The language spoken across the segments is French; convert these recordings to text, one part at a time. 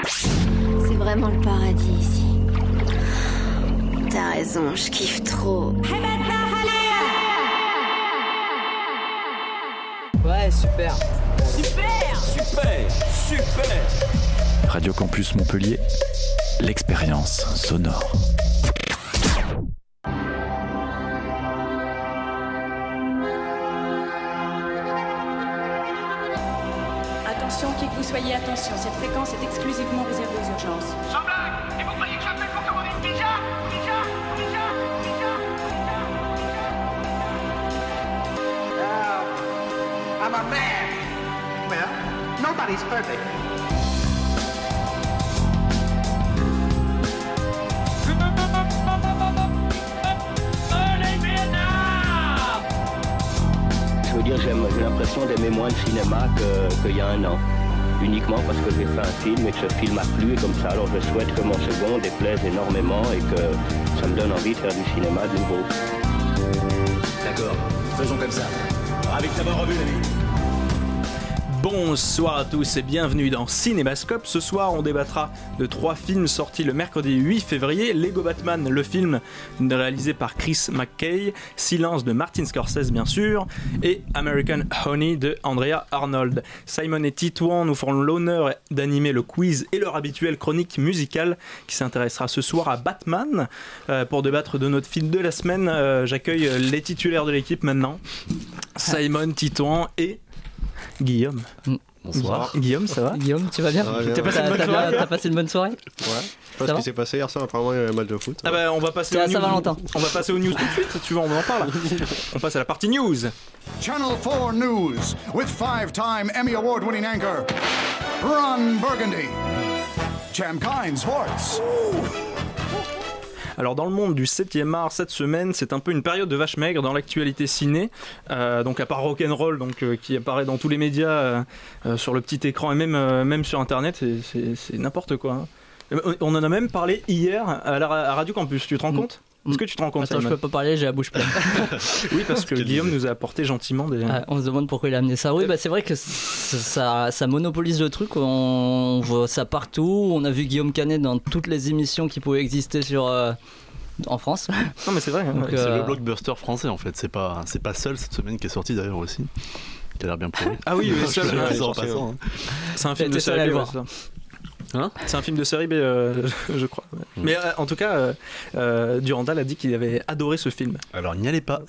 C'est vraiment le paradis ici. T'as raison, je kiffe trop. Ouais, super. Radio Campus Montpellier, l'expérience sonore. Attention, qui que vous soyez, attention, cette fréquence est exclusivement réservée aux urgences. Sans blague! Et vous croyez que j'appelle pour commander une pizza? I'm a man. Well, nobody's perfect. Je veux dire, j'ai l'impression d'aimer moins le cinéma qu'il y a un an. Uniquement parce que j'ai fait un film et que ce film a plu et comme ça, alors je souhaite que mon second déplaise énormément et que ça me donne envie de faire du cinéma de nouveau. D'accord, faisons comme ça. Ravi de t'avoir revu, l'ami. Bonsoir à tous et bienvenue dans Cinémascope. Ce soir, on débattra de 3 films sortis le mercredi 8 février. Lego Batman, le film réalisé par Chris McKay, Silence de Martin Scorsese bien sûr, et American Honey de Andrea Arnold. Simon et Titouan nous feront l'honneur d'animer le quiz et leur habituelle chronique musicale qui s'intéressera ce soir à Batman. Pour débattre de notre film de la semaine, j'accueille les titulaires de l'équipe maintenant. Simon, Titouan et Guillaume. Bonsoir. Guillaume, ça va? Guillaume, tu vas bien? T'as passé une bonne soirée? T'as passé une bonne soirée? Ouais. Je sais pas ce qui s'est passé hier soir, apparemment il y a un match de foot. Ah bah on va passer à Saint-Valentin. On va passer aux news tout de suite, si tu veux, on en parle. On passe à la partie news. Channel 4 News with 5-time Emmy Award-winning anchor Ron Burgundy. Champ Kind Sports. Alors dans le monde du 7e art cette semaine, c'est un peu une période de vache maigre dans l'actualité ciné. Donc à part Rock'n'Roll, qui apparaît dans tous les médias, sur le petit écran et même sur internet, c'est n'importe quoi. Hein. On en a même parlé hier à Radio Campus, tu te rends compte? Est-ce que tu te rends compte? Attends, je peux pas parler, j'ai la bouche pleine. Oui, parce que Guillaume nous a apporté gentiment des... On se demande pourquoi il a amené ça. Oui, bah c'est vrai que ça monopolise le truc. On voit ça partout. On a vu Guillaume Canet dans toutes les émissions qui pouvaient exister en France. Non mais c'est vrai. Donc, c'est le blockbuster français en fait. C'est pas Seul cette semaine qui est sorti d'ailleurs aussi. Qui a l'air bien pourri. Ah oui, Seul. C'est un film de série B. Hein, c'est un film de série B, je crois. Ouais. Mais en tout cas, Durandal a dit qu'il avait adoré ce film. Alors n'y allez pas.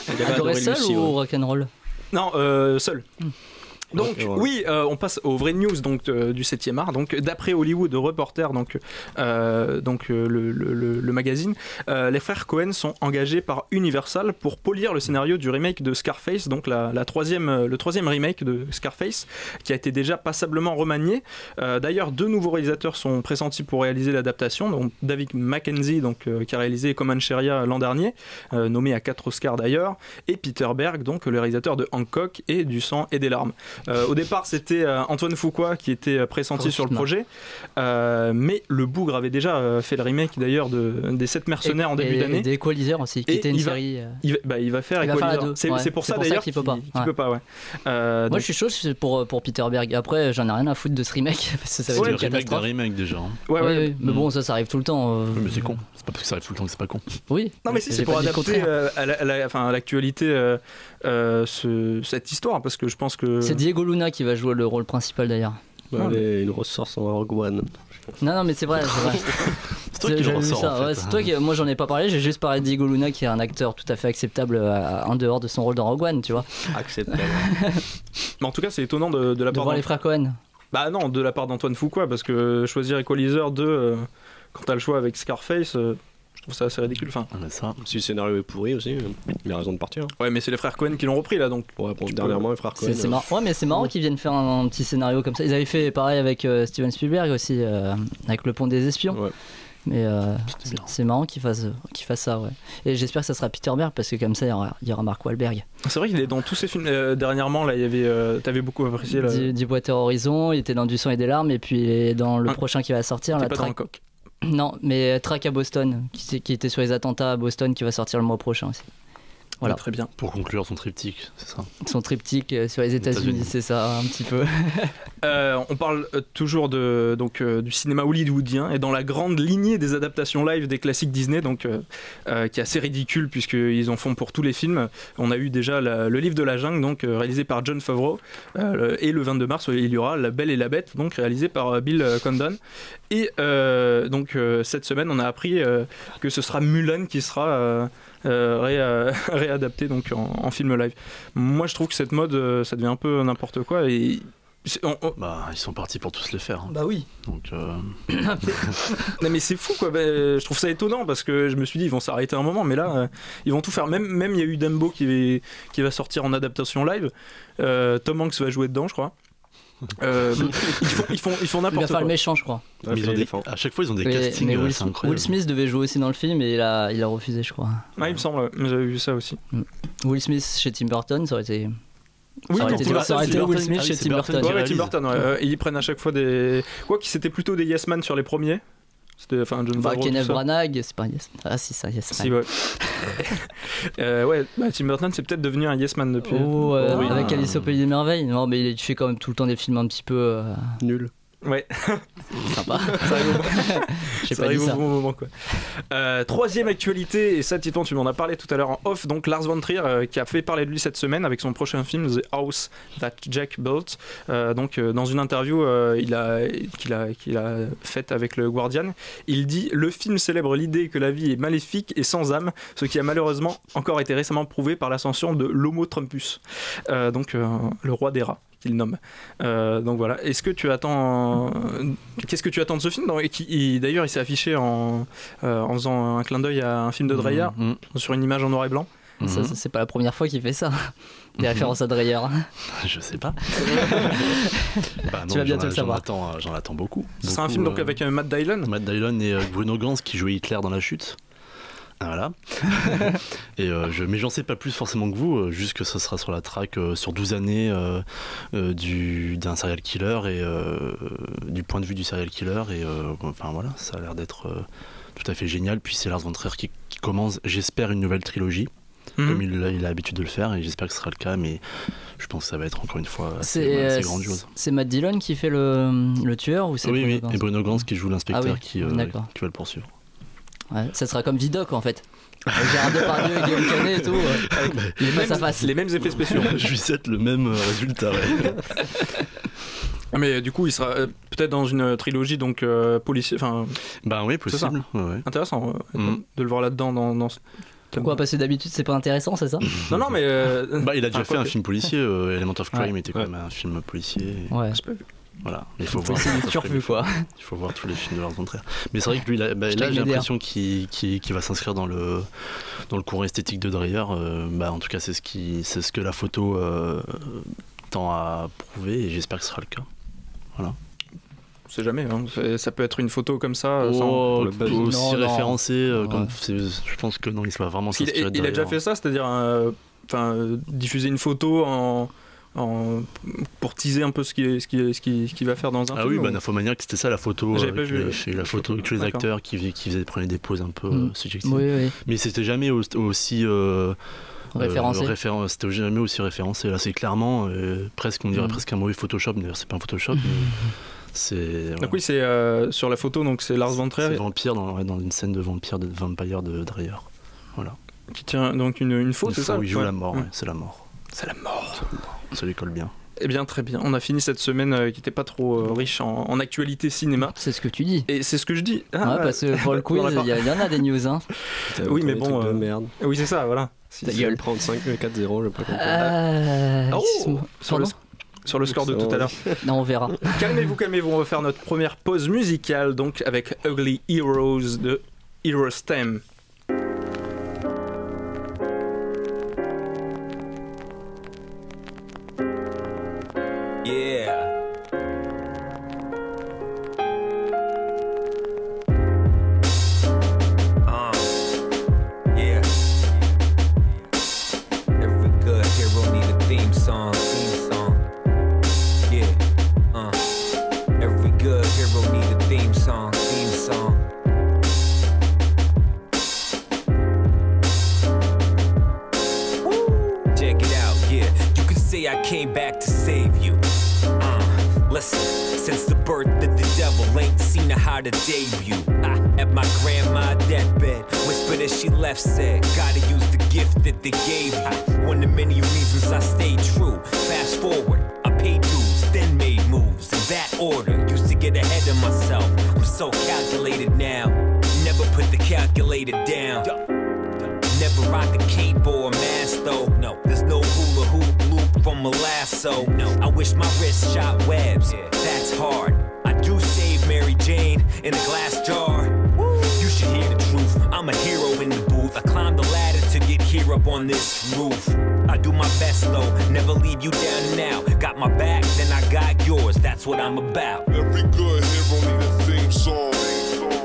Il avait adoré Seul ou Rock'n'Roll? Non, Seul. Donc oui, on passe aux vraies news du 7e art. Donc d'après Hollywood Reporter, le magazine, les frères Coen sont engagés par Universal pour polir le scénario du remake de Scarface, donc le troisième remake de Scarface, qui a été déjà passablement remanié. D'ailleurs, 2 nouveaux réalisateurs sont pressentis pour réaliser l'adaptation. Donc David Mackenzie, qui a réalisé Comancheria l'an dernier, nommé à 4 Oscars d'ailleurs, et Peter Berg, donc le réalisateur de Hancock et Du sang et des larmes. Au départ, c'était Antoine Fuqua qui était pressenti sur le projet, mais le Bougre avait déjà fait le remake d'ailleurs des 7 mercenaires en début d'année. Et des Equalizer aussi, qui était une série. Il va faire Equalizer. C'est pour ça d'ailleurs qu'il peut pas. Moi, je suis chaud pour Peter Berg. Après, j'en ai rien à foutre de ce remake parce que ça va être une catastrophe. C'est le remake déjà. Ouais. Mais bon, ça arrive tout le temps. Mais c'est con. C'est pas parce que ça arrive tout le temps que c'est pas con. Oui. Non, mais si, c'est pour adapter à l'actualité cette histoire, parce que je pense que c'est Diego Luna qui va jouer le rôle principal d'ailleurs. Il ressort son Rogue One. Non, mais c'est vrai. C'est toi qui le ressort en fait. C'est toi qui... Moi j'en ai pas parlé, j'ai juste parlé de Diego Luna qui est un acteur tout à fait acceptable en dehors de son rôle dans Rogue One, tu vois. Acceptable. Mais en tout cas, c'est étonnant de la part les frères Coen. Bah non, de la part d'Antoine Fuqua, parce que choisir Equalizer 2 quand t'as le choix avec Scarface, je trouve ça assez ridicule. Enfin, si le scénario est pourri aussi, il a raison de partir. Ouais, mais c'est les frères Coen qui l'ont repris là, donc. Ouais, dernièrement les frères Coen. C'est marrant. Ouais, mais c'est marrant qu'ils viennent faire un petit scénario comme ça. Ils avaient fait pareil avec Steven Spielberg aussi, avec Le Pont des Espions. Ouais. Mais c'est marrant qu'ils fassent ça, ouais. Et j'espère que ça sera Peter Berg parce que comme ça il y aura Mark Wahlberg. C'est vrai qu'il est dans tous ces films. Dernièrement, là, il y avait. T'avais beaucoup apprécié là. Deepwater Horizon, il était dans Du sang et des larmes, et puis dans le prochain qui va sortir, la Track. Non, mais Track à Boston, qui était sur les attentats à Boston, qui va sortir le mois prochain aussi. Voilà. Très bien. Pour conclure son triptyque, c'est ça. Son triptyque sur les États-Unis, c'est ça, un petit peu. On parle toujours du cinéma hollywoodien et dans la grande lignée des adaptations live des classiques Disney, qui est assez ridicule puisqu'ils en font pour tous les films. On a eu déjà le livre de la jungle, réalisé par Jon Favreau, et le 22 mars il y aura La Belle et la Bête, réalisé par Bill Condon. Et cette semaine on a appris que ce sera Mulan qui sera réadapté en film live. Moi je trouve que cette mode ça devient un peu n'importe quoi et ils sont partis pour tous les faire. Hein. Bah oui. Donc non mais c'est fou quoi. Je trouve ça étonnant parce que je me suis dit ils vont s'arrêter un moment, mais là ils vont tout faire. Même il y a eu Dumbo qui va sortir en adaptation live. Tom Hanks va jouer dedans, je crois. Ils font n'importe quoi. Il va faire le méchant, je crois. Ouais, à chaque fois ils ont des castings. Mais incroyable. Will Smith devait jouer aussi dans le film et il a refusé, je crois. Ouais, il me semble. J'avais vu ça aussi. Will Smith chez Tim Burton, ça aurait été. Oui, ça aurait été Will Smith chez Tim Burton. Ouais, Tim Burton. Ils prennent à chaque fois des. Quoi qu'ils c'était plutôt des Yes Man sur les premiers. C'était John Favreau. Kenneth Branagh, c'est pas un Yes Man. Ah si, ça Yes Man. Si, ouais. Tim Burton c'est peut-être devenu un Yes Man depuis. Avec Alice au Pays des Merveilles. Non, mais il fait quand même tout le temps des films un petit peu nuls. Ouais. Sympa. Ça arrive au bon moment quoi. Troisième actualité, et ça Titon tu m'en as parlé tout à l'heure en off, donc Lars von Trier qui a fait parler de lui cette semaine avec son prochain film The House That Jack Built. Dans une interview qu'il a faite avec le Guardian, il dit: le film célèbre l'idée que la vie est maléfique et sans âme, ce qui a malheureusement encore été récemment prouvé par l'ascension de l'Homo Trumpus, le roi des rats qu'il nomme. Donc voilà. Qu'est-ce que tu attends de ce film d'ailleurs il s'est affiché en faisant un clin d'œil à un film de Dreyer sur une image en noir et blanc. Ça, c'est pas la première fois qu'il fait ça. Des références à Dreyer. Je sais pas. Non, tu vas bientôt le savoir. J'en attends beaucoup. C'est un film avec Matt Dillon. Matt Dillon et Bruno Ganz qui jouait Hitler dans La Chute. Voilà. Mais j'en sais pas plus forcément que vous, juste que ça sera sur la track sur 12 années d'un serial killer et du point de vue du serial killer. Et enfin voilà, ça a l'air d'être tout à fait génial. Puis c'est Lars von Trier qui commence, j'espère, une nouvelle trilogie. Comme il a l'habitude de le faire, et j'espère que ce sera le cas, mais je pense que ça va être encore une fois assez grandiose. C'est Matt Dillon qui fait le tueur ou c'est Oui, et Bruno Ganz qui joue l'inspecteur qui va le poursuivre. Ouais, ça sera comme Vidocq en fait. Gérard Depardieu et Guillaume Canet et tout. Les mêmes effets spéciaux. Je lui souhaite le même résultat. Ouais. Mais du coup, il sera peut-être dans une trilogie policier. Oui, possible. Ouais. Intéressant de le voir là-dedans. Pourquoi? Parce que d'habitude c'est pas intéressant, c'est ça? Non, mais. Il a déjà fait un film policier. Element of Crime était quand même un film policier. Ouais. Voilà, il faut voir. Quoi. Il faut voir tous les films de Lars von Trier. Mais c'est vrai que lui, là j'ai l'impression qu'il va s'inscrire dans le courant esthétique de Dreyer. En tout cas, c'est ce que la photo tend à prouver, et j'espère que ce sera le cas. Voilà. On sait jamais, ça peut être une photo comme ça. Aussi référencée. Je pense que non, il va vraiment s'inspirer de Dreyer. Il a déjà fait ça, c'est-à-dire diffuser une photo pour teaser un peu ce qu'il va faire dans un film. Oui, Nymphomaniac, c'était ça la photo. J'avais pas vu la photo avec tous les acteurs qui prenaient des poses un peu subjectives. Oui. Mais c'était jamais aussi référencé. C'était jamais aussi référencé. Là, c'est clairement presque, on dirait presque un mauvais Photoshop. D'ailleurs, c'est pas un Photoshop. Mais donc oui, c'est sur la photo, donc c'est Lars von Trier. C'est vampire dans une scène de vampire de Dreyer. Voilà. Qui tient donc une faux, c'est ça? Où il joue la mort. C'est la mort. C'est la mort. Ça lui colle bien. Eh bien, très bien. On a fini cette semaine qui n'était pas trop riche en actualité cinéma. C'est ce que tu dis. Et c'est ce que je dis. Parce que pour le quiz, il y en a des news. Hein. Oui, mais bon. De merde. Oui, c'est ça, voilà. Ta gueule. 35, 4-0, je peux comprendre. Sur le score de tout à l'heure. Non, on verra. Calmez-vous. On va faire notre première pause musicale, donc avec Ugly Heroes de Heroes Theme. people ain't seen a how to debut. At my grandma's deathbed, whispered as she left said, gotta use the gift that they gave you. One of many reasons I stayed true. Fast forward, I paid dues, then made moves. In that order, used to get ahead of myself. I'm so calculated now, never put the calculator down. Never rock a cape or a mask though. No, there's no hula hoop loop from a lasso. No, I wish my wrist shot webs. Yeah, that's hard. I do save Mary Jane in a glass jar. You should hear the truth. I'm a hero in the booth. I climbed the ladder to get here up on this roof. I do my best though, never leave you down and out. Got my back, then I got yours. That's what I'm about. Every good hero need a theme song.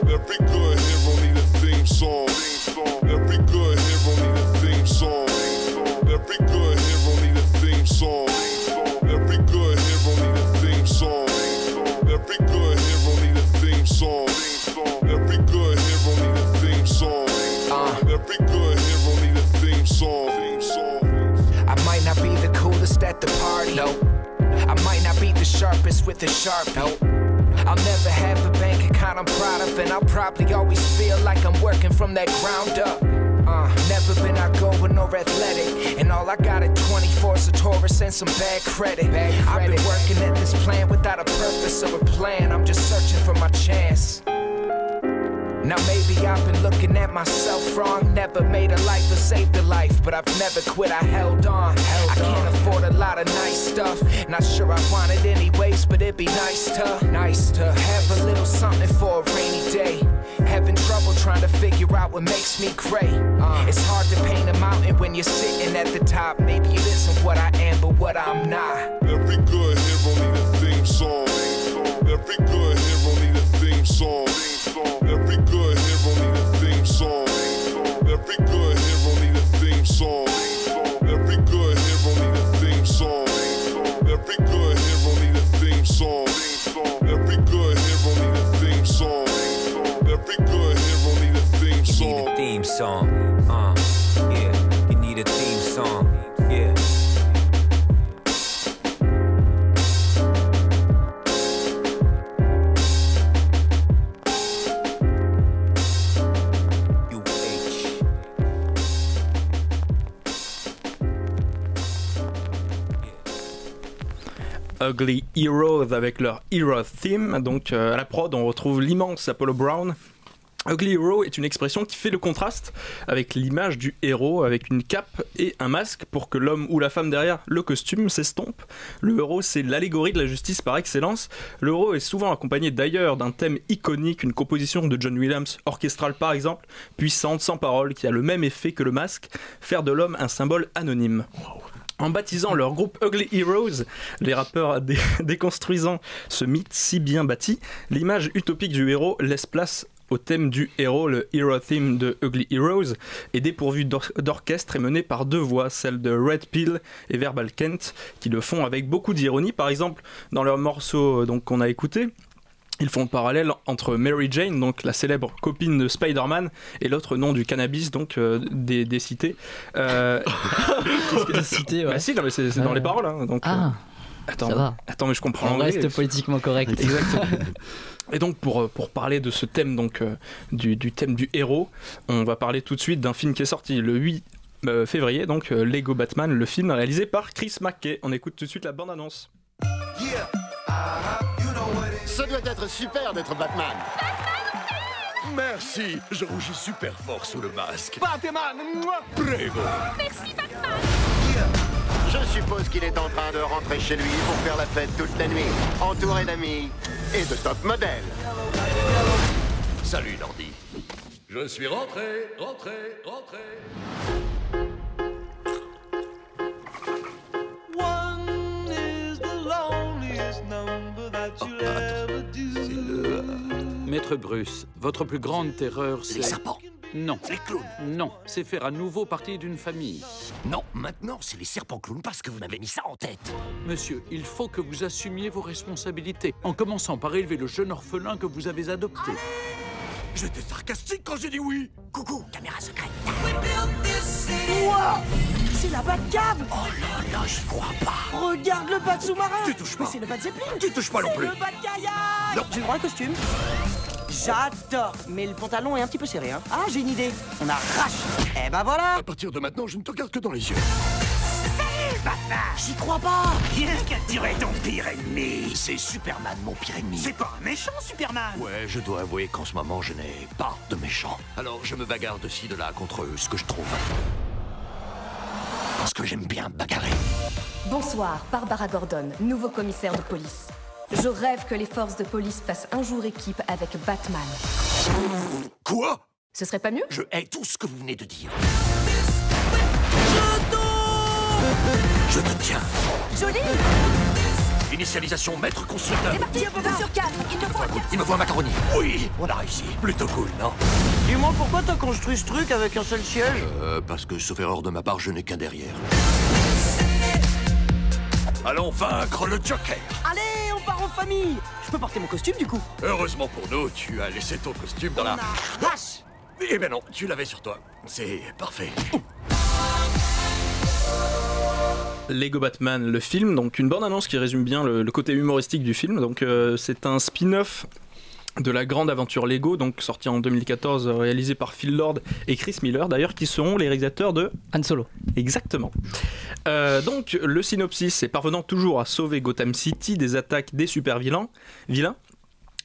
Every good hero need a theme song. Every good hero need a theme song. Every good hero need a theme song. Every good hero need a theme song. Every good hero need a theme song. Every good hero need a theme song. Every good hero need a theme song. I might not be the coolest at the party. No. I might not be the sharpest with the Sharpie. No. I'll never have a bank account I'm proud of, and I'll probably always feel like I'm working from that ground up. Never been outgoing or athletic, and all I got at 24 is a Taurus and some bad credit. I've been working at this plan without a purpose or a plan. I'm just searching for my chance. Now maybe I've been looking at myself wrong. Never made a life or saved a life, but I've never quit, I held on. I can't afford a lot of nice stuff. Not sure I want it anyways, but it'd be nice to have a little something for a rainy day. Having trouble trying to figure out what makes me great. It's hard to paint a mountain when you're sitting at the top. Maybe it isn't what I am, but what I'm not. Every good hero need a theme song. Every good hero need a theme song. Every good hero need a theme song. Every good hero need a theme song. Every good hero need a theme song. Every good hero need a theme song. Every good hero need a theme song. Every good hero need a theme song. You need a theme song. Yeah, you need a theme song. Yeah. Ugly Heroes avec leur Hero Theme. Donc à la prod on retrouve l'immense Apollo Brown. Ugly Hero est une expression qui fait le contraste avec l'image du héros, avec une cape et un masque pour que l'homme ou la femme derrière le costume s'estompe. Le héros, c'est l'allégorie de la justice par excellence. Le héros est souvent accompagné d'ailleurs d'un thème iconique, une composition de John Williams, orchestrale par exemple, puissante, sans parole, qui a le même effet que le masque, faire de l'homme un symbole anonyme. En baptisant leur groupe Ugly Heroes, les rappeurs déconstruisant ce mythe si bien bâti, l'image utopique du héros laisse place au thème du héros. Le Hero Theme de Ugly Heroes est dépourvu d'orchestre et mené par deux voix, celle de Red Pill et Verbal Kent, qui le font avec beaucoup d'ironie. Par exemple, dans leur morceau qu'on a écouté, ils font le parallèle entre Mary Jane, donc la célèbre copine de Spider-Man, et l'autre nom du cannabis, donc des cités. Des cités, ouais. Bah si, non, mais c'est dans les paroles. Hein, donc, ça va. Attends, mais je comprends l'anglais. On reste politiquement correct. Exactement. Et donc pour parler de ce thème, donc, du thème du héros, on va parler tout de suite d'un film qui est sorti le 8 février, donc Lego Batman, le film réalisé par Chris McKay. On écoute tout de suite la bande-annonce. Ça doit être super d'être Batman. Merci, je rougis super fort sous le masque. Batman, moi, Prego. Merci Batman. Je suppose qu'il est en train de rentrer chez lui pour faire la fête toute la nuit, entouré d'amis et de top modèles. Salut Nordy. Je suis rentré. Maître Bruce, votre plus grande terreur, c'est... Les serpents. Non. Les clowns. Non, c'est faire à nouveau partie d'une famille. Non, maintenant, c'est les serpents clowns parce que vous m'avez mis ça en tête. Monsieur, il faut que vous assumiez vos responsabilités, en commençant par élever le jeune orphelin que vous avez adopté. J'étais sarcastique quand j'ai dit oui. Coucou, caméra secrète. Quoi ? C'est la Batcave. Oh là là, j'y crois pas. Regarde le bat sous-marin. Tu touches pas. Mais c'est le bat Zeppelin. Tu touches pas non plus. C'est le bat kayak. Non. J'ai le droit à un costume. J'adore. Mais le pantalon est un petit peu serré, hein. Ah, j'ai une idée. On arrache. Eh ben voilà. À partir de maintenant, je ne te regarde que dans les yeux. Salut, Batman. J'y crois pas. Viens capturer ton pire ennemi. C'est Superman, mon pire ennemi. C'est pas un méchant, Superman. Ouais, je dois avouer qu'en ce moment, je n'ai pas de méchant. Alors, je me bagarre de ci, de là contre eux, ce que je trouve. Parce que j'aime bien bagarrer. Bonsoir, Barbara Gordon, nouveau commissaire de police. Je rêve que les forces de police fassent un jour équipe avec Batman. Quoi? Ce serait pas mieux? Je hais tout ce que vous venez de dire. Je te tiens. Joli. Initialisation maître constructeur. C'est parti, un peu sur 4. Il me faut un macaroni. Oui, on a réussi. Plutôt cool, non? Dis-moi, pourquoi t'as construit ce truc avec un seul siège? Parce que, sauf erreur de ma part, je n'ai qu'un derrière. Allons vaincre le Joker. Allez, on part en famille. Je peux porter mon costume, du coup? Heureusement pour nous, tu as laissé ton costume dans la... Vache. Eh ben non, tu l'avais sur toi. C'est parfait. Lego Batman, le film, donc une bande-annonce qui résume bien le côté humoristique du film. Donc c'est un spin-off de la grande aventure Lego, donc sorti en 2014, réalisé par Phil Lord et Chris Miller, d'ailleurs, qui seront les réalisateurs de Han Solo. Exactement. Donc le synopsis, c'est parvenant toujours à sauver Gotham City des attaques des super-vilains,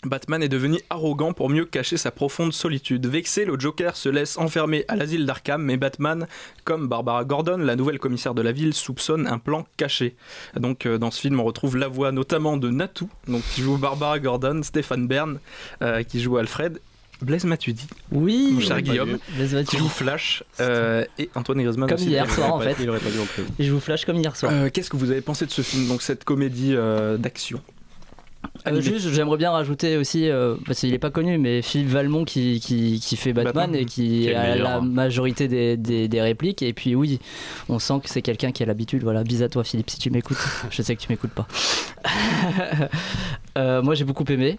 Batman est devenu arrogant pour mieux cacher sa profonde solitude. Vexé, le Joker se laisse enfermer à l'asile d'Arkham, mais Batman, comme Barbara Gordon, la nouvelle commissaire de la ville, soupçonne un plan caché. Donc dans ce film, on retrouve la voix notamment de Natou, donc, qui joue Barbara Gordon, Stéphane Bern, qui joue Alfred, Blaise Matuidi, oui, mon cher Guillaume, qui joue Flash, et Antoine Griezmann comme aussi, hier soir en fait. Il aurait pas dû non plus. Il joue Flash comme hier soir. Qu'est-ce que vous avez pensé de ce film, donc cette comédie d'action? Juste, j'aimerais bien rajouter aussi, parce qu'il n'est pas connu, mais Philippe Valmont qui fait Batman et qui a la majorité des répliques. Et puis oui, on sent que c'est quelqu'un qui a l'habitude. Voilà, bis à toi Philippe si tu m'écoutes. Je sais que tu m'écoutes pas. Moi j'ai beaucoup aimé.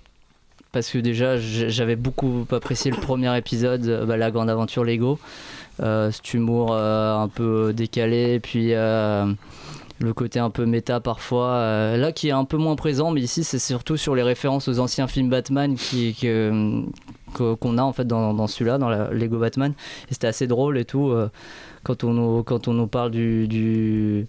Parce que déjà j'avais beaucoup apprécié le premier épisode, la grande aventure Lego. Cet humour un peu décalé, puis... le côté un peu méta parfois, là qui est un peu moins présent, mais ici c'est surtout sur les références aux anciens films Batman qu'on a en fait dans celui-là, dans la Lego Batman. Et c'était assez drôle et tout, quand on nous parle du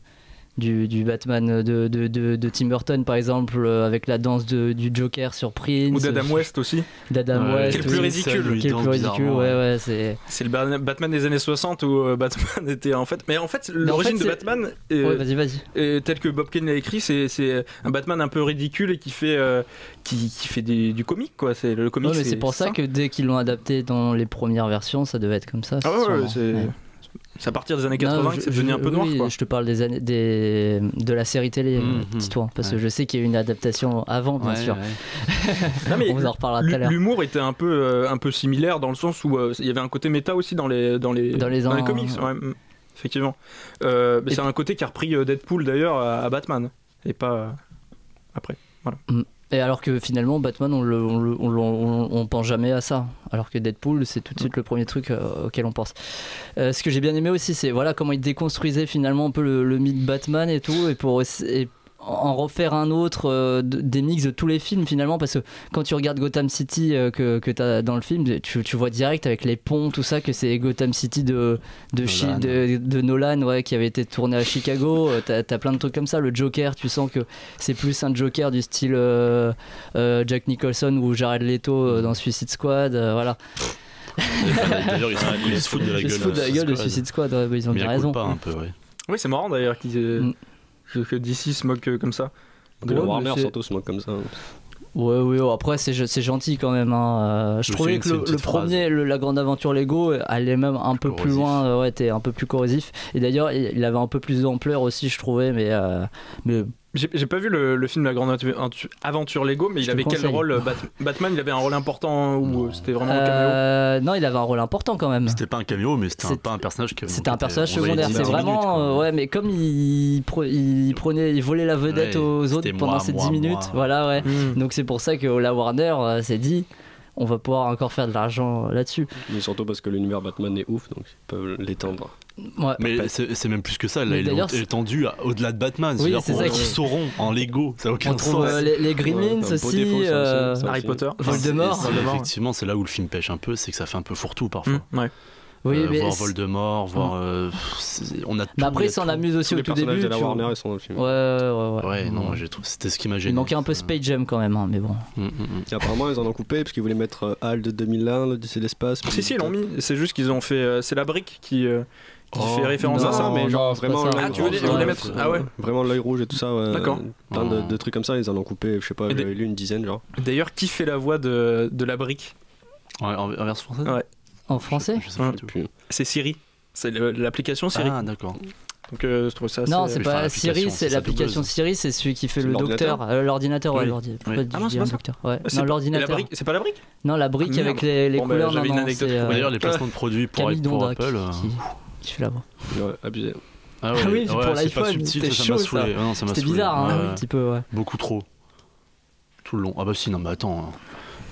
Batman de Tim Burton par exemple, avec la danse du Joker sur Prince, ou d'Adam West aussi, West, qui est le plus ridicule, c'est le Batman des années 60 où Batman était en fait l'origine de Batman tel que Bob Kane l'a écrit, c'est un Batman un peu ridicule et qui fait du comique quoi. C'est le comique, mais c'est pour ça que dès qu'ils l'ont adapté dans les premières versions, ça devait être comme ça. C'est à partir des années 80 que c'est devenu un peu noir, quoi. Je te parle de la série télé, dis-toi, parce que je sais qu'il y a eu une adaptation avant, bien sûr. Non, mais on vous en reparlera tout à l'heure. L'humour était un peu similaire dans le sens où il y avait un côté méta aussi dans les comics, effectivement. C'est un côté qui a repris Deadpool d'ailleurs à Batman et pas après. Voilà. Et alors que finalement Batman on pense jamais à ça, alors que Deadpool c'est tout de suite le premier truc auquel on pense. Ce que j'ai bien aimé aussi, c'est comment il déconstruisait finalement un peu le mythe Batman et tout, et en refaire un autre, des mix de tous les films finalement, parce que quand tu regardes Gotham City que t'as dans le film, tu vois direct avec les ponts tout ça que c'est Gotham City de Nolan, qui avait été tourné à Chicago. T'as plein de trucs comme ça. Le Joker, tu sens que c'est plus un Joker du style Jack Nicholson ou Jared Leto dans Suicide Squad, voilà. D'ailleurs ils se foutent de la gueule de Suicide Squad, ils ont bien raison. Un peu, ouais. Oui, c'est marrant d'ailleurs que DC se moque comme ça. Que le Warner surtout se moque comme ça. Ouais, après c'est gentil quand même, hein. Je trouvais que le premier, la grande aventure Lego, allait même un peu plus loin, était un peu plus corrosif. Et d'ailleurs il avait un peu plus d'ampleur aussi, je trouvais, mais j'ai pas vu le film La Grande Aventure Lego, mais il avait quel rôle? Batman, il avait un rôle important ou c'était vraiment un caméo? Non, il avait un rôle important quand même. C'était pas un caméo, mais c'était pas un personnage qui c'était un personnage secondaire. C'est vraiment mais comme il volait la vedette aux autres pendant ces 10 minutes, voilà, ouais. Donc c'est pour ça que la Warner s'est dit on va pouvoir encore faire de l'argent là-dessus. Mais surtout parce que l'univers Batman est ouf, donc ils peuvent l'étendre. Ouais. Mais c'est même plus que ça, là, Mais il d'ailleurs, est étendu au-delà de Batman. Oui, C'est-à-dire c'est qu'on ça retrouve Sauron en Lego, ça n'a aucun On trouve sens. les Gremlins aussi, Harry Potter. Voldemort. Effectivement, c'est là où le film pêche un peu, c'est que ça fait un peu fourre-tout parfois. Ouais. Oui, mais voir Voldemort, voir. On a tout, mais après, il y a ils s'en tout. amusent aussi Tous au les tout personnages début. de la Warner, ils sont dans le film. Ouais, non, c'était ce qui m'a gêné. Il manquait un peu Space Jam quand même, hein, mais bon. Et apparemment, ils en ont coupé parce qu'ils voulaient mettre HAL de 2001, l'Odyssée de l'espace. Si, ils l'ont mis. C'est juste qu'ils ont fait. C'est la brique qui fait référence à ça. Mais genre vraiment. Ah, tu veux les mettre. Ah ouais. Vraiment l'œil rouge et tout ça. Ouais. D'accord. Plein de trucs comme ça, ils en ont coupé, je sais pas, j'avais lu une dizaine, genre. D'ailleurs, qui fait la voix de la brique? Ouais, en version française. Ouais. En français? Je sais pas du tout. C'est Siri. C'est l'application Siri. Ah, d'accord. Donc je trouve ça assez... Non, c'est pas Siri, c'est l'application Siri, c'est celui qui fait le docteur. L'ordinateur, ouais, l'ordinateur. Ah non, c'est pas ça. Ouais. Non, l'ordinateur. C'est pas la brique? Non, la brique avec les couleurs. J'avais une anecdote. D'ailleurs, les placements de produits pour Apple. Qui fait la voix. Ouais, abusé. Ah oui, pour l'iPhone, c'était chaud ça. C'était bizarre, un petit peu, ouais. Beaucoup trop. Tout le long. Ah bah si, non, mais attends.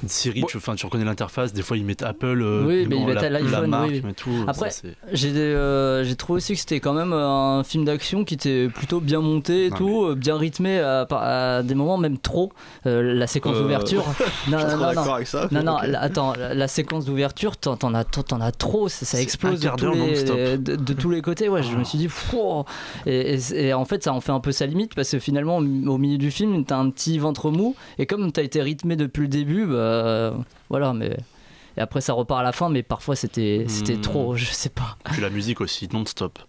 Siri, tu reconnais l'interface, des fois ils mettent Apple, oui, mais ils mettent la marque, oui. mais tout. Après, j'ai trouvé aussi que c'était quand même un film d'action qui était plutôt bien monté et tout, bien rythmé à des moments même trop. La séquence d'ouverture. Non, attends, la séquence d'ouverture, t'en as trop, ça explose de tous les côtés. Ouais, je me suis dit, et en fait, ça en fait un peu sa limite parce que finalement, au milieu du film, t'as un petit ventre mou et comme t'as été rythmé depuis le début, voilà, mais et après ça repart à la fin, mais parfois c'était trop, je sais pas. Puis la musique aussi non-stop,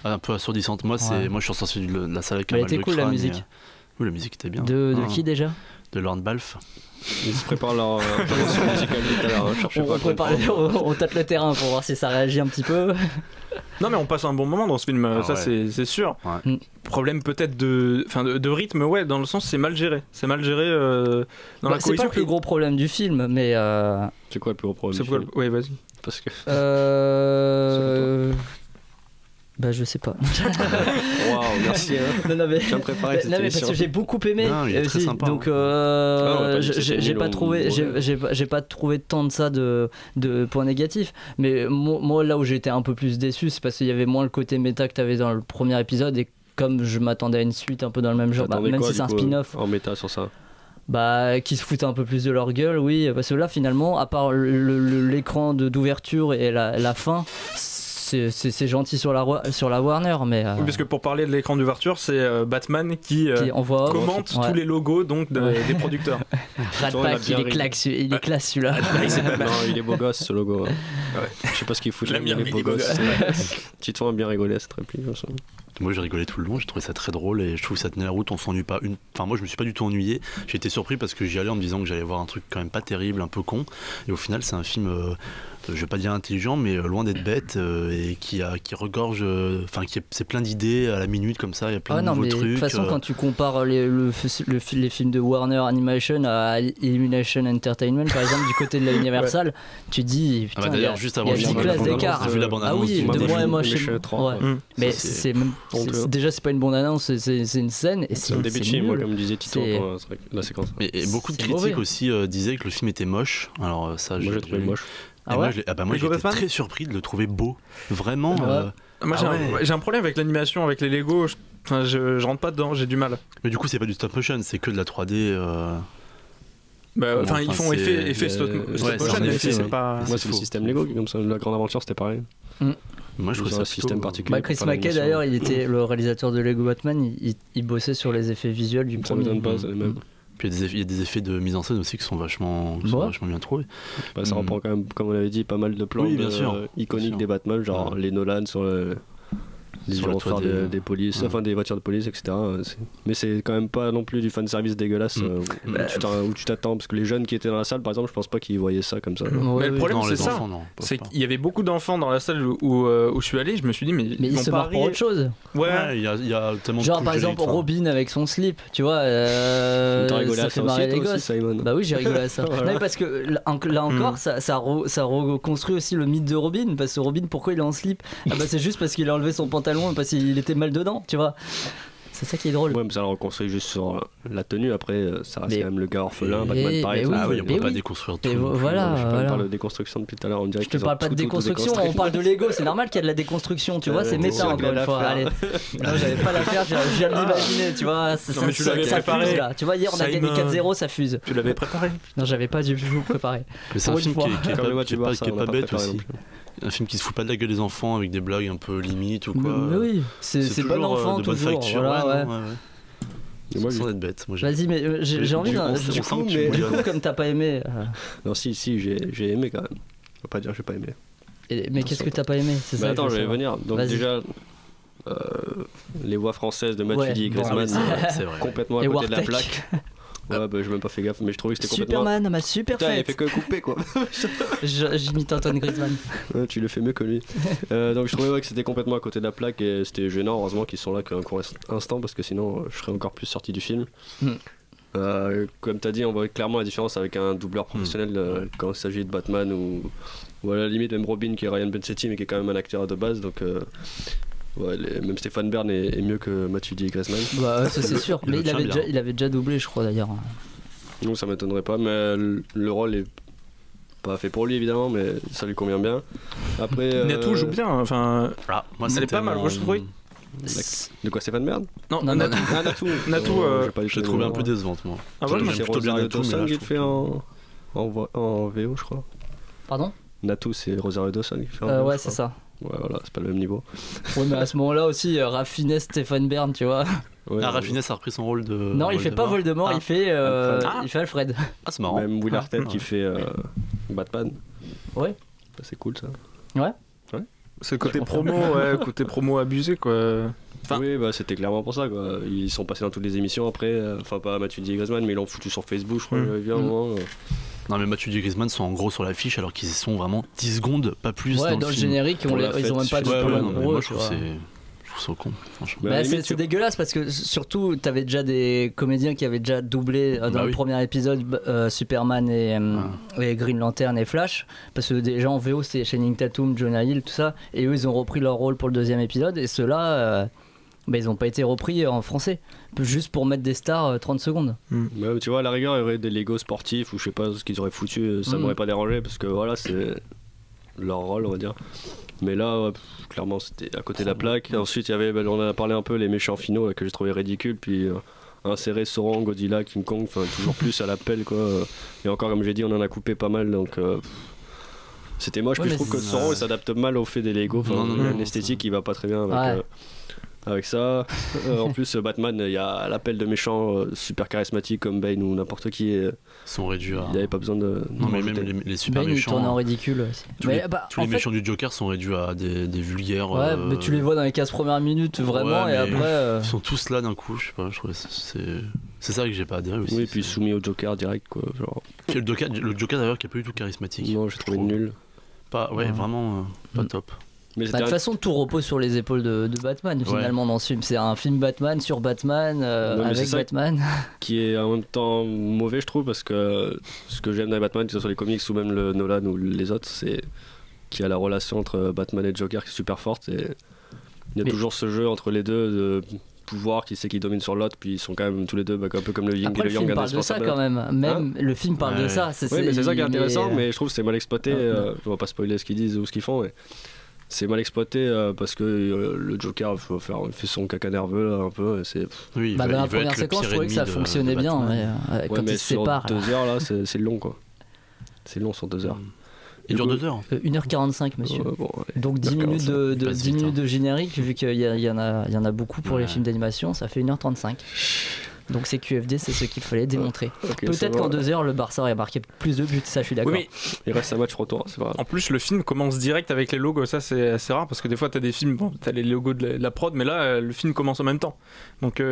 un peu assourdissante. Moi je suis ressorti de la salle avec un mal de crâne. Elle était cool la musique. Oui, la musique était bien. De qui déjà? De Lorne Balfe. Ils se préparent leur intervention musicale tout à l'heure. On tâte le terrain pour voir si ça réagit un petit peu. Non, mais on passe un bon moment dans ce film, c'est sûr. Ouais. Problème peut-être de rythme, ouais, dans le sens c'est mal géré. C'est mal géré dans la cohésion. C'est pas le plus gros problème du film, mais. C'est quoi le plus gros problème du film? Ouais, vas-y. Parce que. Bah je sais pas. Waouh, merci. Non mais préparé cette parce que j'ai beaucoup aimé. Non, il est très sympa. Donc j'ai pas trouvé tant de ça de points négatifs. Mais moi là où j'étais un peu plus déçu, c'est parce qu'il y avait moins le côté méta que t'avais dans le premier épisode et comme je m'attendais à une suite un peu dans le même genre, même si c'est un spin-off. En méta sur ça. Bah, qui se foutent un peu plus de leur gueule, oui, parce que là finalement, à part l'écran d'ouverture et la fin. C'est gentil sur la Warner, mais oui, parce que pour parler de l'écran d'ouverture, c'est Batman qui commente tous les logos donc des producteurs. Rat Pack, il est classe celui-là. Non, il est beau gosse ce logo. Ouais. Je sais pas ce qu'il fout. Il est beau gosse. Petit tour bien rigolé, c'est très plaisant. Moi j'ai rigolé tout le long, j'ai trouvé ça très drôle et je trouve que ça tenait la route, on s'ennuie pas Enfin moi je me suis pas du tout ennuyé, j'ai été surpris parce que j'y allais en me disant que j'allais voir un truc quand même pas terrible, un peu con, et au final c'est un film, je vais pas dire intelligent, mais loin d'être bête et qui regorge, c'est plein d'idées à la minute comme ça, il y a plein de nouveaux trucs. De toute façon quand tu compares les films de Warner Animation à Illumination Entertainment par exemple du côté de la Universal, tu dis putain, d'ailleurs juste avant il y a 10 classes d'écart. Ah oui, de moi et moi chez moi. Mais c'est même déjà c'est pas une bonne annonce, c'est une scène et c'est un début de film, moi comme disait Tito pour la séquence. Et beaucoup de critiques aussi disaient que le film était moche. Alors ça moi j'ai trouvé moche. Moi j'étais très surpris de le trouver beau. Vraiment. Moi j'ai un problème avec l'animation, avec les Lego. Je rentre pas dedans, j'ai du mal. Mais du coup c'est pas du stop motion, c'est que de la 3D. Ils font effet stop motion, mais c'est pas. Moi c'est le système Lego, comme ça la grande aventure c'était pareil. Moi je trouve ça un système particulier. Chris Mackay d'ailleurs, il était le réalisateur de Lego Batman, il bossait sur les effets visuels du premier. Ça me donne pas, c'est les mêmes. Puis il y a des effets de mise en scène aussi qui sont vachement bien trouvés. Ça reprend quand même, comme on l'avait dit, pas mal de plans iconiques des Batman, genre les Nolan sur les gyrophares des polices, enfin des voitures de police, etc. Mais c'est quand même pas non plus du fanservice dégueulasse où tu t'attends, parce que les jeunes qui étaient dans la salle par exemple, je pense pas qu'ils voyaient ça comme ça. Mais le problème c'est ça, c'est qu'il y avait beaucoup d'enfants dans la salle où je suis allé, je me suis dit mais ils se marrent pour autre chose. Ouais, il y a tellement genre par exemple Robin avec son slip, tu vois, ça fait marrer les gosses. Bah oui, j'ai rigolé à ça. Non, parce que là encore ça reconstruit aussi le mythe de Robin, parce que Robin pourquoi il est en slip? Ah bah c'est juste parce qu'il a enlevé son pantalon parce qu'il était mal dedans, tu vois. C'est ça qui est drôle. Ouais, mais ça le reconstruit juste sur la tenue. Après, ça reste quand même le gars orphelin, Batman pareil. Ah oui, on peut pas déconstruire tout. Voilà. On parle de déconstruction depuis tout à l'heure. On dirait je te parle pas de déconstruction, on parle de Lego. C'est normal qu'il y a de la déconstruction, tu vois. C'est méta encore une fois. Allez, j'avais pas la faire, je viens de l'imaginer, tu vois. Ça fuse là. Tu vois, hier on a gagné 4-0, ça fuse. Tu l'avais préparé? Non, j'avais pas du tout préparé. Mais c'est un film qui est pas bête aussi. Un film qui se fout pas de la gueule des enfants avec des blagues un peu limites ou quoi. Mais oui, c'est bon enfant de bonne toujours. facture. Voilà, ouais. Sans être bête. Vas-y, mais j'ai envie d'un. Du coup, comme t'as pas aimé. Non, si, j'ai aimé quand même. Faut pas dire que j'ai pas aimé. Mais qu'est-ce que t'as pas aimé? Attends, je vais venir. Donc déjà, les voix françaises de Matuidi et Griezmann, complètement à côté de la plaque. Ouais, bah j'ai même pas fait gaffe, mais je trouvais que c'était complètement. Superman m'a super fait. Il fait que couper quoi. J'imite Antoine Griezmann. Ouais, tu le fais mieux que lui. Donc je trouvais que c'était complètement à côté de la plaque et c'était gênant. Heureusement qu'ils sont là qu'un court instant parce que sinon je serais encore plus sorti du film. Comme t'as dit, on voit clairement la différence avec un doubleur professionnel quand il s'agit de Batman ou à la limite même Robin qui est Ryan Bensetti mais qui est quand même un acteur de base. Donc ouais, même Stéphane Bern est mieux que Matuidi et Griezmann. Bah ça c'est sûr, mais il avait déjà doublé je crois d'ailleurs. Non, ça m'étonnerait pas, mais le rôle est pas fait pour lui évidemment, mais ça lui convient bien. Après Natou joue bien, enfin moi elle est pas mal, moi je trouvais. De quoi, Stéphane Bern? Non, Natou. Natou, je l'ai trouvé un peu décevante moi. Ah ouais, c'est Rosario Dawson qui le fait en VO je crois. Pardon? Natou c'est Rosario Dawson qui fait en VO. Ouais, c'est ça. Ouais, voilà, c'est pas le même niveau. Ouais, mais à ce moment-là aussi, Raffinès, Stéphane Bern, tu vois. Ouais, Raffinès a repris son rôle de. Non, il fait pas Voldemort, il fait Alfred. Ah, c'est marrant. Même Will Arnett qui fait Batman. Ouais. C'est cool ça. Ouais. C'est côté promo abusé quoi. Enfin, oui, bah c'était clairement pour ça quoi. Ils sont passés dans toutes les émissions après. Enfin, pas Matuidi et Griezmann, mais ils l'ont foutu sur Facebook, je crois. Non, mais Matuidi et Griezmann sont en gros sur l'affiche alors qu'ils y sont vraiment 10 secondes, pas plus. Ouais, dans le générique, ils ont même pas de problème pour eux. Je trouve ça con, franchement. Bah, c'est dégueulasse parce que surtout, t'avais déjà des comédiens qui avaient déjà doublé dans le premier épisode Superman et Green Lantern et Flash. Parce que déjà en VO, c'est Channing Tatum, Jonah Hill, tout ça. Et eux, ils ont repris leur rôle pour le deuxième épisode. Et ceux-là. Ils n'ont pas été repris en français, juste pour mettre des stars 30 secondes. Bah, tu vois, à la rigueur, il y aurait des Lego sportifs ou je sais pas ce qu'ils auraient foutu, ça m'aurait pas dérangé parce que voilà, c'est leur rôle, on va dire. Mais là, clairement, c'était à côté de la plaque. Ensuite, il y avait, on en a parlé un peu, les méchants finaux que j'ai trouvé ridicules. Puis insérer Sauron, Godzilla, King Kong, enfin toujours plus à l'appel quoi. Et encore, comme j'ai dit, on en a coupé pas mal donc. C'était moche, puis je trouve que Sauron il s'adapte mal au fait des Lego. L'esthétique il va pas très bien avec ça. En plus, Batman, il y a l'appel de méchants super charismatiques comme Bane ou n'importe qui. Sont réduits à. Il n'y avait pas besoin de. Non, mais même les super Bane, méchants. Bane, il tourne en ridicule aussi. Tous les méchants du Joker sont réduits à des vulgaires. Ouais, mais tu les vois dans les 15 premières minutes, vraiment, et après. Ils sont tous là d'un coup, je sais pas, je trouve c'est ça que j'ai pas adhéré aussi. Oui, puis soumis au Joker direct, quoi. Genre. Le Joker d'ailleurs qui est pas du tout charismatique. Non, j'ai trouvé nul. Vraiment pas top. Mais de toute façon, tout repose sur les épaules de Batman finalement dans ce film. C'est un film Batman sur Batman avec Batman. Qui est en même temps mauvais, je trouve, parce que ce que j'aime dans Batman, que ce soit les comics ou même le Nolan ou les autres, c'est qu'il y a la relation entre Batman et Joker qui est super forte. Et il y a toujours ce jeu entre les deux de pouvoir qui sait qui domine sur l'autre, puis ils sont quand même tous les deux un peu comme le yin et le yang. Le film parle de ça quand même. Le film parle de ça. Oui, mais c'est ça qui est intéressant, mais je trouve que c'est mal exploité. Je vais pas spoiler ce qu'ils disent ou ce qu'ils font. Mais c'est mal exploité parce que le Joker fait son caca nerveux là, un peu. Oui, dans la première séquence, je trouvais que ça fonctionnait bien. Quand ils se séparent. 2 heures là, c'est long quoi. C'est long sur 2 heures. Il dure 2 heures. 1h45, monsieur. Donc 10 minutes de générique, vu qu'il y en a beaucoup pour les films d'animation, ça fait 1h35. Donc c'est QFD, c'est ce qu'il fallait démontrer. Peut-être qu'en 2 heures, le Barça aurait marqué plus de buts, ça je suis d'accord. Oui, il reste un match retour, c'est vrai. En plus, le film commence direct avec les logos, ça c'est assez rare parce que des fois t'as des films, t'as les logos de la prod, mais là le film commence en même temps. Donc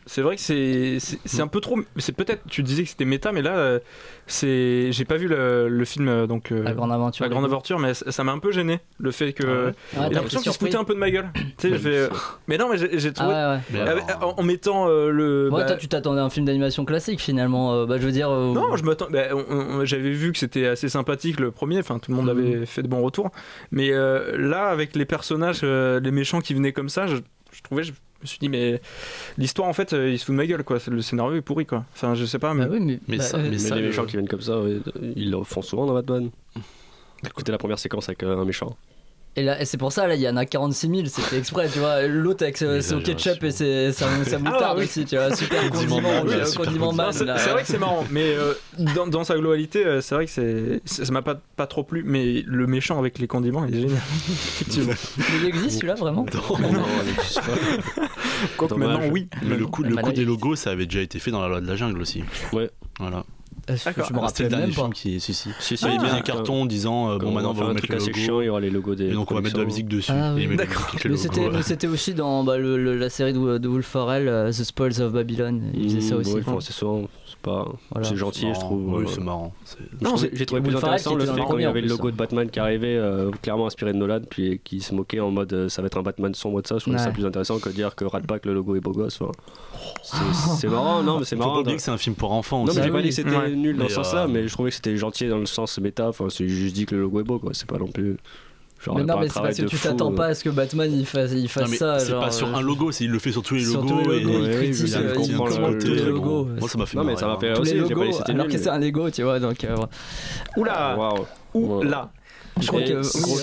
c'est vrai que c'est un peu trop. C'est peut-être, tu disais que c'était méta, mais là j'ai pas vu le film donc La Grande Aventure, mais ça m'a un peu gêné le fait que j'ai l'impression qu'il se foutait un peu de ma gueule. Tu sais, mais non, mais j'ai trouvé en mettant toi tu t'attendais à un film d'animation classique finalement. Je veux dire. Non, je m'attends. J'avais vu que c'était assez sympathique le premier. Enfin, tout le monde avait fait de bons retours. Mais là, avec les personnages, les méchants qui venaient comme ça, je trouvais me suis dit, mais l'histoire, en fait, il se fout de ma gueule, quoi. Le scénario est pourri, quoi. Enfin, je sais pas, mais. Bah oui, mais les méchants qui viennent comme ça, ils le font souvent dans Batman. Écoutez la première séquence avec un méchant. Et c'est pour ça, là, il y en a 46 000, c'était exprès, tu vois. L'autre avec son ketchup et sa moutarde aussi, tu vois. Super condiment man. C'est vrai que c'est marrant, mais dans sa globalité, c'est vrai que ça m'a pas trop plu, mais le méchant avec les condiments, il est génial. Effectivement. Mais il existe celui-là, vraiment? Non, il existe pas. Quoique maintenant, oui. Mais le coup des logos, ça avait déjà été fait dans la loi de la jungle aussi. Ouais. Voilà. Je me rappelle même pas. Qui si. Il y avait un carton disant bon maintenant on va mettre le logo. Chiant, il y aura les logos des. Et donc on va mettre de la musique dessus. Ah, oui. Mais c'était aussi dans la série de Will Ferrell, The Spoils of Babylon. Il faisait ça aussi. C'est souvent. C'est gentil, je trouve. Oui, c'est marrant. Non, j'ai trouvé plus intéressant le fait quand il y avait le logo de Batman qui arrivait, clairement inspiré de Nolan, puis qui se moquait en mode ça va être un Batman sombre de ça. Je trouve ça plus intéressant que de dire que Rat Pack le logo est beau gosse. C'est marrant, non, mais c'est marrant. Faut pas oublier que c'est un film pour enfants. Non, mais j'ai pas dit que c'était nul dans ce sens-là, mais je trouvais que c'était gentil dans le sens méta. Enfin, c'est juste dit que le logo est beau, quoi. C'est pas non plus. Genre, mais non, mais c'est parce que tu t'attends pas à ce que Batman il fasse ça. C'est pas sur un logo, il le fait sur tous les logos. Il critique, il commente tous les logos. Moi ça m'a fait marrer. Non, mais ça m'a fait aussi. Alors que c'est un Lego, tu vois. Donc. Oula. Oula. Je crois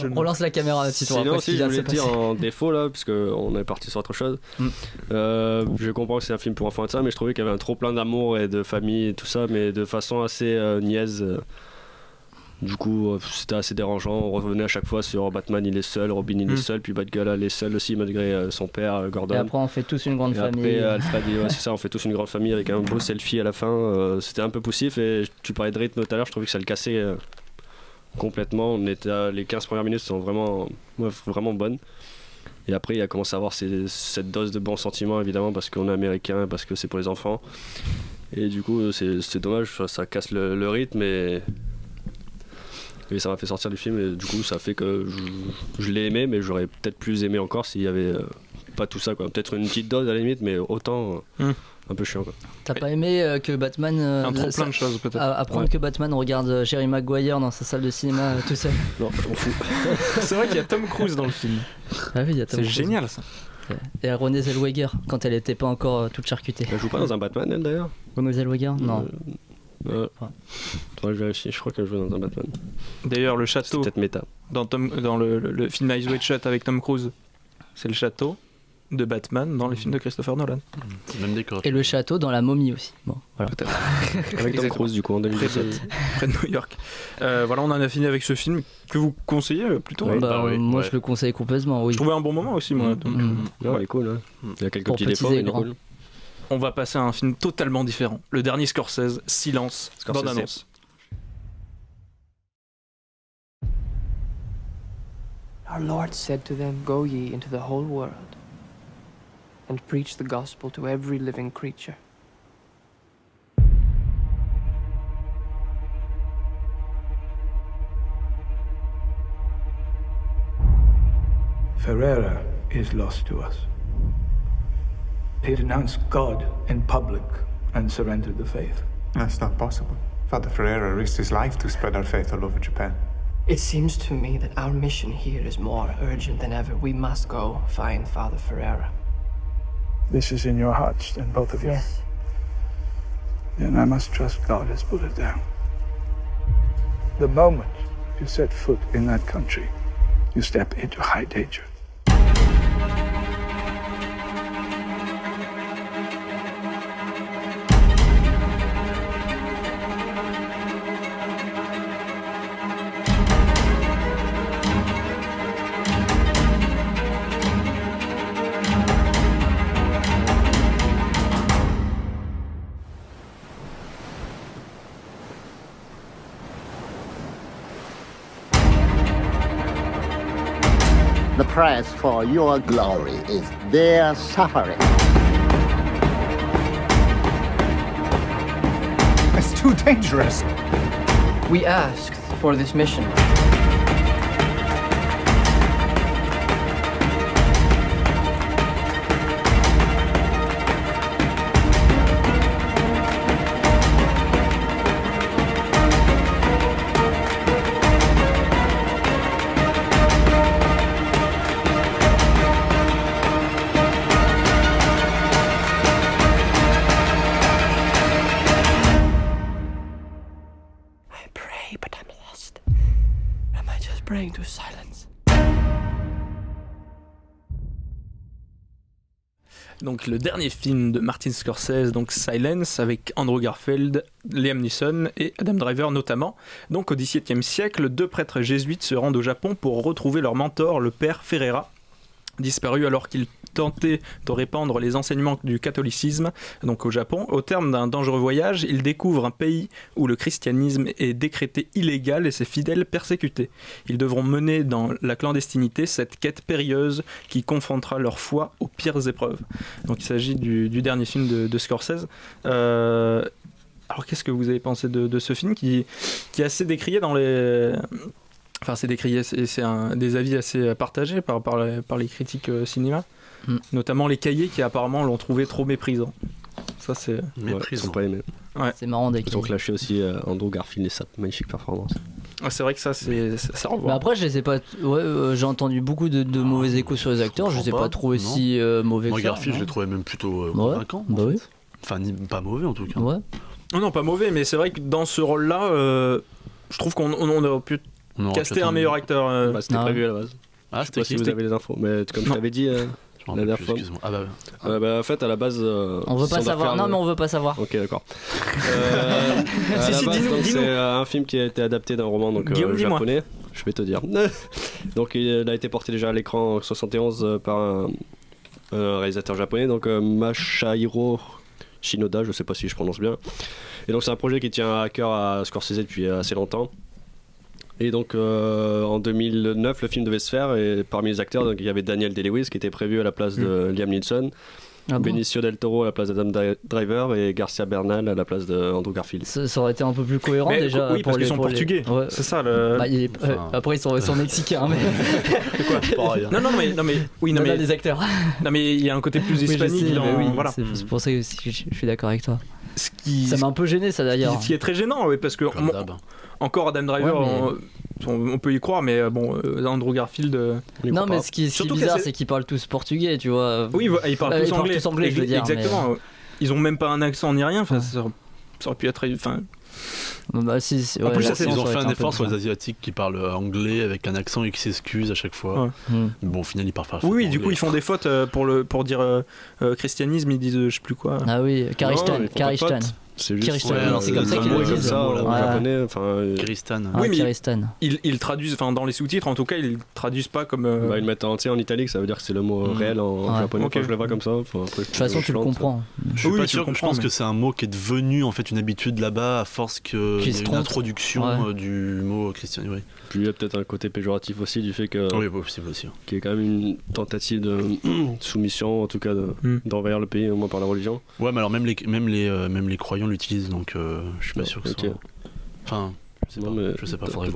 qu'on lance la caméra si tu sinon aussi je voulais dire en défaut là parce qu'on est parti sur autre chose. Je comprends que c'est un film pour enfants et ça, mais je trouvais qu'il y avait un trop plein d'amour et de famille et tout ça, mais de façon assez niaise. Du coup c'était assez dérangeant. On revenait à chaque fois sur Batman il est seul, Robin il est seul, puis Batgirl elle est seule aussi malgré son père Gordon. Et après on fait tous une grande famille. Après Alfred c'est ça, on fait tous une grande famille avec un beau selfie à la fin. C'était un peu poussif et tu parlais de rythme tout à l'heure, je trouvais que ça le cassait complètement. Les 15 premières minutes sont vraiment bonnes. Et après, il a commencé à avoir cette dose de bons sentiments, évidemment, parce qu'on est américain, parce que c'est pour les enfants. Et du coup, c'est dommage, ça casse le rythme et ça m'a fait sortir du film. Et du coup, ça fait que je l'ai aimé, mais j'aurais peut-être plus aimé encore s'il y avait pas tout ça, quoi. Peut-être une petite dose à la limite, mais autant. Un peu chiant, quoi. T'as pas aimé que Batman plein de choses peut-être apprendre que Batman regarde Jerry Maguire dans sa salle de cinéma tout seul? Non, je m'en fous. C'est vrai qu'il y a Tom Cruise dans le film. Ah oui, il y a Tom Cruise. C'est génial ça. Et Renée Zellweger quand elle était pas encore toute charcutée. Elle joue pas dans un Batman elle d'ailleurs? Renée Zellweger? Non. Je vérifie, je crois qu'elle joue dans un Batman. D'ailleurs le château. C'est peut-être méta. Dans le film Eyes Wide Shut avec Tom Cruise, c'est le château de Batman dans les films de Christopher Nolan. Même décor. Et le château dans La Momie aussi. Bon, voilà. Peut-être. Avec Tom Cruise du coup en 2017. Près de New York. Voilà, on en a fini avec ce film que vous conseillez plutôt. Moi je le conseille complètement. Oui. Je trouvais un bon moment aussi moi. Non, il est cool. Hein. Il y a quelques petits défauts, mais il est cool. On va passer à un film totalement différent. Le dernier Scorsese, Silence. Bande annonce. Our Lord said to them, "Go ye into the whole world and preach the gospel to every living creature." Ferreira is lost to us. He renounced God in public and surrendered the faith. That's not possible. Father Ferreira risked his life to spread our faith all over Japan. It seems to me that our mission here is more urgent than ever. We must go find Father Ferreira. This is in your hearts, then, both of you? Yes. Then I must trust God has put it down. The moment you set foot in that country, you step into high danger. The price for your glory is their suffering. It's too dangerous. We asked for this mission. praying to silence. Donc le dernier film de Martin Scorsese, donc Silence, avec Andrew Garfield, Liam Neeson et Adam Driver notamment. Donc au XVIIe siècle, 2 prêtres jésuites se rendent au Japon pour retrouver leur mentor, le père Ferreira, disparu alors qu'il tentait de répandre les enseignements du catholicisme donc au Japon. Au terme d'un dangereux voyage, ils découvrent un pays où le christianisme est décrété illégal et ses fidèles persécutés. Ils devront mener dans la clandestinité cette quête périlleuse qui confrontera leur foi aux pires épreuves. Donc il s'agit du dernier film de Scorsese. Alors qu'est-ce que vous avez pensé de ce film qui est assez décrié dans les... Enfin, c'est décrié, c'est des avis assez partagés par les critiques cinéma, notamment les cahiers qui apparemment l'ont trouvé trop méprisant. Ça, c'est... Ils sont pas aimés. Ouais. C'est marrant des Ils ont clashé aussi Andrew Garfield et sa magnifique performance. Ah, c'est vrai que ça revoit. Mais après, je les ai pas. J'ai entendu beaucoup de mauvais échos sur les acteurs. Je les ai pas trouvés si mauvais. Moi, que ça. Garfield, je l'ai trouvé même plutôt convaincant. Bah oui. Enfin, pas mauvais en tout cas. Ouais. Non, pas mauvais, mais c'est vrai que dans ce rôle-là, je trouve qu'on aurait pu caster un meilleur acteur. C'était prévu à la base. Ah, je sais pas si vous avez les infos, mais comme je t'avais dit la dernière fois. Ah bah. En fait, à la base. On veut pas savoir. Non, mais on veut pas savoir. Ok, d'accord. Dis-nous. C'est un film qui a été adapté d'un roman donc japonais. Je vais te dire. Donc, il a été porté déjà à l'écran en 71 par un réalisateur japonais, donc Masahiro Shinoda, je sais pas si je prononce bien. Et donc, c'est un projet qui tient à cœur à Scorsese depuis assez longtemps. Et donc en 2009, le film devait se faire et parmi les acteurs, donc, il y avait Daniel Day-Lewis qui était prévu à la place de Liam Neeson, Benicio del Toro à la place d'Adam Driver et Garcia Bernal à la place d'Andrew Garfield. Ça aurait été un peu plus cohérent déjà. Oui, parce qu'ils sont portugais. Ouais. C'est ça. Après, ils sont mexicains. Mais... C'est quoi, c'est pareil. Non, mais oui, non, mais les acteurs. Non, mais il y a un côté plus hispanique. Voilà. C'est pour ça que je suis d'accord avec toi. Ça m'a un peu gêné, ça d'ailleurs. Ce qui est très gênant, oui, parce que encore Adam Driver, on peut y croire, mais bon, Andrew Garfield. Non, mais ce qui est bizarre, c'est qu'ils parlent tous portugais, tu vois. Oui, ils parlent tous anglais. Je veux dire. Exactement. Ils ont même pas un accent ni rien. Enfin, ça aurait pu être. Enfin. Bah, si, en plus, ils ont fait un effort sur les Asiatiques qui parlent anglais avec un accent et qui s'excusent à chaque fois. Ouais. Bon, au final, ils parlent pas. Oui, du coup, ils font des fautes pour dire christianisme, ils disent je sais plus quoi. Ah oui, Karistan. C'est juste c'est comme ça qu'ils le disent en japonais. Kiristan. Oui, mais ils traduisent, enfin dans les sous-titres en tout cas, ils traduisent pas comme. Ils mettent en italique, ça veut dire que c'est le mot réel en japonais. Quand je le vois comme ça. De toute façon, tu le comprends. Je suis pas sûr. Je pense que c'est un mot qui est devenu en fait une habitude là-bas à force qu'il y ait une introduction du mot christian. Oui. Puis il y a peut-être un côté péjoratif aussi du fait que. Oui, possible aussi. Qu'il y ait quand même une tentative de soumission, en tout cas d'envers le pays, au moins par la religion. Ouais, mais alors même les croyants l'utilisent, donc je suis pas sûr que ça. Enfin, je sais pas, faudrait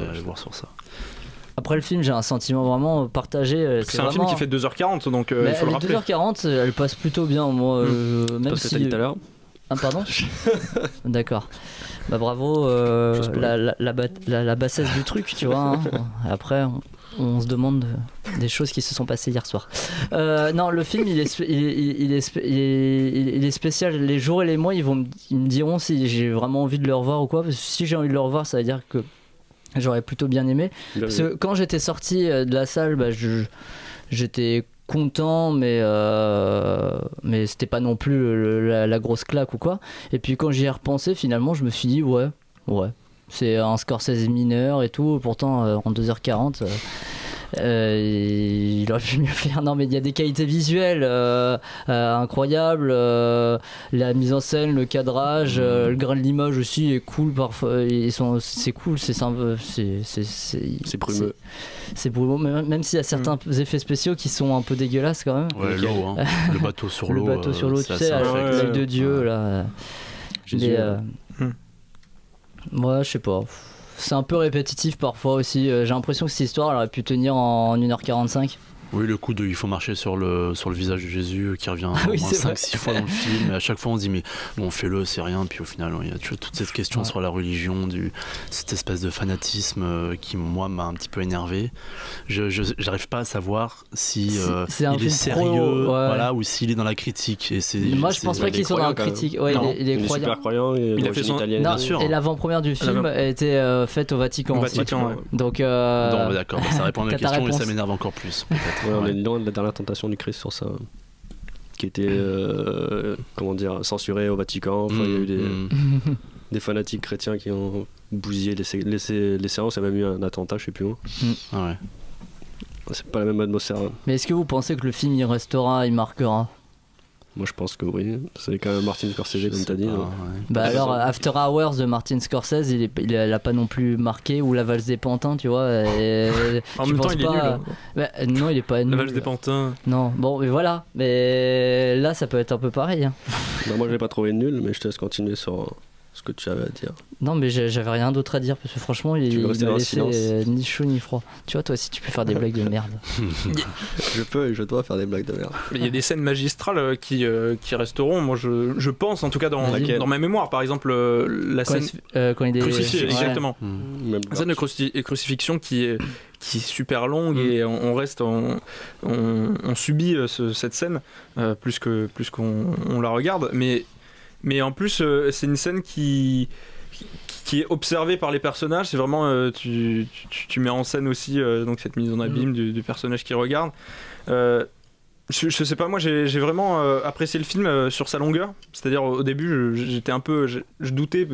aller voir sur ça. Après le film, j'ai un sentiment vraiment partagé. C'est un film qui fait 2h40, donc il faut le rappeler. 2h40, elle passe plutôt bien, moi. Même parce que t'as dit tout à l'heure. Ah, pardon. D'accord. Bah bravo, la bassesse du truc, tu vois. Hein. Après, on se demande des choses qui se sont passées hier soir. Non, le film, il est spécial. Les jours et les mois, ils me diront si j'ai vraiment envie de le revoir ou quoi. Parce que si j'ai envie de le revoir, ça veut dire que j'aurais plutôt bien aimé. Parce que quand j'étais sorti de la salle, j'étais content, mais c'était pas non plus la grosse claque ou quoi. Et puis quand j'y ai repensé, finalement, je me suis dit ouais, c'est un Scorsese mineur et tout. Pourtant, en 2h40, il aurait pu mieux faire. Non, mais il y a des qualités visuelles incroyables. La mise en scène, le cadrage, le grain de l'image aussi est cool parfois. C'est cool, c'est brumeux. C'est brumeux, même s'il y a certains effets spéciaux qui sont un peu dégueulasses quand même. Ouais, l'eau, hein. Le bateau sur l'eau. Le bateau sur l'eau, tu sais, avec l'œil de Dieu là. Jésus. Moi, je sais pas. C'est un peu répétitif parfois aussi. J'ai l'impression que cette histoire elle aurait pu tenir en 1h45. Oui, le coup de il faut marcher sur le visage de Jésus qui revient au moins 5-6 fois dans le film, et à chaque fois on se dit mais bon, fais-le, c'est rien, puis au final il y a toute cette question sur la religion, cette espèce de fanatisme qui moi m'a un petit peu énervé. J'arrive pas à savoir si il est sérieux voilà, ou s'il est dans la critique. Et moi je pense pas qu'il soit dans la critique. Ouais, il est croyant. Super croyant, il a fait son italienne. Bien sûr. Et l'avant-première du film a été faite au Vatican. Donc d'accord, ça répond à ma question et ça m'énerve encore plus. Ouais, on est loin de la dernière tentation du Christ sur ça, qui était censurée au Vatican. Enfin, il y a eu des fanatiques chrétiens qui ont bousillé les séances. Il y a même eu un attentat, je sais plus où. Ouais. C'est pas la même atmosphère. Mais est-ce que vous pensez que le film il restera, il marquera? Moi je pense que oui, c'est quand même Martin Scorsese comme t'as dit. Bah alors After Hours de Martin Scorsese, il a pas non plus marqué, ou La Valse des Pantins, tu vois. En même temps il est nul. Non, il est pas nul. La Valse des Pantins. Non, bon mais voilà, mais là ça peut être un peu pareil. Hein. Non, moi je l'ai pas trouvé nul, mais je te laisse continuer sur ce que tu avais à dire. Non mais j'avais rien d'autre à dire parce que franchement il m'a laissé ni chaud ni froid. Tu vois, toi aussi tu peux faire des blagues de merde. Je peux et je dois faire des blagues de merde. Il y a des scènes magistrales qui resteront, moi je pense en tout cas dans ma mémoire. Par exemple la scène quand il est crucifié, exactement. La scène de crucifixion qui est super longue et on reste on subit cette scène plus qu'on la regarde, mais en plus c'est une scène qui est observée par les personnages. C'est vraiment tu mets en scène aussi donc cette mise en abîme du personnage qui regarde. Je sais pas, moi j'ai vraiment apprécié le film sur sa longueur. C'est-à-dire au début j'étais un peu je doutais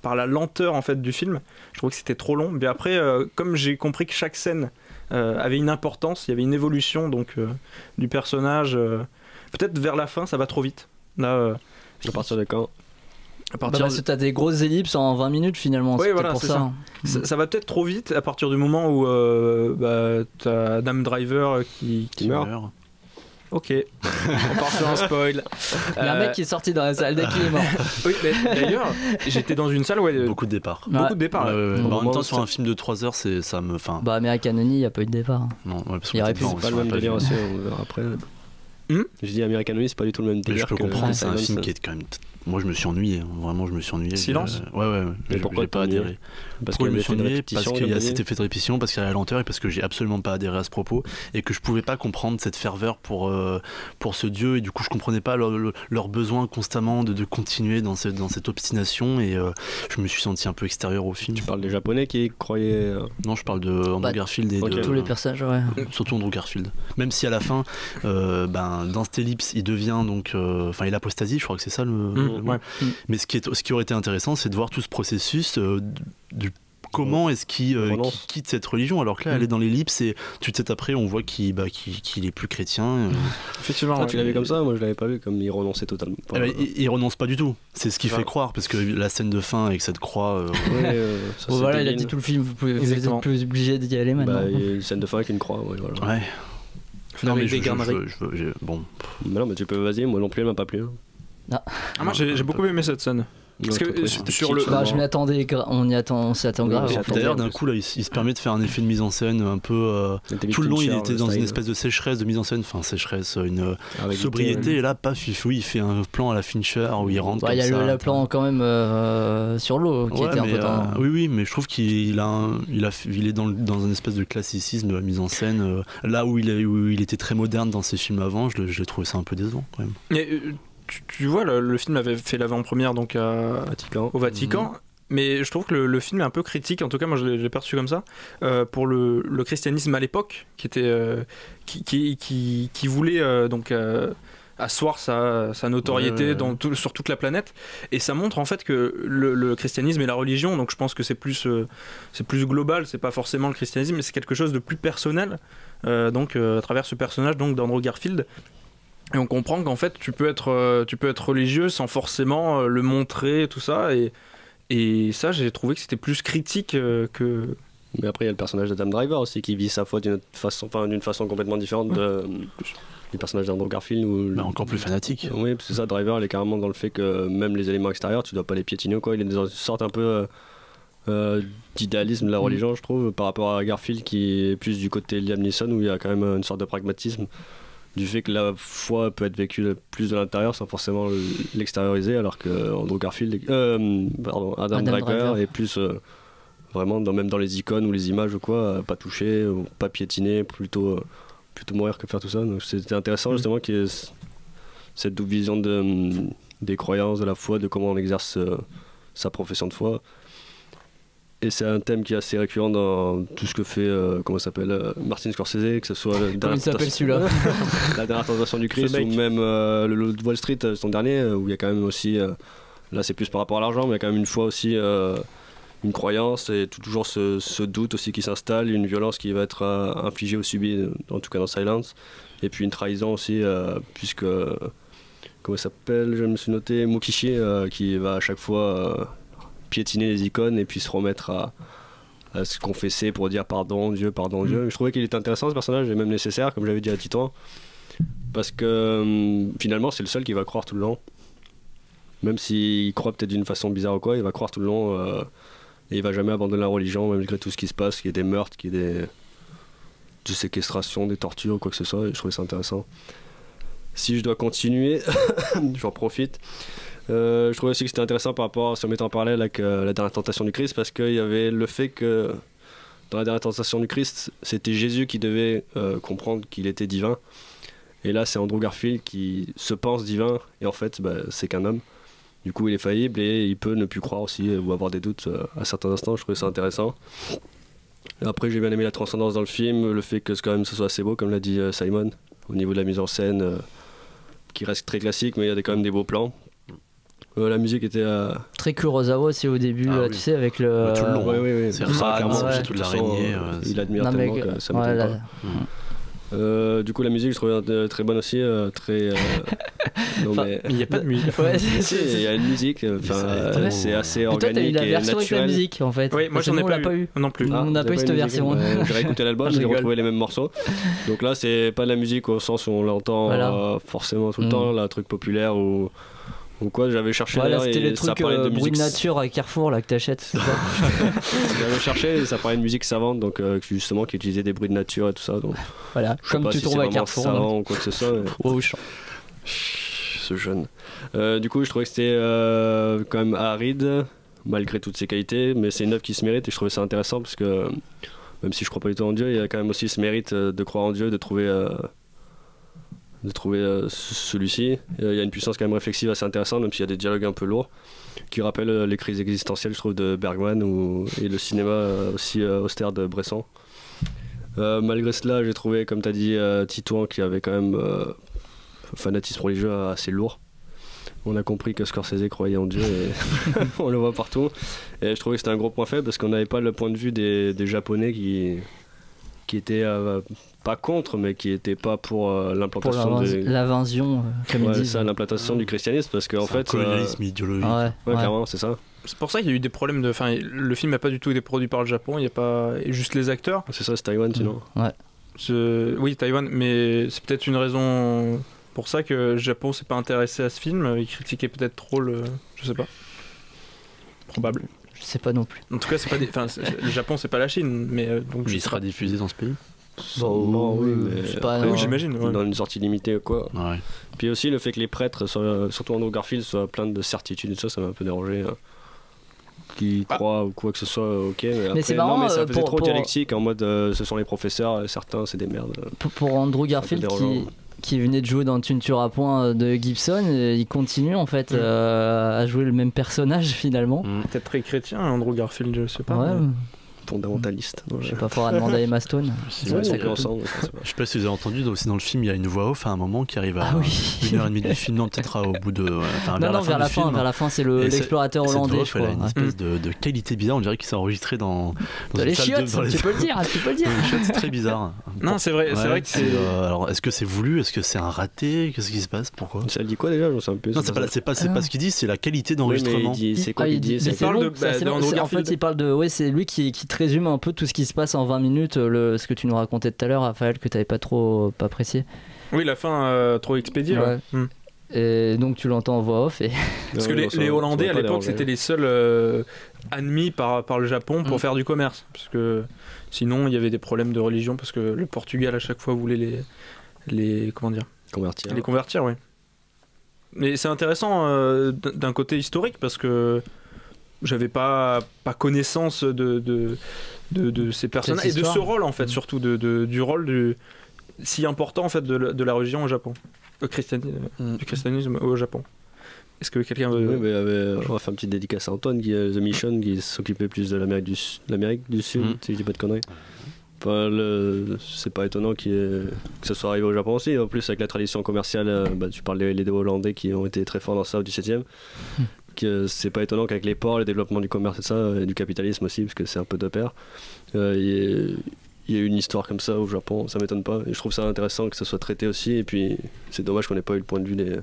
par la lenteur en fait du film. Je trouvais que c'était trop long, mais après comme j'ai compris que chaque scène avait une importance, il y avait une évolution donc du personnage, peut-être vers la fin ça va trop vite là. À partir de quand? Parce que t'as des grosses ellipses en 20 minutes finalement. Oui, voilà, pour ça. Ça va peut-être trop vite à partir du moment où t'as Adam Driver qui meurt. Ok, on part sur un spoil. Il y a un mec qui est sorti dans la salle dès qu'il est mort. Oui, mais d'ailleurs, j'étais dans une salle où beaucoup de départs. Beaucoup de départs. En même temps, sur un film de 3 heures, ça me. Bah, American Honey, il n'y a pas eu de départ. Non, parce il y aurait pu. C'est pas le même délire aussi, on verra après. Je dis American Honey, c'est pas du tout le même délire. Je peux comprendre, c'est un film qui est quand même. Moi je me suis ennuyé, vraiment je me suis ennuyé. Silence. Ouais. Mais pourquoi pas adhéré? Pourquoi je me suis ennuyé? Parce qu'il y a cet effet de répétition, parce qu'il y a la lenteur et parce que j'ai absolument pas adhéré à ce propos et que je pouvais pas comprendre cette ferveur pour ce dieu, et du coup je comprenais pas leur besoin constamment de continuer dans cette obstination, et je me suis senti un peu extérieur au film. Tu parles des Japonais qui croyaient Non, je parle de Andrew Garfield et tous les personnages, ouais. Surtout Andrew Garfield. Même si à la fin dans cette ellipse il devient donc il apostasie, je crois que c'est ça le mot. Mais ce qui aurait été intéressant, c'est de voir tout ce processus du comment est-ce qu'il quitte cette religion, alors que là elle est dans l'ellipse et tout de suite après on voit qu'il est plus chrétien. Effectivement, tu l'as vu comme ça, moi je l'avais pas vu comme il renonçait totalement. Il renonce pas du tout, c'est ce qui fait croire, parce que la scène de fin avec cette croix voilà, il a dit tout le film, vous êtes plus obligé d'y aller maintenant. Il y a une scène de fin avec une croix, voilà. Ouais. Non mais bon. Mais non, mais tu peux, vas-y, moi non plus elle m'a pas plu. Moi j'ai beaucoup aimé cette scène. Parce que sur le. Je m'y attendais, on s'y attend grave. D'ailleurs, d'un coup, là, il se permet de faire un effet de mise en scène un peu. Tout le long, il était dans une espèce de sécheresse de mise en scène, une sobriété, et là, paf, il fait un plan à la Fincher où il rentre. Il y a le plan quand même sur l'eau qui était un peu tendance. Oui, mais je trouve qu'il est dans une espèce de classicisme de la mise en scène. Là où il était très moderne dans ses films avant, je trouvé ça un peu décevant quand même. Mais, tu vois, le film avait fait l'avant-première donc au Vatican, mais je trouve que le film est un peu critique, en tout cas moi je l'ai perçu comme ça, pour le christianisme à l'époque, qui était qui voulait donc asseoir sa notoriété sur toute la planète, et ça montre en fait que le christianisme et la religion, donc je pense que c'est plus global, c'est pas forcément le christianisme, mais c'est quelque chose de plus personnel, donc à travers ce personnage donc d'Andrew Garfield. Et on comprend qu'en fait tu peux être religieux sans forcément le montrer, tout ça, et ça j'ai trouvé que c'était plus critique que... Mais après il y a le personnage d'Adam Driver aussi qui vit sa foi d'une façon complètement différente du personnage d'Andrew Garfield, mais encore plus fanatique. Oui, c'est ça, Driver il est carrément dans le fait que même les éléments extérieurs tu dois pas les piétiner ou quoi, il est dans une sorte un peu d'idéalisme de la religion, je trouve, par rapport à Garfield qui est plus du côté Liam Neeson, où il y a quand même une sorte de pragmatisme du fait que la foi peut être vécue plus de l'intérieur sans forcément l'extérioriser, alors que Andrew Garfield, Adam Driver est plus vraiment même dans les icônes ou les images ou quoi, pas toucher, ou pas piétiner, plutôt mourir que faire tout ça. Donc c'était intéressant justement qu'il y ait cette double vision des croyances, de la foi, de comment on exerce sa profession de foi. Et c'est un thème qui est assez récurrent dans tout ce que fait Martin Scorsese, que ce soit comment il s'appelle celui-là La dernière tentation du Christ, ou même le Loup de Wall Street, son dernier, où il y a quand même aussi là c'est plus par rapport à l'argent, mais il y a quand même une fois aussi une croyance et toujours ce doute aussi qui s'installe, une violence qui va être infligée ou subie, en tout cas dans Silence, et puis une trahison aussi, puisque comment il s'appelle, je me suis noté, Mukishi, qui va à chaque fois piétiner les icônes et puis se remettre à se confesser pour dire pardon Dieu. Je trouvais qu'il était intéressant ce personnage, et même nécessaire, comme j'avais dit à Titan, parce que finalement c'est le seul qui va croire tout le long, même s'il croit peut-être d'une façon bizarre ou quoi, il va croire tout le long, et il va jamais abandonner la religion malgré tout ce qui se passe, qu'il y ait des meurtres, qu'il y ait des séquestrations, des tortures ou quoi que ce soit, et je trouvais ça intéressant. Si je dois continuer, j'en profite. Je trouvais aussi que c'était intéressant par rapport à se mettre en parallèle avec la dernière tentation du Christ, parce qu'il y avait le fait que dans la dernière tentation du Christ, c'était Jésus qui devait comprendre qu'il était divin, et là c'est Andrew Garfield qui se pense divin, et en fait c'est qu'un homme. Du coup il est faillible et il peut ne plus croire aussi, ou avoir des doutes à certains instants. Je trouvais ça intéressant. Et après j'ai bien aimé la transcendance dans le film, le fait que quand même ce soit assez beau, comme l'a dit Simon, au niveau de la mise en scène qui reste très classique, mais il y a quand même des beaux plans. La musique était très Kurosawa aussi au début, tu sais, avec le tout le long. Oui. C'est ça, clairement, j'ai toute l'araignée. Il admire tellement que ça m'étonne pas. Du coup la musique je trouvais très bonne aussi, très il n'y a pas de musique. Il y a une musique, c'est assez organique et naturel. Toi t'as eu la version avec la musique en fait. Oui, moi j'en ai pas eu non plus. On n'a pas eu cette version. J'ai réécouté l'album, j'ai retrouvé les mêmes morceaux, donc là c'est pas de la musique au sens où on l'entend forcément tout le temps, là, truc populaire ou quoi. J'avais cherché là, c'était le truc de bruit de nature à Carrefour là que t'achètes, c'est ça. J'avais cherché et ça parlait de musique savante, donc justement qui utilisait des bruits de nature et tout ça, donc voilà, comme tu trouves à Carrefour savant ou quoi que ce soit, mais... ce jeune. Du coup je trouvais que c'était quand même aride malgré toutes ses qualités, mais c'est une œuvre qui se mérite, et je trouvais ça intéressant parce que même si je crois pas du tout en Dieu, il y a quand même aussi ce mérite de croire en Dieu, de trouver celui-ci. Il y a une puissance quand même réflexive assez intéressante, même s'il y a des dialogues un peu lourds qui rappellent les crises existentielles, je trouve, de Bergman et le cinéma aussi austère de Bresson. Malgré cela, j'ai trouvé, comme tu as dit, Titouan, qui avait quand même un fanatisme religieux assez lourd. On a compris que Scorsese croyait en Dieu et on le voit partout. Et je trouvais que c'était un gros point faible parce qu'on n'avait pas le point de vue des Japonais qui étaient pas contre, mais qui n'étaient pas pour l'implantation l'invasion, comme ils disent. L'implantation du christianisme, parce qu'en fait colonialisme idéologique. Clairement, c'est ça. C'est pour ça qu'il y a eu des problèmes de. Enfin, le film n'a pas du tout été produit par le Japon. Il y a pas juste les acteurs. C'est ça, c'est Taïwan, sinon. Oui, Taïwan, mais c'est peut-être une raison pour ça que le Japon s'est pas intéressé à ce film. Il critiquait peut-être trop le. Je sais pas. Probable. Je sais pas non plus. En tout cas, c'est pas le Japon, c'est pas la Chine, mais donc il sera diffusé dans ce pays. Oui, mais oui, j'imagine. Dans une sortie limitée ou quoi. Ouais. Puis aussi le fait que les prêtres, surtout Andrew Garfield, soient pleins de certitudes et tout ça, ça m'a un peu dérangé. Qui croient ou quoi que ce soit, ok. Mais après, c'est marrant, ça faisait trop dialectique en mode ce sont les professeurs, certains c'est des merdes. Pour Andrew Garfield qui venait de jouer dans Tu ne tueras point de Gibson, il continue en fait à jouer le même personnage finalement. Peut-être très chrétien, Andrew Garfield, je sais pas. Ouais. Fondamentaliste. Je sais pas, faudra demander à Emma Stone. Je sais pas si vous avez entendu, aussi dans le film il y a une voix off à un moment qui arrive à 1h30 du film, non peut-être au bout de vers la fin c'est l'explorateur hollandais, je crois. Elle a une espèce de qualité bizarre, on dirait qu'il s'est enregistré dans les chiottes, tu peux le dire. C'est très bizarre. Non, c'est vrai que c'est alors est-ce que c'est voulu, est-ce que c'est un raté, qu'est-ce qui se passe, pourquoi ça dit quoi déjà? Non, c'est pas ce qu'il dit, c'est la qualité d'enregistrement. C'est quoi qu'il dit? En fait il parle de c'est lui qui résume un peu tout ce qui se passe en 20 minutes, ce que tu nous racontais tout à l'heure, Raphaël, que tu n'avais pas trop apprécié. Oui, la fin trop expédiée. Ouais. Et donc tu l'entends en voix off. Parce que les Hollandais à l'époque c'était les seuls admis par le Japon pour faire du commerce, parce que sinon il y avait des problèmes de religion, parce que le Portugal à chaque fois voulait les comment dire, convertir, oui. Mais c'est intéressant d'un côté historique, parce que j'avais pas connaissance de ces personnages et de ce rôle en fait, surtout du rôle si important en fait de la religion au Japon, du christianisme au Japon. Est-ce que quelqu'un veut... Oui, mais on va faire une petite dédicace à Antoine, qui est The Mission, qui s'occupait plus de l'Amérique du Sud, si je dis pas de conneries. Enfin, c'est pas étonnant que ça soit arrivé au Japon aussi. En plus, avec la tradition commerciale, tu parles des Hollandais qui ont été très forts dans ça au XVIIe. C'est pas étonnant qu'avec les ports, le développement du commerce et ça, et du capitalisme aussi, parce que c'est un peu de pair, il y a eu une histoire comme ça au Japon, ça m'étonne pas. Et je trouve ça intéressant que ça soit traité aussi. Et puis, c'est dommage qu'on n'ait pas eu le point de vue des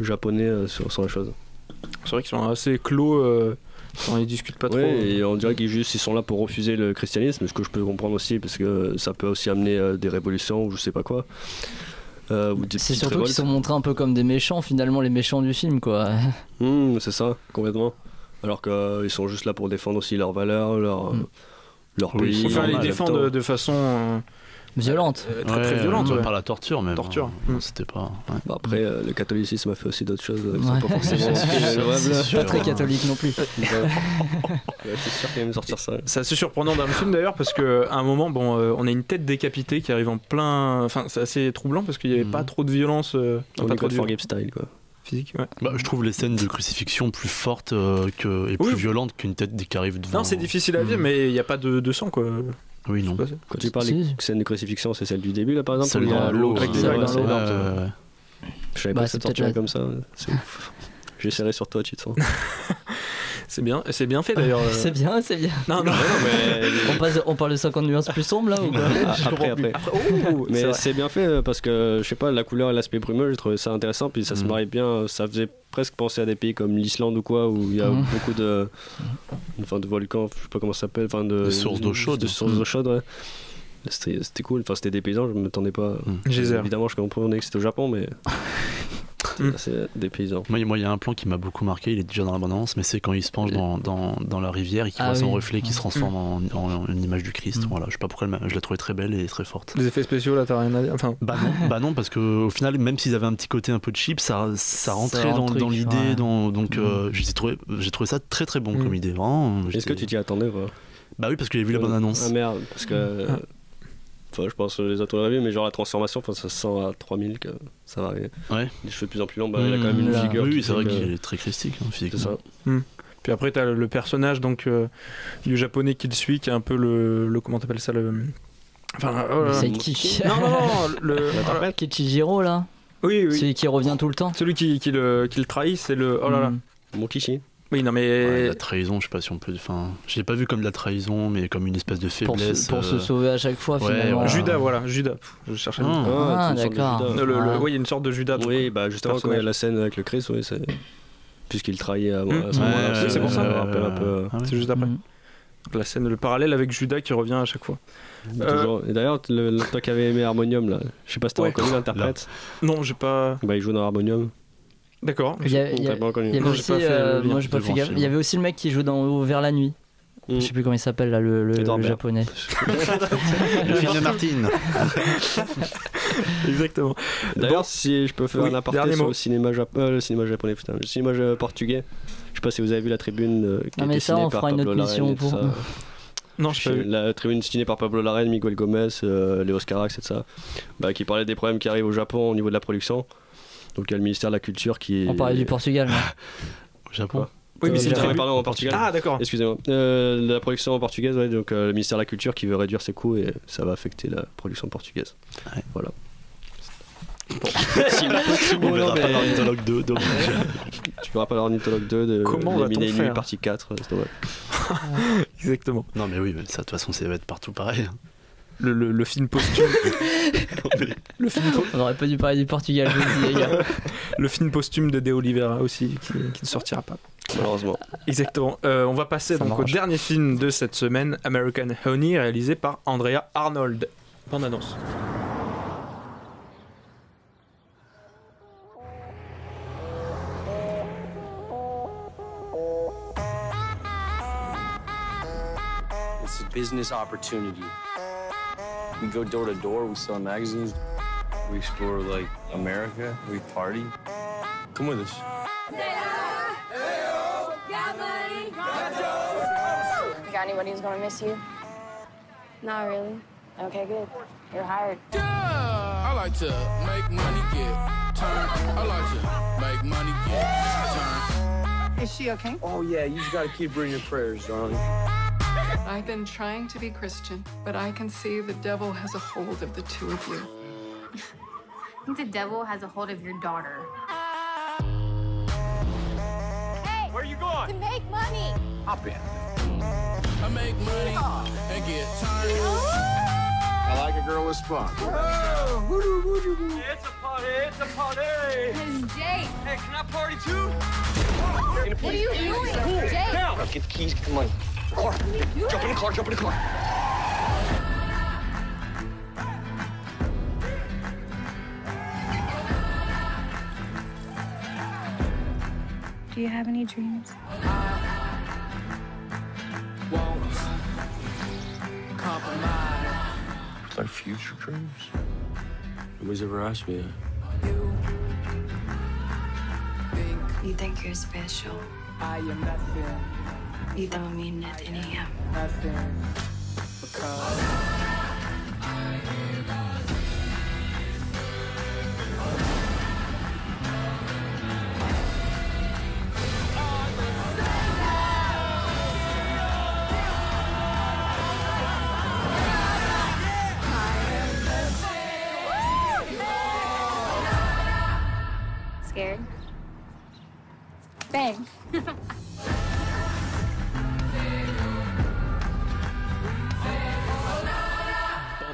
Japonais sur la chose. C'est vrai qu'ils sont assez clos, ils discutent pas trop. Et on dirait qu'ils sont là pour refuser le christianisme, ce que je peux comprendre aussi, parce que ça peut aussi amener des révolutions ou je sais pas quoi. C'est surtout qu'ils sont montrés un peu comme des méchants, finalement, les méchants du film, quoi. C'est ça, complètement. Alors qu'ils sont juste là pour défendre aussi leurs valeurs, leur pays. Enfin, les défendre de façon violente, très violente, par la torture même. C'était pas. Bon, après, le catholicisme a fait aussi d'autres choses. Qui sont pas forcément pas très catholique non plus. C'est sûr qu'il va me sortir ça. C'est assez surprenant dans le film d'ailleurs, parce qu'à un moment, on a une tête décapitée qui arrive en plein. Enfin, c'est assez troublant parce qu'il n'y avait pas trop de violence. Pas trop de Forgave style, quoi. Physique, ouais. Je trouve les scènes de crucifixion plus fortes et plus violentes qu'une tête qui arrive devant. Non, c'est difficile à vivre, mais il n'y a pas de sang, quoi. Oui, non. Quand tu parles des scènes de crucifixion, c'est celle du début, là, par exemple? Celle dans l'eau. Je savais pas que ça torturait comme ça. C'est ouf. J'essaierai sur toi, tu te sens. C'est bien fait d'ailleurs. C'est bien. Non, mais... on parle de 50 nuances plus sombres là ou quoi? Après. Mais c'est bien fait parce que je sais pas, la couleur et l'aspect brumeux, j'ai trouvé ça intéressant, puis ça se marie bien. Ça faisait presque penser à des pays comme l'Islande ou quoi, où il y a beaucoup de volcans, je sais pas comment ça s'appelle, de sources d'eau chaude. De sources d'eau chaude, ouais. C'était cool, enfin c'était des paysans, je m'attendais pas. Évidemment, je comprenais que c'était au Japon, mais. C'est des paysans. Moi, il y a un plan qui m'a beaucoup marqué, il est déjà dans l'abondance, mais c'est quand il se penche dans la rivière et qu'il voit son reflet qui se transforme en une image du Christ. Voilà, je sais pas pourquoi, je l'ai trouvée très belle et très forte. Les effets spéciaux, là, t'as rien à dire? Enfin... Bah non, parce qu'au final, même s'ils avaient un petit côté un peu cheap, ça rentrait dans l'idée. Donc j'ai trouvé ça très très bon comme idée. Est-ce que tu t'y attendais, quoi? Bah oui, parce que j'ai vu la bonne annonce. Ah merde, parce que. Enfin, je pense que les autres l'ont vu, mais genre la transformation, ça se sent à 3000 que ça va arriver. Ouais. Les cheveux de plus en plus longs, il a quand même une figure. Oui, c'est vrai qu'il est très christique, physiquement. C'est ça. Puis après, t'as le personnage donc, du japonais qui le suit, qui est un peu le comment t'appelles ça, le sidekick. Non, Kichijiro là. Oui. Celui qui revient tout le temps. Celui qui le trahit, c'est le. Oh là là. Mokishi. Oui, non, mais. La trahison, je sais pas si on peut. Enfin, je l'ai pas vu comme de la trahison, mais comme une espèce de faiblesse. Pour se sauver à chaque fois, finalement. Judas, voilà, Judas. Je cherchais d'accord. Oui, il y a une sorte de Judas. Oui, bah justement, quand il y a la scène avec le Christ, oui, c'est. Puisqu'il trahit à ce moment-là. C'est pour ça. Ça rappelle un peu. C'est juste après. La scène, le parallèle avec Judas qui revient à chaque fois. Et d'ailleurs, toi qui avais aimé Harmonium, là, je sais pas si t'as reconnu l'interprète. Non, j'ai pas. Bah, il joue dans Harmonium. D'accord. Il y avait aussi, moi j'ai pas fait gaffe. Il y avait aussi le mec qui joue dans Vers la nuit. Je sais plus comment il s'appelle là, le japonais. Le film de Martine. Exactement. D'ailleurs, si je peux faire un aparté sur le cinéma japonais, putain, le cinéma portugais. Je sais pas si vous avez vu la tribune qui est dessinée par Pablo Larraín. Non, je sais pas. La tribune dessinée par Pablo Larraín, Miguel Gomez, Léos Carax et ça, qui parlait des problèmes qui arrivent au Japon au niveau de la production. Donc il y a le ministère de la Culture qui est... On parlait du Portugal. Au Japon. Oui, mais c'est pardon, en Portugal. Ah, d'accord. Excusez-moi. La production portugaise, ouais, donc le ministère de la Culture qui veut réduire ses coûts et ça va affecter la production portugaise. Ouais. Voilà. On verra pas l'Ornithologue 2. Tu verras pas l'Ornithologue 2 de Miné Nuit partie 4. Exactement. Non, mais oui, mais ça, de toute façon, ça va être partout pareil. Le film posthume. On aurait pas dû parler du Portugal, je vous dis, les gars. Le film posthume de De Oliveira aussi, qui ne sortira pas. Malheureusement. Exactement. On va passer donc au dernier film de cette semaine, American Honey, réalisé par Andrea Arnold. Bande annonce. It's a business opportunity. We go door to door, we sell magazines, we explore like America, we party. Come with us. You got anybody who's gonna miss you? Not really. Okay, good. You're hired. I like to make money get turned. I like to make money get turned. Is she okay? Oh yeah, you just gotta keep bringing your prayers, darling. I've been trying to be Christian, but I can see the devil has a hold of the two of you. I think the devil has a hold of your daughter. Hey! Where are you going? To make money! Hop in. I make money and get turned. I like a girl with spunk. Oh, voodoo, voodoo, voodoo. It's a party, it's a party. It's Jake. Hey, can I party too? What are you doing? Jake. Now, get the keys, get the money. Car. Jump in the car, jump in the car. Do you have any dreams? It's like future dreams. Nobody's ever asked me that. You think you're special. I am nothing. You don't mean nothing to him. Nothing. Because Scared? Bang.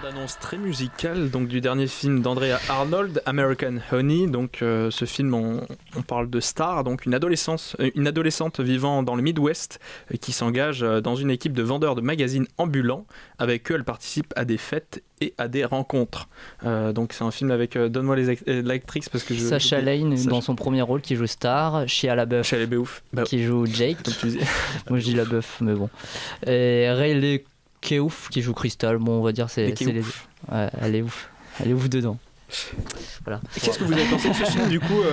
Annonce très musicale donc du dernier film d'Andrea Arnold, American Honey. Donc ce film, on parle de Star, donc une adolescente vivant dans le Midwest qui s'engage dans une équipe de vendeurs de magazines ambulants. Avec eux, elle participe à des fêtes et à des rencontres. Donc c'est un film avec donne-moi l'actrice parce que Sacha Lane dans son premier rôle qui joue Star, Shia LaBeouf qui joue Jake. Moi je dis LaBeouf mais bon. Et Ray Keough qui joue Crystal, bon on va dire c'est les... Ouais, elle est ouf dedans. Voilà. Et qu'est-ce que vous avez pensé de ce film du coup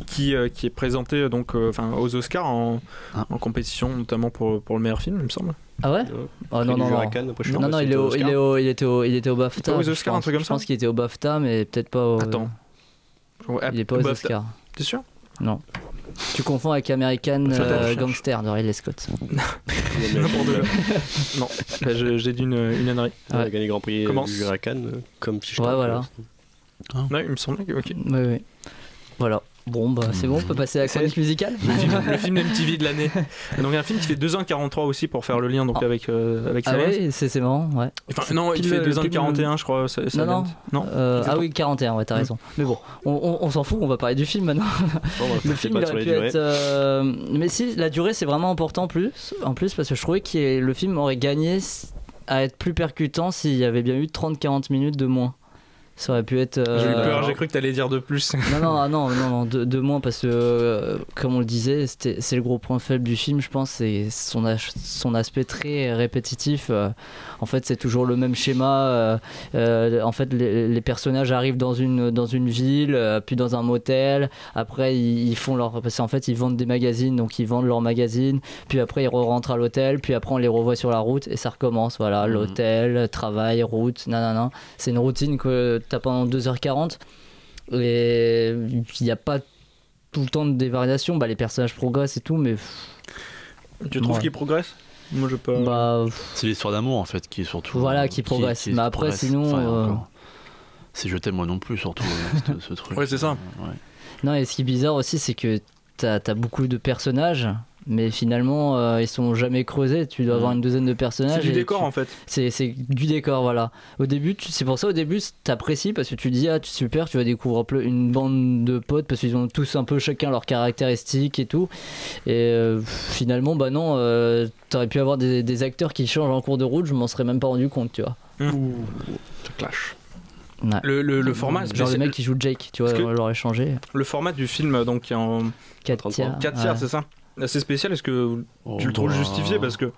qui est présenté donc aux Oscars en compétition notamment pour le meilleur film il me semble. Ah ouais? Oh, non, il était au BAFTA. Aux Oscars, un truc comme ça. Je pense qu'il était au BAFTA mais peut-être pas au... Attends. Il est pas aux Oscars. T'es sûr? Non. Tu confonds avec American Gangster de Ridley Scott. Non, j'ai dit une ânerie. Il a gagné le Grand Prix du Cannes comme si je ouais, voilà. Ouais, il me semblait que. Ok. Oui. Voilà. Bon, bah c'est bon, on peut passer à la chronique musicale. Le film MTV de l'année. Donc un film qui fait 2h43 aussi pour faire le lien donc avec ah ouais, c'est marrant, ouais. Enfin, non, il fait 2h41 je crois. Non. Ah oui, 41, ouais, t'as raison. Mais bon, on s'en fout, on va parler du film maintenant. Le film il aurait pu être... Mais si, la durée c'est vraiment important en plus parce que je trouvais que le film aurait gagné à être plus percutant s'il y avait bien eu 30-40 minutes de moins. Ça aurait pu être. J'ai eu peur, j'ai cru que t'allais dire de plus. Non, de moins parce que, comme on le disait, c'est le gros point faible du film, je pense, c'est son aspect très répétitif. En fait, c'est toujours le même schéma. En fait, les personnages arrivent dans une ville, puis dans un motel. Après, ils font parce qu'en fait, ils vendent des magazines, donc ils vendent leurs magazines. Puis après, ils rentrent à l'hôtel. Puis après, on les revoit sur la route et ça recommence. Voilà, l'hôtel, travail, route, nanana. C'est une routine que t'as pendant 2h40 et il n'y a pas tout le temps des variations. Les personnages progressent et tout, mais tu trouves qu'ils progressent? Moi je peux. C'est l'histoire d'amour en fait qui est surtout qui progresse. Mais après progresse. Sinon c'est je t'aime moi non plus surtout ce truc. Ouais, c'est ça. Ouais. Non, et ce qui est bizarre aussi c'est que t'as beaucoup de personnages mais finalement ils sont jamais creusés. Tu dois avoir une douzaine de personnages. C'est du décor en fait. C'est du décor, voilà. Au début, c'est pour ça au début t'apprécies parce que tu dis super, tu vas découvrir une bande de potes parce qu'ils ont tous un peu chacun leurs caractéristiques et tout. Et finalement non, t'aurais pu avoir des acteurs qui changent en cours de route, je m'en serais même pas rendu compte, tu vois. Ça clash. Ouais. Le format, genre le mec qui joue Jake, tu vois, on l'aurait changé. Le format du film donc en 4 tiers, 4 tiers, c'est ça. Assez spécial, est-ce que tu le trouves justifié parce que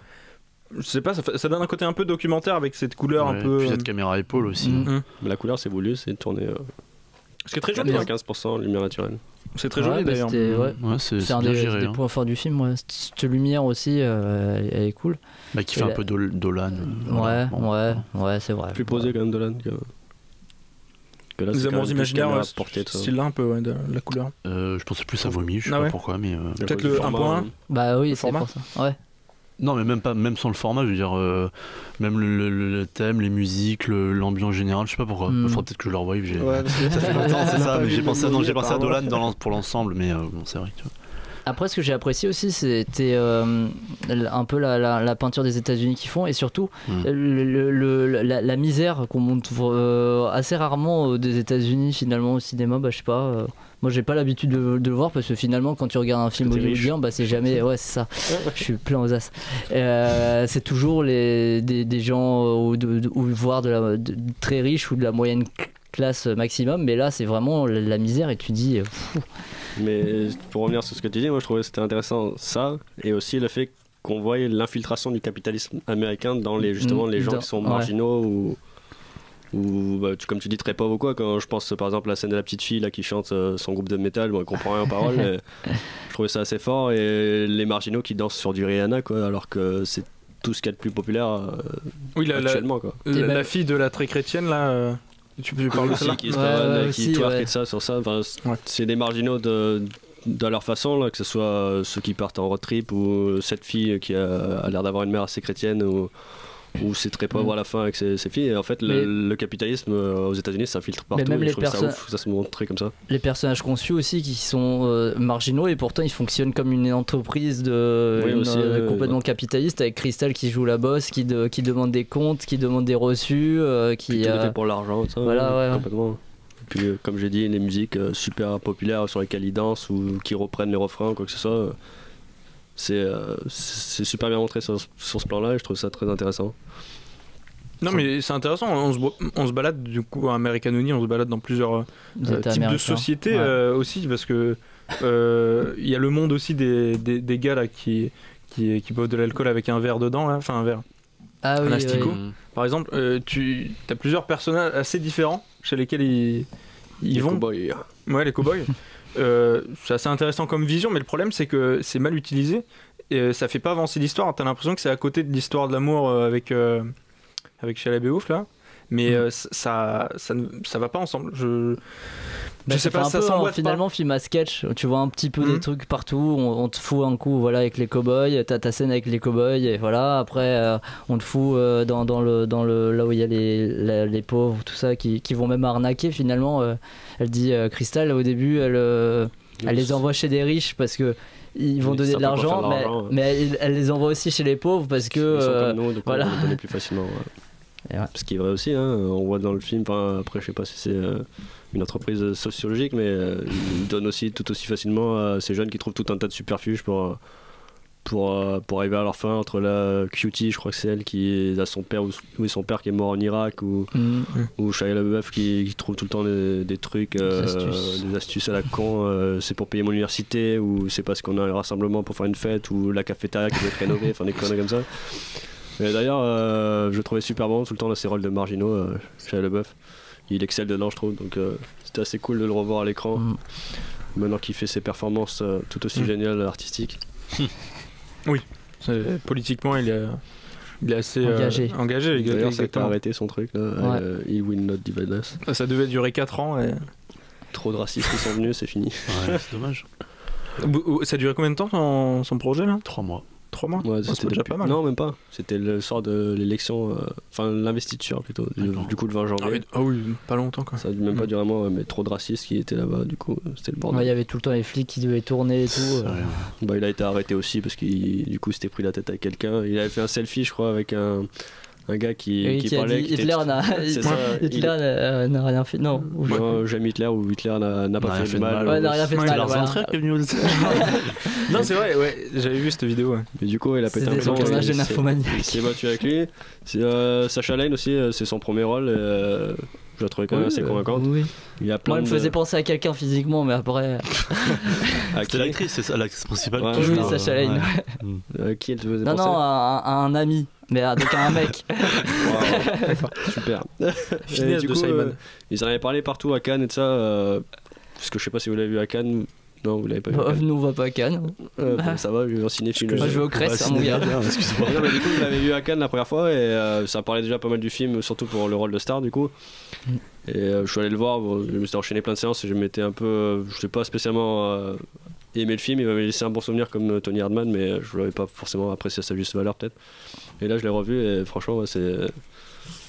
je sais pas, ça donne un côté un peu documentaire avec cette couleur un peu. Puis cette caméra épaule aussi. Mais la couleur c'est voulu, c'est tourné. Ce qui est très joli. 95% lumière naturelle. C'est très joli d'ailleurs. C'est un des points forts du film. Ouais. Cette lumière aussi, elle est cool. Bah, qui fait un peu Dolan. Ouais, c'est vrai. Plus posé quand même Dolan que là. Les amours imaginaires, style-là un peu de la couleur. Je pensais plus à Vomi, je sais pas pourquoi, mais. Peut-être le 1.1. Bah oui, c'est pour ça. Ouais. Non, mais même sans le format, je veux dire, même le thème, les musiques, l'ambiance générale, je sais pas pourquoi. Il faudra peut-être que je le revoie. Ça fait longtemps, c'est ça, mais j'ai pensé à Dolan pour l'ensemble, mais bon, c'est vrai. Tu vois. Après, ce que j'ai apprécié aussi, c'était un peu la peinture des États-Unis qu'ils font, et surtout la misère qu'on montre assez rarement des États-Unis finalement au cinéma. Bah, je sais pas. Moi, j'ai pas l'habitude de le voir parce que finalement, quand tu regardes un film hollywoodien, bah, c'est jamais. Ouais, c'est ça. Je suis plein aux as. C'est toujours des gens ou voire très riches ou de la moyenne classe maximum, mais là, c'est vraiment la misère et tu dis. Mais pour revenir sur ce que tu dis, moi je trouvais que c'était intéressant ça, et aussi le fait qu'on voyait l'infiltration du capitalisme américain dans les gens qui sont marginaux ou bah, comme tu dis très pauvres ou quoi. Quand je pense par exemple à la scène de la petite fille là, qui chante son groupe de métal, bon, elle comprend rien aux paroles, mais je trouvais ça assez fort, et les marginaux qui dansent sur du Rihanna quoi, alors que c'est tout ce qu'il y a de plus populaire actuellement quoi. La fille de la très chrétienne là. Tu parles de ça qui twerk et ça sur ça. Enfin, c'est des marginaux de leur façon là, que ce soit ceux qui partent en road trip ou cette fille qui a l'air d'avoir une mère assez chrétienne ou c'est très pauvre à la fin avec ses filles. Et en fait, le capitalisme aux États-Unis s'infiltre partout. Même je trouve ça ouf, ça se montrait comme ça. Les personnages qu'on suit aussi qui sont marginaux et pourtant ils fonctionnent comme une entreprise complètement capitaliste, avec Crystal qui joue la boss, qui demande des comptes, qui demande des reçus, qui tout était pour l'argent, ça. Voilà, complètement. Et puis comme j'ai dit, les musiques super populaires sur lesquelles ils dansent ou qui reprennent les refrains ou quoi que ce soit. C'est super bien montré sur ce plan-là et je trouve ça très intéressant. Non mais c'est intéressant, on se balade du coup à American Uni, on se balade dans plusieurs types de sociétés aussi, parce que il y a le monde aussi des gars là qui boivent de l'alcool avec un verre dedans, là. Enfin un verre, un asticot. Par exemple, tu as plusieurs personnages assez différents chez lesquels ils vont. Cowboys. Ouais, les cowboys. C'est assez intéressant comme vision, mais le problème c'est que c'est mal utilisé et ça fait pas avancer l'histoire. T'as l'impression que c'est à côté de l'histoire de l'amour avec Shia LaBeouf là, mais ça va pas ensemble. Je sais pas, ça s'emboîte finalement pas. Film à sketch, tu vois un petit peu des trucs partout, on te fout un coup voilà avec les cowboys, t'as ta scène avec les cowboys et voilà, après on te fout dans le là où il y a les pauvres, tout ça qui vont même arnaquer finalement. Elle dit Crystal au début, elle les envoie chez des riches parce que ils vont donner de l'argent, mais elle les envoie aussi chez les pauvres parce que ils sont comme nous, donc voilà. On va donner plus facilement. Ce qui est vrai aussi, hein, on voit dans le film, après je sais pas si c'est une entreprise sociologique, mais ils donnent aussi tout aussi facilement à ces jeunes qui trouvent tout un tas de superfuges pour arriver à leur fin, entre la Cutie, je crois que c'est elle qui a son père ou son père qui est mort en Irak, ou Shia LaBeouf qui trouve tout le temps des trucs, des astuces à la con, c'est pour payer mon université, ou c'est parce qu'on a un rassemblement pour faire une fête, ou la cafétéria qui doit être rénovée, enfin des conneries comme ça. Mais d'ailleurs, je trouvais super bon tout le temps dans ses rôles de marginaux, Shia LaBeouf. Il excelle dedans, je trouve, donc c'était assez cool de le revoir à l'écran. Maintenant qu'il fait ses performances tout aussi géniales artistiques. Oui, politiquement il est assez engagé. D'ailleurs, ça a arrêté son truc là. He will not divide us. Ça devait durer 4 ans. Et... Trop de racistes qui sont venus, c'est fini. Ouais, c'est dommage. Ça a duré combien de temps son projet là ? 3 mois. 3 mois ouais, c'était déjà pas mal. Non, même pas. C'était le soir de l'élection, enfin l'investiture plutôt, du coup le 20 janvier. Ah oui, pas longtemps quoi. Ça a même pas duré un mois, mais trop de racistes qui étaient là-bas, du coup c'était le bordel. Il y avait tout le temps les flics qui devaient tourner et tout. Bah, il a été arrêté aussi parce qu'il du coup s'était pris la tête avec quelqu'un. Il avait fait un selfie, je crois, avec un gars qui parlait. Hitler n'a rien fait. Non, j'aime Hitler ou Hitler n'a pas fait de mal. Ouais, n'a rien fait de mal. Non, c'est vrai, ouais, j'avais vu cette vidéo. Ouais. Et du coup, il a pété un plomb. Il s'est battu avec lui. Sacha Lane aussi, c'est son premier rôle. Je la trouvais quand même assez convaincante. Oui. Il y a plein Moi, elle me faisait penser à quelqu'un physiquement, mais après. C'était l'actrice, c'est ça, l'actrice principale. Oui, Sacha Lane. Qui elle te faisait penser ? Non, à un ami. Mais donc un mec. Wow. Super. Finesse de Simon. Ils en avaient parlé partout à Cannes et de ça. Parce que je sais pas si vous l'avez vu à Cannes. Non, vous l'avez pas vu. Nous on va pas à Cannes. Ça va, je vais en cinéphile. Moi je vais au Crest, mon gars. Excusez-moi. Non, mais du coup, je l'avais vu à Cannes la première fois et ça parlait déjà pas mal du film, surtout pour le rôle de star du coup. Et je suis allé le voir, je me suis enchaîné plein de séances et je m'étais un peu. Je sais pas spécialement aimé le film, il m'avait laissé un bon souvenir comme Tony Hardman, mais je l'avais pas forcément apprécié à sa juste valeur peut-être. Et là je l'ai revu et franchement, c'est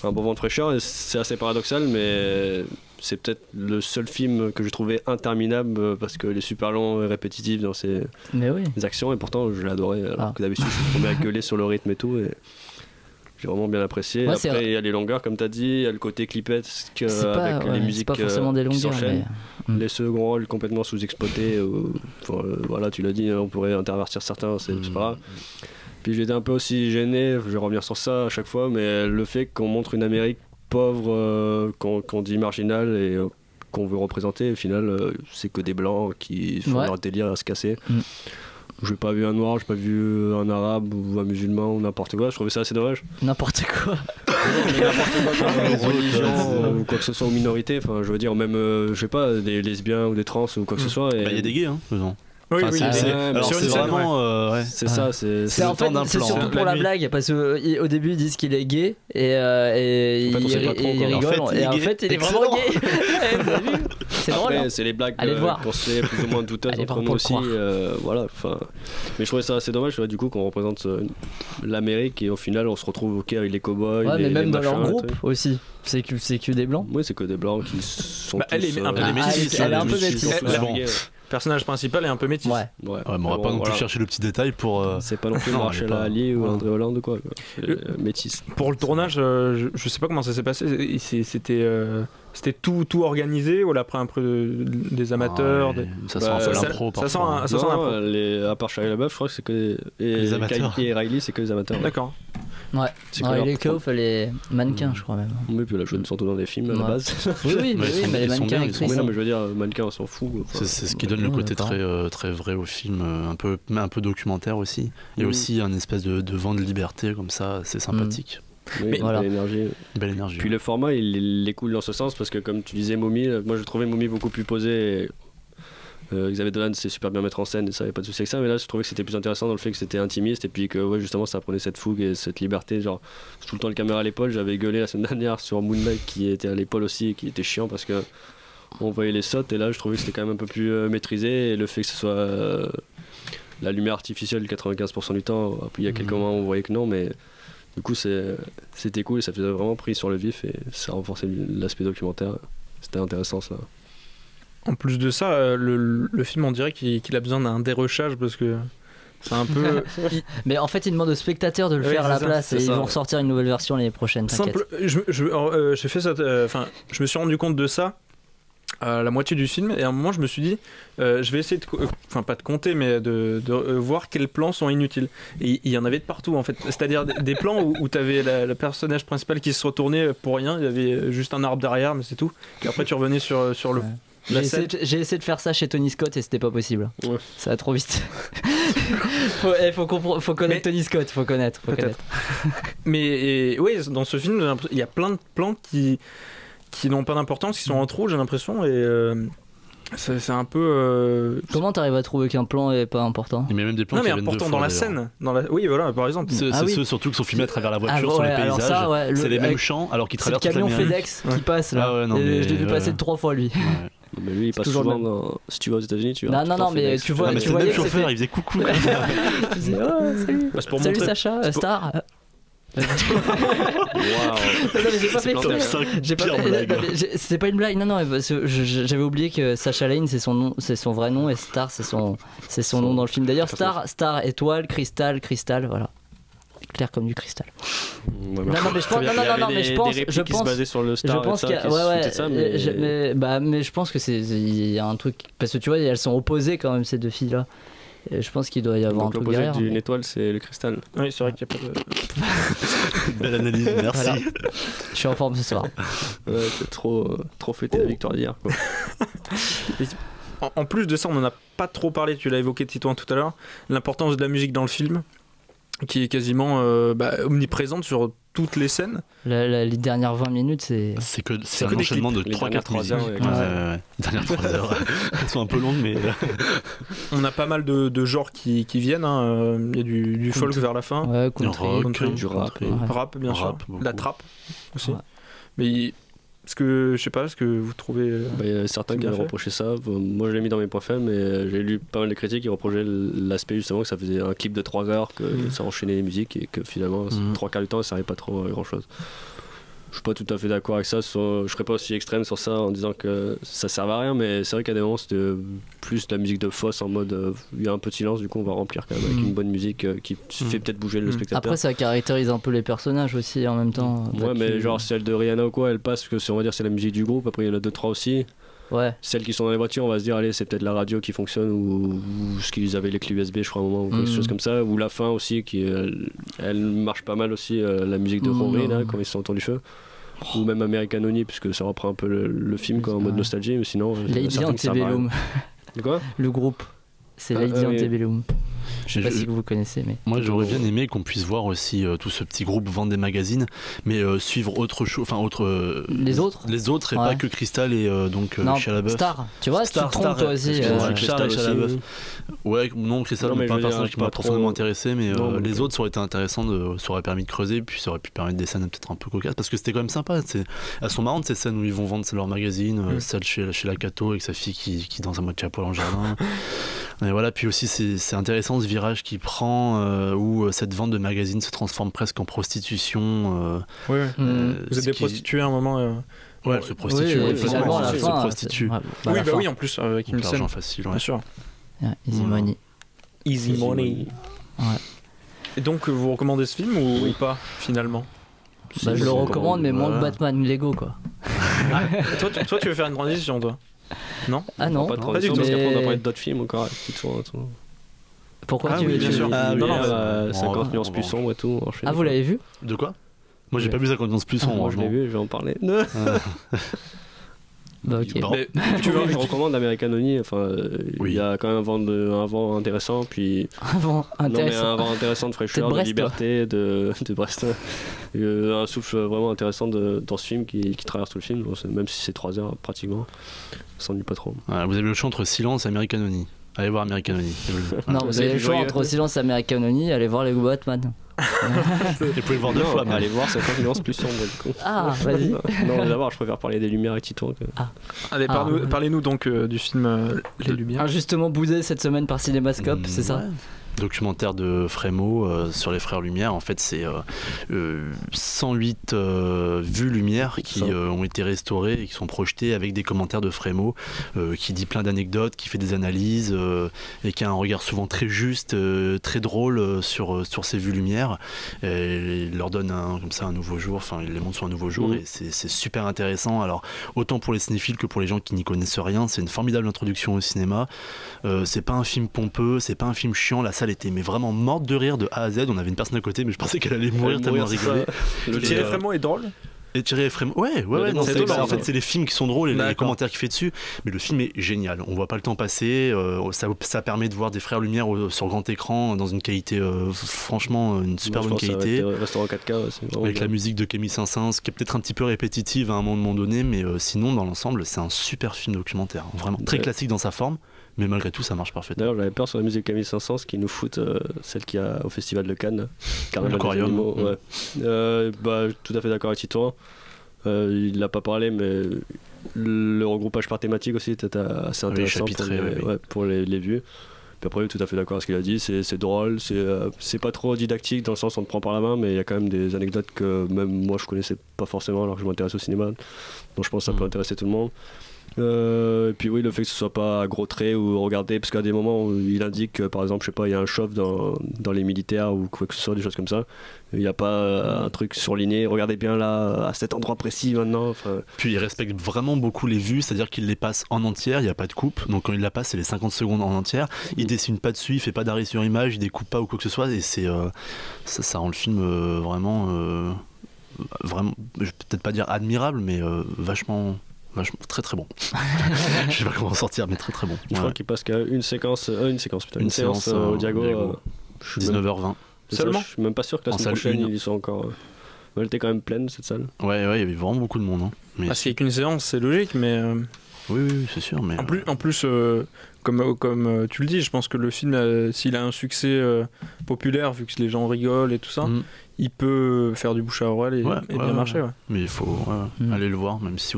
un bon vent de fraîcheur et c'est assez paradoxal, mais. C'est peut-être le seul film que j'ai trouvé interminable parce qu'il est super long et répétitif dans ses actions et pourtant je l'ai adoré alors que d'habitude je suis tombé à gueuler sur le rythme et tout et j'ai vraiment bien apprécié. Ouais, après il y a les longueurs comme tu as dit, il y a le côté clipesque avec les musiques pas forcément des longueurs, qui s'enchaînent, les seconds rôles complètement sous-exploités, voilà tu l'as dit, on pourrait intervertir certains, c'est pas grave. Puis j'étais un peu aussi gêné, je vais revenir sur ça à chaque fois, mais le fait qu'on montre une Amérique pauvre qu'on dit marginal et qu'on veut représenter, au final c'est que des blancs qui font leur délire à se casser. J'ai pas vu un noir, j'ai pas vu un arabe ou un musulman ou n'importe quoi, je trouvais ça assez dommage. N'importe quoi. N'importe quoi comme religion ou quoi que ce soit, aux minorités, enfin je veux dire même je sais pas, des lesbiens ou des trans ou quoi que ce soit. Il y a des gays faisant. Oui, alors c'est vraiment c'est ça, c'est en fait c'est surtout pour la blague parce qu'au début ils disent qu'il est gay et il rigole et en fait il est vraiment gay. C'est drôle. Après c'est les blagues qu'on sait plus ou moins douteuses entre nous aussi, voilà. Enfin, mais je trouvais ça assez dommage du coup qu'on représente l'Amérique et au final on se retrouve avec les cowboys. Ouais, mais même dans leur groupe aussi. C'est que des blancs. Oui, c'est que des blancs qui sont. Elle est un peu métisse. Elle est un peu métisse. Le personnage principal est un peu métis. Mais on va pas non plus chercher le petit détail pour. C'est pas non plus Marshall Ali ou André Hollande ou quoi. Métis. Pour le tournage, je sais pas comment ça s'est passé. C'était tout organisé ou après un peu des amateurs. Ça sent un peu l'impro. Ça sent l'impro. À part Shia LaBeouf, je crois que c'est que les amateurs. Et Riley, c'est que les amateurs. D'accord. Ouais. Les Kauf, les mannequins, je crois même. Oui, puis elle a joué surtout dans des films à la base. Oui, mais les mannequins actrices. Mais non, mais je veux dire, mannequins, on s'en fout. C'est ce qui donne le côté très vrai au film, un peu documentaire aussi. Et aussi un espèce de vent de liberté comme ça, c'est sympathique. Oui, belle énergie. Puis le format, il est cool dans ce sens parce que comme tu disais, Mommy, moi je trouvais Mommy beaucoup plus posé. Xavier Dolan sait super bien mettre en scène et ça, y a pas de souci avec ça, mais là je trouvais que c'était plus intéressant dans le fait que c'était intimiste et puis que justement ça prenait cette fougue et cette liberté, genre tout le temps le caméra à l'épaule. J'avais gueulé la semaine dernière sur Moonlight qui était à l'épaule aussi et qui était chiant parce que on voyait les sautes et là je trouvais que c'était quand même un peu plus maîtrisé et le fait que ce soit la lumière artificielle 95% du temps, puis il y a quelques moments où on voyait que non, mais du coup c'était cool et ça faisait vraiment pris sur le vif et ça renforçait l'aspect documentaire, c'était intéressant ça. En plus de ça, le film, on dirait qu'il a besoin d'un dérochage parce que c'est un peu. Mais en fait, il demande aux spectateurs de le faire à la place et ils vont ressortir une nouvelle version l'année prochaine. J'ai fait ça. Enfin, je me suis rendu compte de ça à la moitié du film et à un moment, je me suis dit, je vais essayer pas de compter, mais de voir quels plans sont inutiles. Et il y en avait de partout en fait. C'est-à-dire des plans où tu avais le personnage principal qui se retournait pour rien. Il y avait juste un arbre derrière, mais c'est tout. Et après, tu revenais sur le. J'ai essayé de faire ça chez Tony Scott et c'était pas possible. Ça va trop vite. faut connaître Tony Scott, faut connaître. Mais oui, dans ce film, il y a plein de plans qui n'ont pas d'importance, qui sont en trop, j'ai l'impression, et c'est un peu. Comment t'arrives à trouver qu'un plan est pas important? Il y a même des plans qui viennent important dans la scène. Oui, voilà, par exemple. C'est ceux surtout qui sont filmés à travers la voiture sur les paysages. C'est les mêmes champs alors qu'ils traversent toute l'Amérique. C'est le camion FedEx qui passe là. Je l'ai vu passer 3 fois lui. Mais lui il passe souvent dans... Si tu vas aux États-Unis, tu vois. Non, mais tu vois. C'est le même chauffeur, il faisait coucou. Tu disais salut. Salut Sacha, Star. Waouh. C'était pas une blague. Non, j'avais oublié que Sacha Lane c'est son vrai nom et Star c'est son nom dans le film. D'ailleurs Star étoile, cristal, voilà. Clair comme du cristal. Ouais, mais je pense que il y a un truc parce que tu vois elles sont opposées quand même ces deux filles là. Et je pense qu'il doit y avoir un truc derrière. D'une étoile, c'est le cristal. Oui, c'est vrai qu'il n'y a pas de. Belle analyse, merci. Voilà. Je suis en forme ce soir. Ouais, c'est trop fêté la victoire d'hier. En plus de ça, on n'en a pas trop parlé, tu l'as évoqué Titouan tout à l'heure, l'importance de la musique dans le film. qui est quasiment omniprésente sur toutes les scènes. Les dernières 20 minutes, c'est un enchaînement de 3-4 musiques. Dernières 3 heures. Elles sont un peu longues, mais. On a pas mal de genres qui viennent. Il y a du folk vers la fin. Ouais, country, du rap. Rap, bien sûr. Beaucoup. La trappe aussi. Ouais. Mais est-ce que vous trouvez. Il y a certains qui avaient reproché ça. Moi, je l'ai mis dans mes points faibles, mais j'ai lu pas mal de critiques qui reprochaient l'aspect justement que ça faisait un clip de 3 heures, que ça enchaînait les musiques et que finalement, 3 quarts du temps, ça servait pas trop à grand chose. Je suis pas tout à fait d'accord avec ça. Je serais pas aussi extrême sur ça en disant que ça servait à rien, mais c'est vrai qu'à des moments, c'était plus de la musique de fosse en mode il y a un peu de silence, du coup, on va remplir quand même avec une bonne musique qui fait peut-être bouger le spectateur. Après, ça caractérise un peu les personnages aussi en même temps. Ouais, mais genre celle de Rihanna ou quoi, elle passe, parce que on va dire c'est la musique du groupe, après il y en a 2-3 aussi. Ouais. Celles qui sont dans les voitures, on va se dire, allez, c'est peut-être la radio qui fonctionne ou ce qu'ils avaient les clés USB, je crois, à un moment, ou quelque chose comme ça, ou la fin aussi, elle marche pas mal aussi, la musique de Rory, là, quand ils sont autour du feu. Ou même American Honey, puisque ça reprend un peu le film quoi, en mode nostalgie, mais sinon. Lady Antebellum. Quoi ? Le groupe. C'est Lady Antebellum. Je sais pas si vous connaissez, mais. Moi, j'aurais bien aimé qu'on puisse voir aussi tout ce petit groupe vendre des magazines, mais suivre autre chose, les autres et pas que Crystal et Shia LaBeouf. Star. Tu vois, tu te trompes toi aussi. Crystal et Shia LaBeouf. Ouais, non, Crystal n'est pas un personnage qui m'a profondément intéressé, mais les autres, ça aurait été intéressant, ça aurait permis de creuser, puis ça aurait pu permettre des scènes peut-être un peu cocasses, parce que c'était quand même sympa. Elles sont marrantes ces scènes où ils vont vendre leur magazine, celle chez la Cato avec sa fille qui danse à moitié à poil en jardin. Et voilà, puis aussi c'est intéressant ce virage qu'il prend où cette vente de magazines se transforme presque en prostitution. Vous êtes des prostituées à un moment. Ouais, elle se prostitue. Oui, finalement, à la fin, se prostitue. Oui, en plus, avec une scène facile. Bien sûr. Easy money. Easy money. Ouais. Et donc, vous recommandez ce film ou pas, finalement? Je le recommande, mais moins que Batman Lego, quoi. Toi, tu veux faire une transition, toi? Non? Ah non, pas de transition, parce qu'après on a parlé d'autres films encore. Pourquoi tu veux bien sûr. 50 nuances plus sombres et tout. Ah, vous l'avez vu? De quoi? Moi, j'ai pas vu 50 nuances plus sombres. Moi, je l'ai vu, je vais en parler. Bah, ok. Je recommande American Honey. Il y a quand même un vent intéressant, puis un vent intéressant de fraîcheur, de liberté, de Brest. Un souffle vraiment intéressant dans ce film qui traverse tout le film, même si c'est 3 heures pratiquement. Ça s'ennuie pas trop. Vous avez le choix entre Silence et American Honey. Allez voir American Honey. Non, vous avez le choix entre Silence et American Honey, allez voir les Batman. Vous pouvez le voir 2 fois. Allez voir 50 nuances plus sombres du coup. Ah, vas-y. Non, d'abord, je préfère parler des lumières et Titon. Allez, parlez-nous donc du film Les Lumières. Justement boudé cette semaine par Cinémascope, c'est ça? Documentaire de Frémo sur les Frères Lumière. En fait, c'est 108 vues Lumière qui ont été restaurées et qui sont projetées avec des commentaires de Frémo qui dit plein d'anecdotes, qui fait des analyses et qui a un regard souvent très juste, très drôle sur ces vues Lumière. Et il leur donne comme ça un nouveau jour, il les montre sur un nouveau jour et c'est super intéressant. Alors, autant pour les cinéphiles que pour les gens qui n'y connaissent rien, c'est une formidable introduction au cinéma. C'est pas un film pompeux, c'est pas un film chiant. La salle était vraiment morte de rire de A à Z. On avait une personne à côté, mais je pensais qu'elle allait mourir tellement rigoler. Thierry Frémont est drôle. Et Thierry Frémont, ouais, non, en fait, c'est les films qui sont drôles et les commentaires qu'il fait dessus. Mais le film est génial. On voit pas le temps passer. Ça permet de voir des Frères Lumière sur grand écran dans une qualité, franchement, une super bonne qualité. Restaurant 4K, avec la musique de Camille Saint-Saëns, qui est peut-être un petit peu répétitive à un moment donné, mais sinon, dans l'ensemble, c'est un super film documentaire. Vraiment très classique dans sa forme. Mais malgré tout, ça marche parfaitement. D'ailleurs, j'avais peur sur la musique de Camille Saint-Saëns qui nous fout celle qu'il y a au Festival de Cannes. L'Aquarium. Tout à fait d'accord avec Tito. Il l'a pas parlé, mais le regroupage par thématique aussi était assez intéressant pour les vues. Puis après, tout à fait d'accord avec ce qu'il a dit. C'est drôle, c'est pas trop didactique dans le sens où on te prend par la main, mais il y a quand même des anecdotes que même moi je connaissais pas forcément alors que je m'intéresse au cinéma. Donc je pense que ça peut intéresser tout le monde. Et puis oui, le fait que ce soit pas à gros traits ou regardé, parce qu'à des moments où il indique que par exemple, je sais pas, il y a un chauffe dans les militaires ou quoi que ce soit, des choses comme ça. Il n'y a pas un truc surligné, regardez bien là, à cet endroit précis maintenant. Puis il respecte vraiment beaucoup les vues, c'est-à-dire qu'il les passe en entière, il n'y a pas de coupe. Donc quand il la passe, c'est les 50 secondes en entière. Il dessine pas dessus, il fait pas d'arrêt sur image, il découpe pas ou quoi que ce soit. Et ça rend le film vraiment, je vais peut-être pas dire admirable, mais vachement très très bon. Je sais pas comment en sortir, mais très très bon. Je crois qu'il passe qu'à une séance au Diago. 19h20. Seulement ça, je suis même pas sûr que la semaine prochaine ils y sont encore. Elle était quand même pleine cette salle. Ouais, il y avait vraiment beaucoup de monde. Hein. Mais s'il n'y a qu'une séance, c'est logique, mais. Oui, c'est sûr. Mais en plus comme tu le dis, je pense que le film, s'il a un succès populaire, vu que les gens rigolent et tout ça, il peut faire du bouche à oreille et bien marcher. Ouais. Mais il faut aller le voir, même si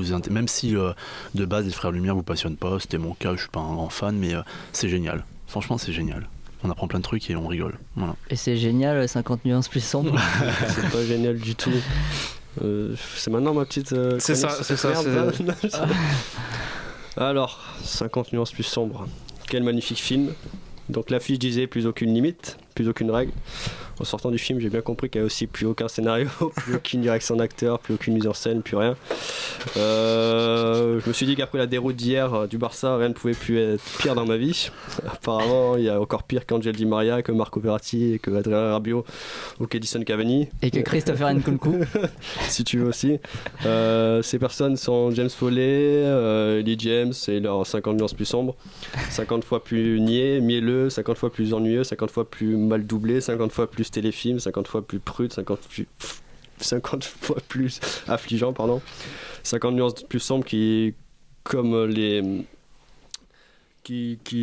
de base les Frères Lumière vous passionnent pas. C'était mon cas, je suis pas un grand fan, mais c'est génial. Franchement, c'est génial. On apprend plein de trucs et on rigole. Voilà. Et c'est génial, 50 nuances plus sombres. C'est pas génial du tout. C'est maintenant ma petite. C'est ça. Alors, 50 nuances plus sombres. Quel magnifique film. Donc l'affiche disait plus aucune limite, plus aucune règle. En sortant du film, j'ai bien compris qu'il n'y avait aussi plus aucun scénario, plus aucune direction d'acteur, plus aucune mise en scène, plus rien. Je me suis dit qu'après la déroute d'hier du Barça, rien ne pouvait plus être pire dans ma vie. Apparemment, il y a encore pire qu'Angel Di Maria, que Marco Verratti, que Adrien Rabiot ou qu'Edison Cavani. Et que Christopher Nkunku. Si tu veux aussi. Ces personnes sont James Foley, Lee James et leurs 50 nuances plus sombres. 50 fois plus mielleux, 50 fois plus ennuyeux, 50 fois plus mal doublé, 50 fois plus téléfilm, 50 fois plus prude, 50 fois plus affligeant, 50 nuances plus sombres qui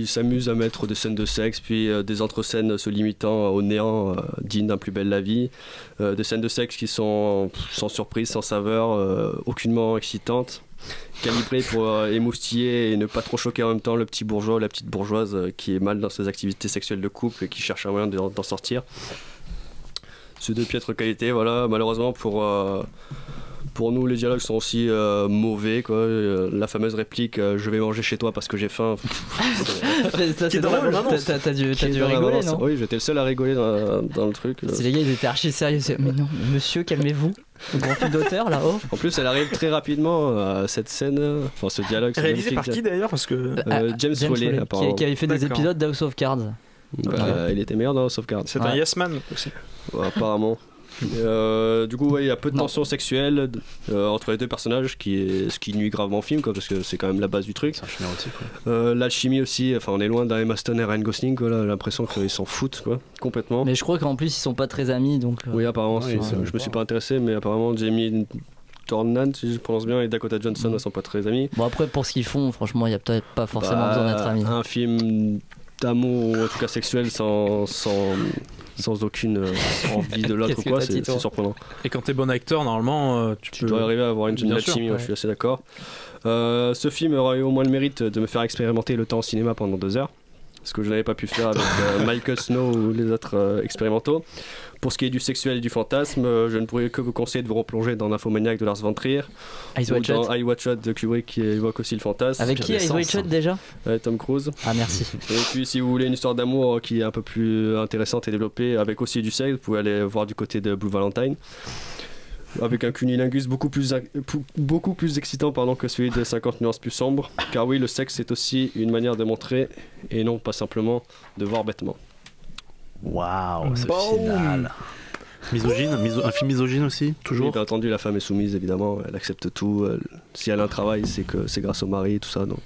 s'amusent à mettre des scènes de sexe, puis des entre-scènes se limitant au néant, dignes d'un Plus belle la vie, des scènes de sexe qui sont sans surprise, sans saveur, aucunement excitantes, calibrées pour émoustiller et ne pas trop choquer en même temps le petit bourgeois ou la petite bourgeoise qui est mal dans ses activités sexuelles de couple et qui cherche un moyen d'en sortir. C'est de piètre qualité, voilà. Malheureusement pour nous, les dialogues sont aussi mauvais, quoi. La fameuse réplique je vais manger chez toi parce que j'ai faim. Ça, c'est drôle. T'as dû rigoler, non? Oui, j'étais le seul à rigoler dans le truc. Les gars, ils étaient archi sérieux. Mais non, monsieur, calmez-vous. Le grand film d'auteur là-haut. En plus, elle arrive très rapidement, cette scène, enfin ce dialogue. Réalisé par qui d'ailleurs? Parce que James Foley, apparemment. Qui avait fait des épisodes d'House of Cards. Il était meilleur dans House of Cards. C'est un Yes Man aussi. Ouais, apparemment. Du coup, il y a peu de tension sexuelle entre les deux personnages, ce qui nuit gravement au film, quoi, parce que c'est quand même la base du truc. L'alchimie aussi, enfin, on est loin d'un Emma Stone et Ryan Gosling, quoi, là, l'impression qu'ils s'en foutent, quoi, complètement. Mais je crois qu'en plus, ils sont pas très amis, donc. Oui, apparemment, je me suis pas intéressé, mais apparemment, Jamie Dornan, si je prononce bien, et Dakota Johnson ne sont pas très amis. Bon, après, pour ce qu'ils font, franchement, il y a peut-être pas forcément besoin d'être amis. Un film d'amour, ou en tout cas sexuel, sans aucune envie de l'autre ou quoi, c'est surprenant. Et quand t'es bon acteur, normalement, tu dois arriver à avoir une alchimie, je suis assez d'accord. Ce film aura eu au moins le mérite de me faire expérimenter le temps au cinéma pendant 2 heures, ce que je n'avais pas pu faire avec Michael Snow ou les autres expérimentaux. Pour ce qui est du sexuel et du fantasme, je ne pourrais que vous conseiller de vous replonger dans Nymphomaniac de Lars von Trier, ou dans I Watch It de Kubrick qui évoque aussi le fantasme. Avec qui I Watch It déjà? Tom Cruise. Ah, merci. Et puis si vous voulez une histoire d'amour qui est un peu plus intéressante et développée, avec aussi du sexe, vous pouvez aller voir du côté de Blue Valentine, avec un cunilingus beaucoup plus excitant que celui de 50 nuances plus sombres, car oui, le sexe c'est aussi une manière de montrer et non pas simplement de voir bêtement. Waouh, ce final. Misogyne, un film misogyne aussi, toujours. Oui, bien entendu, la femme est soumise, évidemment, elle accepte tout. Si elle a un travail, c'est que c'est grâce au mari, tout ça. Donc,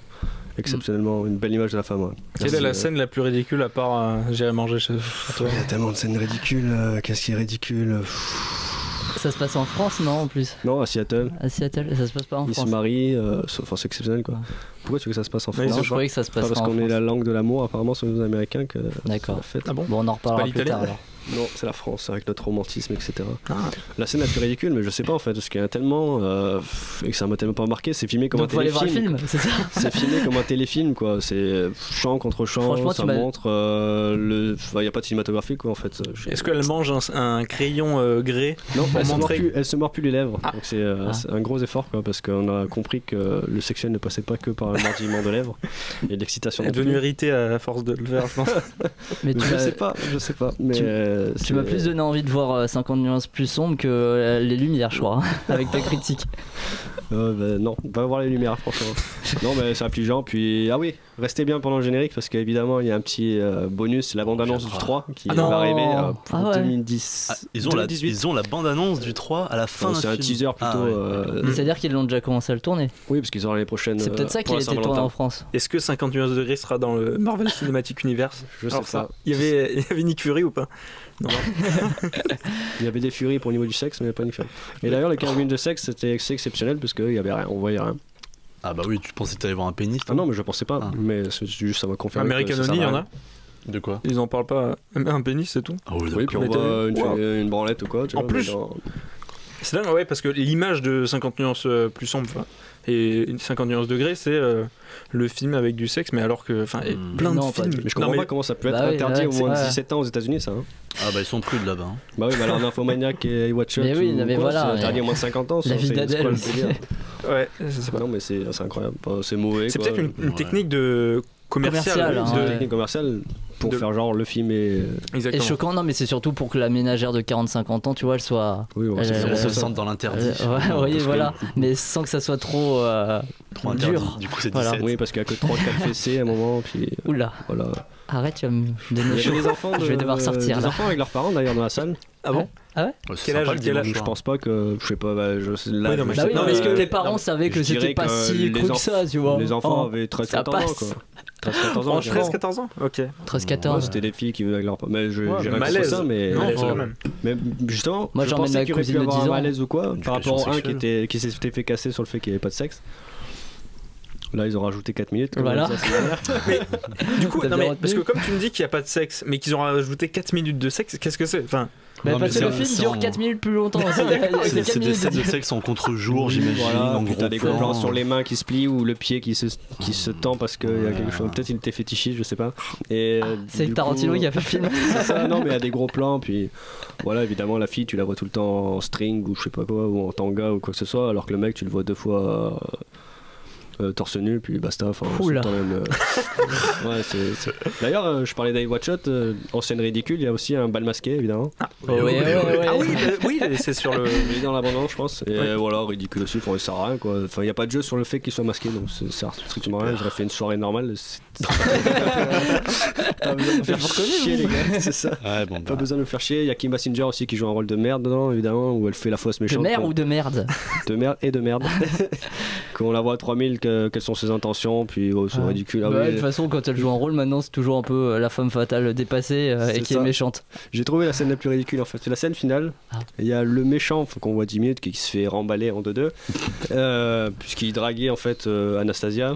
exceptionnellement, une belle image de la femme. Ouais. Quelle est la scène la plus ridicule à part j'irai manger chez toi? Il y a tellement de scènes ridicules. Qu'est-ce qui est ridicule? Ça se passe en France, non, en plus? Non, à Seattle. À Seattle, ça se passe pas en France. Ils se marient, enfin, c'est exceptionnel, quoi. Pourquoi tu veux que ça se passe en France? Non, je croyais que ça se passe en France. Parce qu'on est la langue de l'amour, apparemment, sur les Américains. D'accord. Ah bon, on en reparlera plus tard alors. Non, c'est la France, avec notre romantisme, etc. La scène la plus ridicule, mais je sais pas en fait, parce qu'il y a tellement. Et que ça m'a tellement pas marqué, c'est filmé comme un téléfilm. Donc, faut aller voir le film, c'est ça? C'est filmé comme un téléfilm, quoi. C'est chant contre chant, ça montre. Il n'y a pas de cinématographie, quoi, en fait. Est-ce qu'elle mange un crayon grès? Non, elle se mord plus les lèvres. Donc c'est un gros effort, quoi, parce qu'on a compris que le sexuel ne passait pas que par le mordillement de lèvres et l'excitation. Elle est devenue irritée à force de le faire, je pense. Mais je sais pas. Mais. Tu m'as plus donné envie de voir 50 nuances plus sombres que les Lumières, je crois, avec ta critique. Non, va voir les Lumières, franchement. Non, mais c'est affligeant. Puis, ah oui, restez bien pendant le générique parce qu'évidemment, il y a un petit bonus, la bande-annonce du 3 qui va arriver pour 2010. Ils ont la bande-annonce du 3 à la fin. C'est un teaser plutôt. C'est-à-dire qu'ils l'ont déjà commencé à le tourner. Oui, parce qu'ils auront l'année prochaine. C'est peut-être ça qui a été tourné en France. Est-ce que 50 nuances de gris sera dans le Marvel Cinematic Universe? Je sais pas. Il y avait Nick Fury ou pas? Il y avait des furies pour le niveau du sexe, mais il n'y avait pas une furie. Et d'ailleurs, les 15 minutes de sexe, c'était exceptionnel parce qu'il y avait rien, on voyait rien. Ah bah oui, tu pensais que tu allais voir un pénis? Ah non, mais je pensais pas. Mais c'est juste, ça m'a confirmé. American Honey, il y en a? De quoi? Ils en parlent pas. Un pénis, c'est tout? Ah oui, oui, puis on voit une branlette ou quoi. Tu en vois, plus, c'est dingue, ouais, parce que l'image de 50 nuances plus sombre et 50 nuances degrés, c'est le film avec du sexe, mais alors que. Enfin, plein de films. Mais je comprends pas comment ça peut être interdit au moins de 17 ans aux États-Unis, ça. Hein. Ah bah ils sont prudes là-bas. Hein. Bah oui, mais alors Nymphomaniac et Watch Out, mais voilà, c'est interdit au moins de 50 ans. La vie d'Adèle aussi. Ouais, je sais pas. Non, mais c'est incroyable. Enfin, c'est mauvais. C'est peut-être une technique de commerciale. Une technique commerciale pour faire genre le film est choquant. Non, mais c'est surtout pour que la ménagère de 40-50 ans, tu vois, elle soit. Oui, elle se sente dans l'interdit. Oui, voilà. Mais sans que ça soit trop dur. Du coup, c'est 17. Voilà. Oui, parce qu'il y a que 3-4 fessées à un moment. Puis oula. Voilà. Arrête, tu vas me donner chaud. Je vais devoir sortir. Des enfants avec leurs parents d'ailleurs dans la salle. Ah bon? Ah ouais? Quel âge? Je pense pas que. Je sais pas. Non, mais est-ce que les parents savaient que c'était pas si cool que ça, tu vois? Les enfants avaient 13-14 ans, quoi. 13-14 ans. 13-14 ans? Ok. 13-14. C'était des filles qui venaient avec leurs parents. Mais j'ai malaise. Ça, mais. Mais justement, moi j'emmène ma cousine de 10 ans. Un malaise ou quoi par rapport à un qui s'était fait casser sur le fait qu'il n'y avait pas de sexe. Là, ils ont rajouté 4 minutes. Voilà. Mais du coup, non, mais, parce que comme tu me dis qu'il n'y a pas de sexe, mais qu'ils ont rajouté 4 minutes de sexe, qu'est-ce que c'est? Enfin. Non, parce que le film dure 4 minutes plus longtemps. C'est des scènes de sexe en contre-jour, j'imagine. Voilà, puis t'as des gros plans sur les mains qui se plient ou le pied qui se tend parce qu'il y a quelque chose. Peut-être il était fétichiste, je sais pas. Et c'est Tarantino qui a fait le film. C'est ça, non, mais il y a des gros plans. Puis voilà, évidemment, la fille, tu la vois tout le temps en string ou je sais pas quoi, ou en tanga ou quoi que ce soit, alors que le mec, tu le vois 2 fois. Torse nu, puis basta. Enfin, c'est même. Ouais, c'est... D'ailleurs, je parlais d'Eye Watch Out, en scène ridicule, il y a aussi un bal masqué, évidemment. Ah oui, c'est sur le. Il est dans l'abandon, je pense. Et voilà, ridicule aussi, ça sert à rien, quoi. Enfin, il n'y a pas de jeu sur le fait qu'il soit masqué, donc ça sert strictement à rien. J'aurais fait une soirée normale. Pas besoin de me faire chier, les gars, c'est ça. Ouais, bon, pas besoin de me faire chier. Il y a Kim Basinger aussi qui joue un rôle de merde dedans, évidemment, où elle fait la fausse méchante. De merde ou de merde? De merde et de merde. Quand on la voit à 3000, quelles sont ses intentions, puis c'est ridicule. De toute façon, quand elle joue un rôle, maintenant c'est toujours un peu la femme fatale dépassée et qui est méchante. J'ai trouvé la scène la plus ridicule en fait. C'est la scène finale. Il y a le méchant qu'on voit 10 minutes qui se fait remballer en 2-2, puisqu'il draguait en fait Anastasia.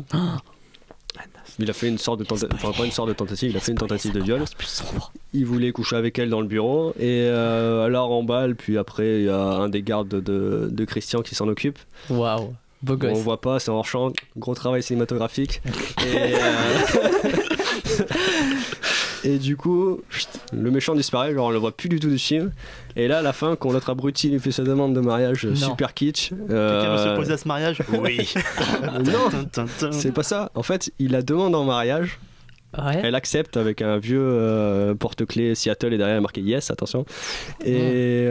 Il a fait une sorte de tentative, enfin pas une sorte de tentative, il a fait une tentative de viol. Il voulait coucher avec elle dans le bureau et alors remballe, puis après il y a un des gardes de Christian qui s'en occupe. Waouh. Beau gosse. On voit pas, c'est hors champ, gros travail cinématographique. Et du coup, le méchant disparaît, genre on le voit plus du tout du film. Et là, à la fin, quand l'autre abruti lui fait sa demande de mariage super kitsch. Quelqu'un veut s'opposer à ce mariage? Oui. Non, c'est pas ça. En fait, il la demande en mariage. Ouais. Elle accepte avec un vieux porte-clés Seattle et derrière il y a marqué yes, attention. Et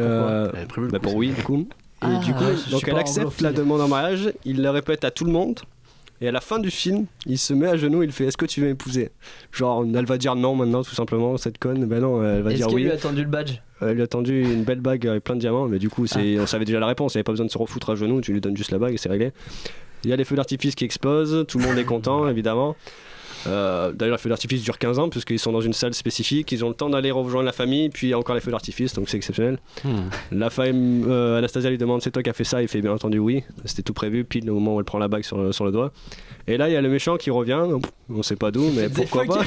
pour oui, du coup. Et du coup, donc elle accepte la demande en mariage, il le répète à tout le monde. Et à la fin du film, il se met à genoux, il fait est-ce que tu veux m'épouser? Genre, elle va dire non maintenant, tout simplement, cette conne. Ben non, elle va dire oui. Est-ce qu'il lui a tendu le badge? Elle lui a tendu une belle bague avec plein de diamants, mais du coup, on savait déjà la réponse, il n'y avait pas besoin de se refoutre à genoux, tu lui donnes juste la bague et c'est réglé. Il y a les feux d'artifice qui explosent, tout le monde est content, évidemment. D'ailleurs, les feux d'artifice durent 15 ans, puisqu'ils sont dans une salle spécifique, ils ont le temps d'aller rejoindre la famille, puis il y a encore les feux d'artifice, donc c'est exceptionnel. La femme, Anastasia lui demande c'est toi qui as fait ça, il fait bien entendu oui, c'était tout prévu, pile au moment où elle prend la bague sur le doigt. Et là, il y a le méchant qui revient, on sait pas d'où, mais pourquoi pas.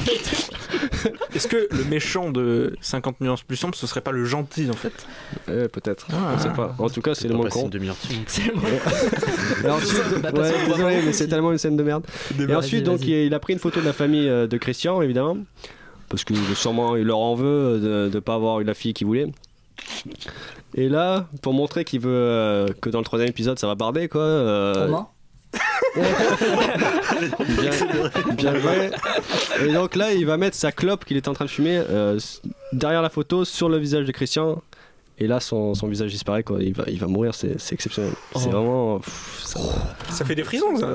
Est-ce que le méchant de 50 nuances plus sombres, ce serait pas le gentil en fait? Peut-être, on sait pas. En tout cas, c'est le moins con. C'est le moins con. Désolé, mais c'est tellement une scène de merde. Et ensuite, donc, il a pris une photo de la famille de Christian, évidemment, parce que sûrement il leur en veut de pas avoir eu la fille qu'il voulait. Et là, pour montrer qu'il veut que dans le 3e épisode ça va barder, quoi. Comment? Bien joué. Et donc là, il va mettre sa clope qu'il est en train de fumer derrière la photo sur le visage de Christian. Et là, son visage disparaît, quoi. Il va mourir, c'est exceptionnel. C'est vraiment. Ça fait des frissons, ça.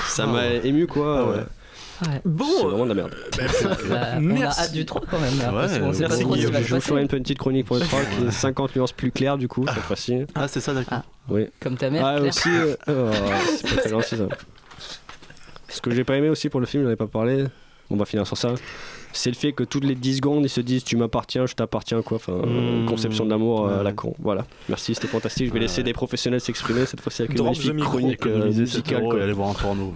Ça m'a ému, quoi. Bon, c'est vraiment de la merde. On a hâte du 3 quand même. Merci Guillaume. Je vous ferai une petite chronique pour le 3 qui est 50 nuances plus claires, du coup, cette fois-ci. Ah, c'est ça, d'accord. Oui. Comme ta mère. Ah, aussi. C'est pas très gentil, ça. Ce que j'ai pas aimé aussi pour le film, j'en ai pas parlé. On va finir sur ça. c'est le fait que toutes les 10 secondes ils se disent tu m'appartiens, je t'appartiens quoi, enfin conception de l'amour à la con. Voilà, merci, c'était fantastique. Je vais laisser des professionnels s'exprimer cette fois-ci avec une magnifique chronique musicale et aller voir un porno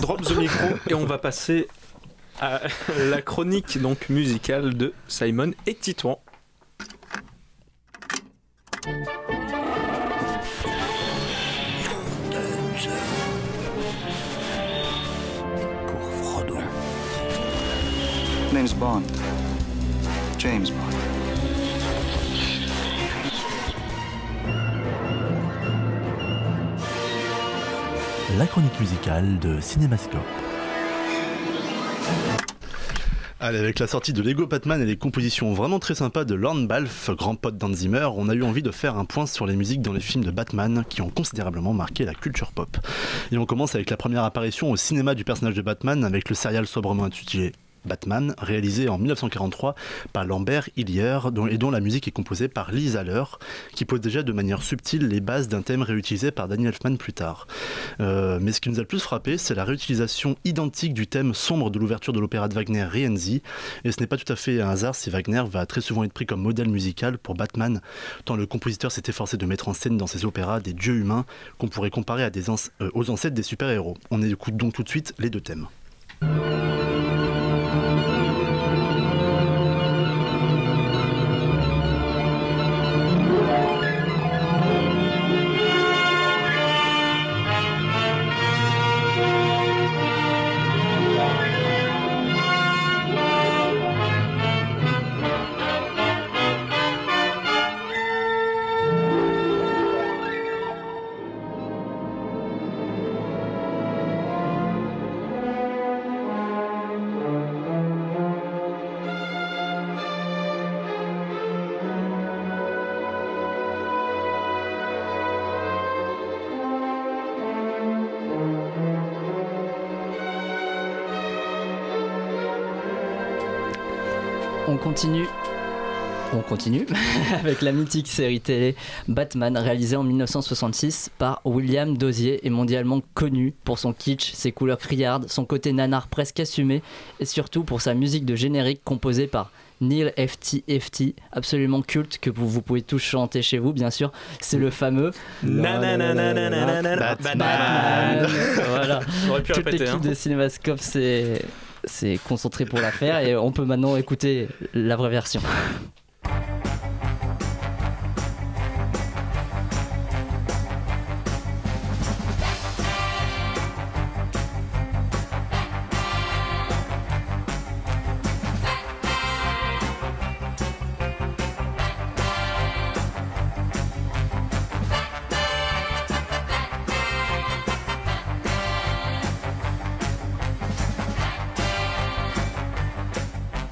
Drop the micro et on va passer à la chronique donc musicale de Simon et Titouan. Pour Frodo. Name's Bond. James Bond. La chronique musicale de Cinémascope. Allez, avec la sortie de Lego Batman et les compositions vraiment très sympas de Lorne Balfe, grand pote d'Hans Zimmer, on a eu envie de faire un point sur les musiques dans les films de Batman qui ont considérablement marqué la culture pop. Et on commence avec la première apparition au cinéma du personnage de Batman avec le serial sobrement intitulé Batman, réalisé en 1943 par Lambert Illier et dont la musique est composée par Lee Haller, qui pose déjà de manière subtile les bases d'un thème réutilisé par Danny Elfman plus tard. Mais ce qui nous a le plus frappé, c'est la réutilisation identique du thème sombre de l'ouverture de l'opéra de Wagner Rienzi, et ce n'est pas tout à fait un hasard si Wagner va très souvent être pris comme modèle musical pour Batman, tant le compositeur s'est efforcé de mettre en scène dans ses opéras des dieux humains qu'on pourrait comparer à aux ancêtres des super-héros. On écoute donc tout de suite les deux thèmes. On continue avec la mythique série télé Batman, réalisée en 1966 par William Dozier et mondialement connu pour son kitsch, ses couleurs criardes, son côté nanar presque assumé et surtout pour sa musique de générique composée par Neil FT, absolument culte, que vous pouvez tous chanter chez vous, bien sûr. C'est le fameux Batman. Voilà. Toute l'équipe de Cinémascope c'est concentré pour la faire et on peut maintenant écouter la vraie version.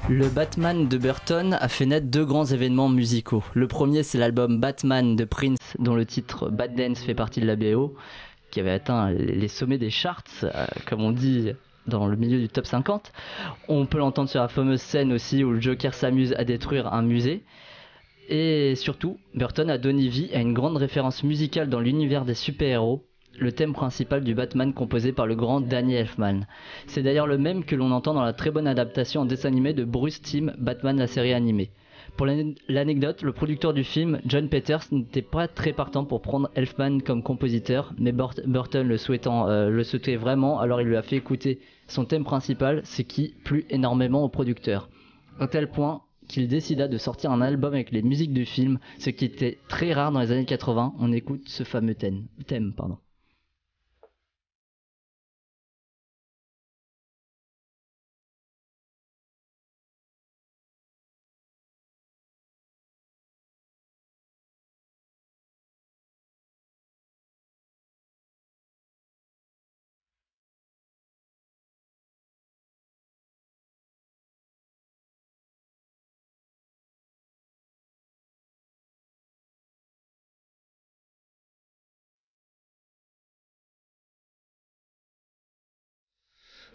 Le Batman de Burton a fait naître deux grands événements musicaux. Le premier, c'est l'album Batman de Prince, dont le titre Bad Dance fait partie de la BO, qui avait atteint les sommets des charts, comme on dit dans le milieu du top 50. On peut l'entendre sur la fameuse scène aussi où le Joker s'amuse à détruire un musée. Et surtout, Burton a donné vie à une grande référence musicale dans l'univers des super-héros, le thème principal du Batman composé par le grand Danny Elfman. C'est d'ailleurs le même que l'on entend dans la très bonne adaptation en dessin animé de Bruce Timm, Batman la série animée. Pour l'anecdote, le producteur du film, John Peters, n'était pas très partant pour prendre Elfman comme compositeur, mais Burton le souhaitait vraiment, alors il lui a fait écouter son thème principal, ce qui plut énormément au producteur. À tel point qu'il décida de sortir un album avec les musiques du film, ce qui était très rare dans les années 80. On écoute ce fameux thème.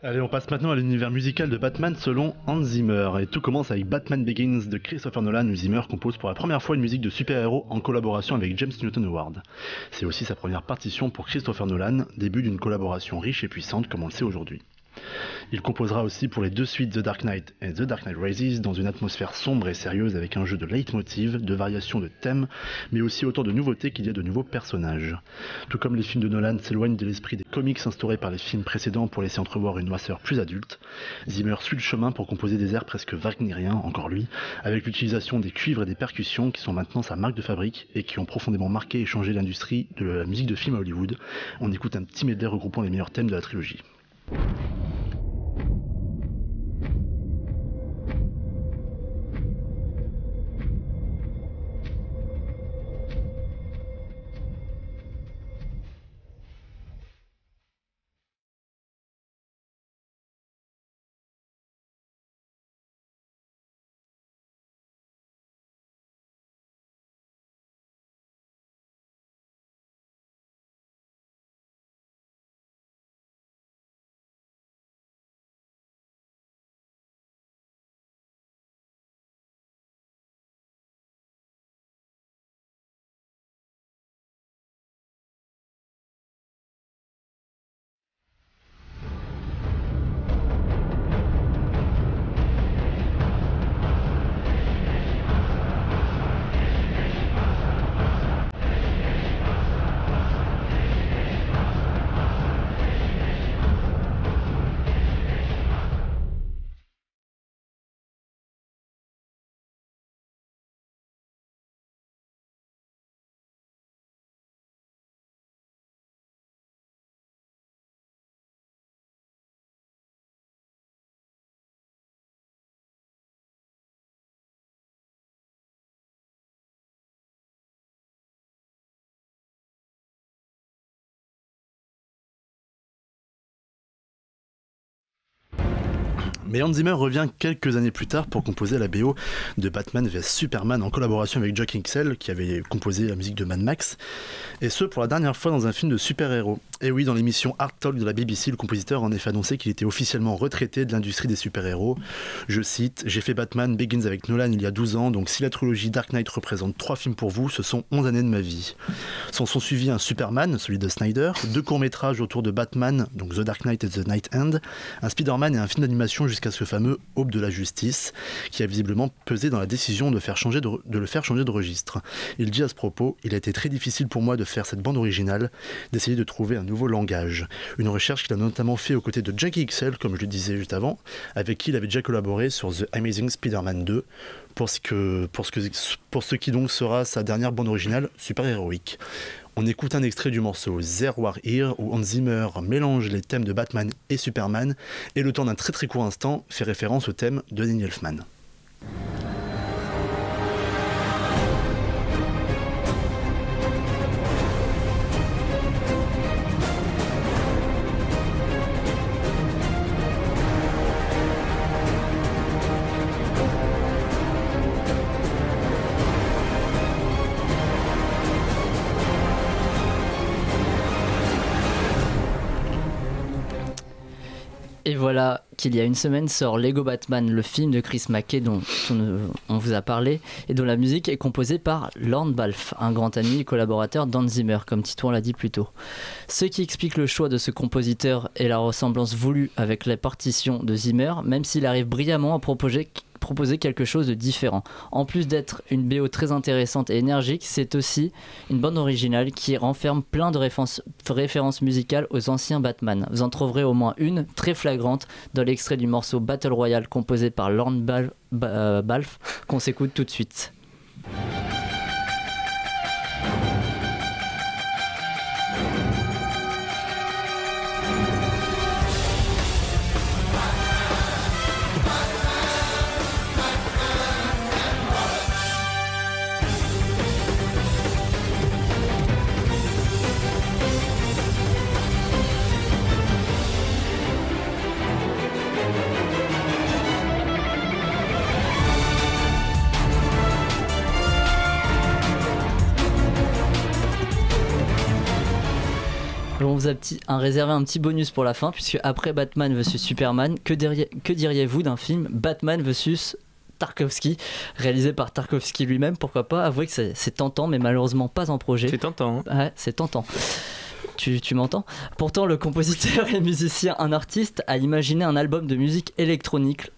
Allez, on passe maintenant à l'univers musical de Batman selon Hans Zimmer. Et tout commence avec Batman Begins de Christopher Nolan, où Zimmer compose pour la première fois une musique de super-héros en collaboration avec James Newton Howard. C'est aussi sa première partition pour Christopher Nolan, début d'une collaboration riche et puissante comme on le sait aujourd'hui. Il composera aussi pour les 2 suites The Dark Knight et The Dark Knight Rises dans une atmosphère sombre et sérieuse avec un jeu de leitmotiv, de variations de thèmes, mais aussi autant de nouveautés qu'il y a de nouveaux personnages. Tout comme les films de Nolan s'éloignent de l'esprit des comics instaurés par les films précédents pour laisser entrevoir une noirceur plus adulte, Zimmer suit le chemin pour composer des airs presque wagnériens, encore lui, avec l'utilisation des cuivres et des percussions qui sont maintenant sa marque de fabrique et qui ont profondément marqué et changé l'industrie de la musique de film à Hollywood. On écoute un petit medley regroupant les meilleurs thèmes de la trilogie. Mais Hans Zimmer revient quelques années plus tard pour composer la BO de Batman vs Superman en collaboration avec Jock Ixell qui avait composé la musique de Mad Max, et ce pour la dernière fois dans un film de super-héros. Et oui, dans l'émission Art Talk de la BBC, le compositeur a en effet annoncé qu'il était officiellement retraité de l'industrie des super-héros. Je cite: « J'ai fait Batman Begins avec Nolan il y a 12 ans, donc si la trilogie Dark Knight représente 3 films pour vous, ce sont 11 années de ma vie. » S'en sont suivis un Superman, celui de Snyder, 2 courts-métrages autour de Batman, donc The Dark Knight et The Night End, un Spider-Man et un film d'animation jusqu'à ce fameux Aube de la Justice, qui a visiblement pesé dans la décision de le faire changer de registre. Il dit à ce propos: « Il a été très difficile pour moi de faire cette bande originale, d'essayer de trouver un nouveau langage. » Une recherche qu'il a notamment fait aux côtés de Jackie Ixell, comme je le disais juste avant, avec qui il avait déjà collaboré sur The Amazing Spider-Man 2, pour ce qui donc sera sa dernière bande originale super-héroïque. On écoute un extrait du morceau There War Here où Hans Zimmer mélange les thèmes de Batman et Superman et le temps d'un très très court instant fait référence au thème de Danny Elfman. Et voilà qu'il y a une semaine sort Lego Batman, le film de Chris McKay dont on vous a parlé et dont la musique est composée par Lorne Balfe, un grand ami et collaborateur d'Hans Zimmer, comme Titouan l'a dit plus tôt. Ce qui explique le choix de ce compositeur et la ressemblance voulue avec les partitions de Zimmer, même s'il arrive brillamment à proposer quelque chose de différent. En plus d'être une BO très intéressante et énergique, c'est aussi une bande originale qui renferme plein de références musicales aux anciens Batman. Vous en trouverez au moins une très flagrante dans l'extrait du morceau Battle Royale composé par Lorne Balfe qu'on s'écoute tout de suite. On vous a réservé un petit bonus pour la fin, puisque après Batman vs Superman, que diriez-vous d'un film Batman vs Tarkovsky, réalisé par Tarkovsky lui-même? Pourquoi pas? Avouez que c'est tentant, mais malheureusement pas en projet. C'est tentant. Ouais, c'est tentant. tu m'entends? Pourtant, le compositeur et musicien, un artiste, a imaginé un album de musique électronique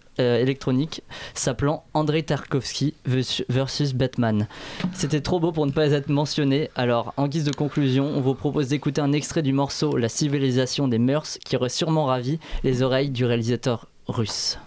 s'appelant Andrei Tarkovsky versus Batman. C'était trop beau pour ne pas être mentionné, alors en guise de conclusion, on vous propose d'écouter un extrait du morceau La civilisation des mœurs qui aurait sûrement ravi les oreilles du réalisateur russe.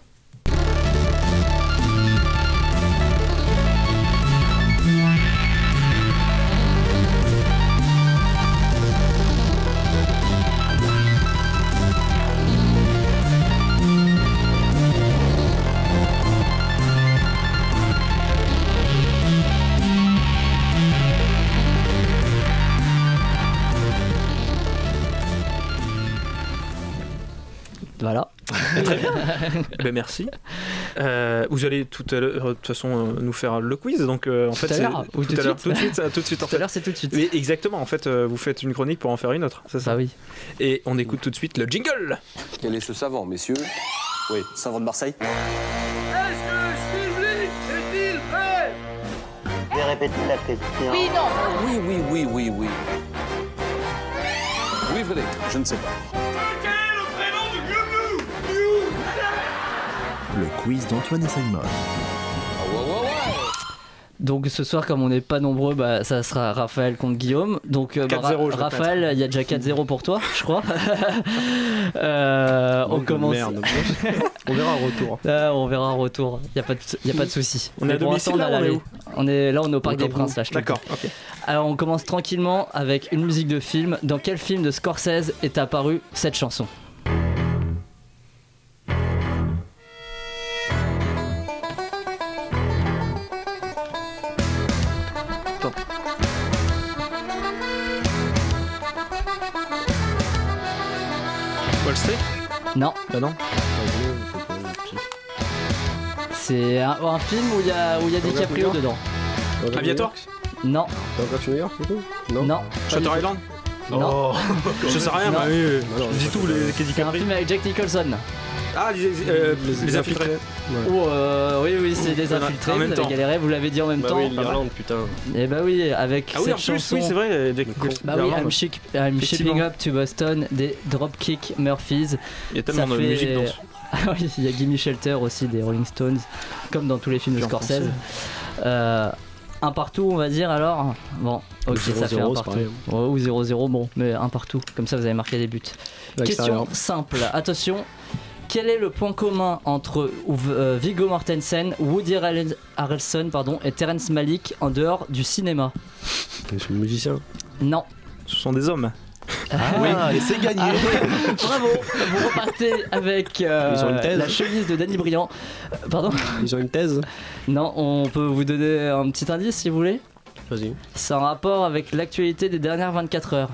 Voilà. Très bien. Ben merci. Vous allez tout à l'heure, de toute façon, nous faire le quiz. Donc, en fait, tout de suite. Tout à l'heure, c'est tout de suite. Mais exactement. En fait, vous faites une chronique pour en faire une autre. C'est ça. Ah oui. Et on écoute tout de suite le jingle. Quel est ce savant, messieurs? Oui, savant de Marseille. Est-ce que Schneebly est-il prêt? Je vais répéter la question. Oui, non. Oui. Oui, Frédéric, je ne sais pas. Le quiz d'Antoine et Simon. Donc ce soir, comme on n'est pas nombreux, ça sera Raphaël contre Guillaume. Donc Raphaël, il y a déjà 4-0 pour toi, je crois. On commence. Merde. On verra un retour. On verra un retour. Il y a pas de souci. On est à domicile là, on est où? On est au Parc des Princes là. D'accord. Ok. Alors on commence tranquillement avec une musique de film. Dans quel film de Scorsese est apparue cette chanson? Wall Street? Non. Bah non. C'est un film où il y a DiCaprio dedans. Aviator? Non. New York du coup? Non. Shutter Island? Non. Je sais rien, mais je dis tout les C'est un film avec Jack Nicholson. Ah, les infiltrés. Oui, c'est les infiltrés. Vous avez galéré, vous l'avez dit en même temps. Oui, l'Irlande, putain. Et bah oui, avec cette chanson. Oui, c'est vrai, Jack Nicholson. Bah oui, I'm shipping up to Boston des Dropkick Murphys. Il y a tellement de musique dans ce. Ah oui, il y a Gimme Shelter aussi des Rolling Stones, comme dans tous les films de Scorsese. Un partout, on va dire alors. Bon, ok, ça fait un partout. Ou 0-0, bon, mais un partout. Comme ça, vous avez marqué des buts. Question simple, attention. Quel est le point commun entre Viggo Mortensen, Woody Harrelson et Terrence Malick en dehors du cinéma? C'est le musicien. Non. Ce sont des hommes. Oui, et c'est gagné. Bravo, vous repartez avec la chemise de Danny Briand. Pardon? Ils ont une thèse? Non, on peut vous donner un petit indice si vous voulez. Vas-y. C'est en rapport avec l'actualité des dernières 24 heures.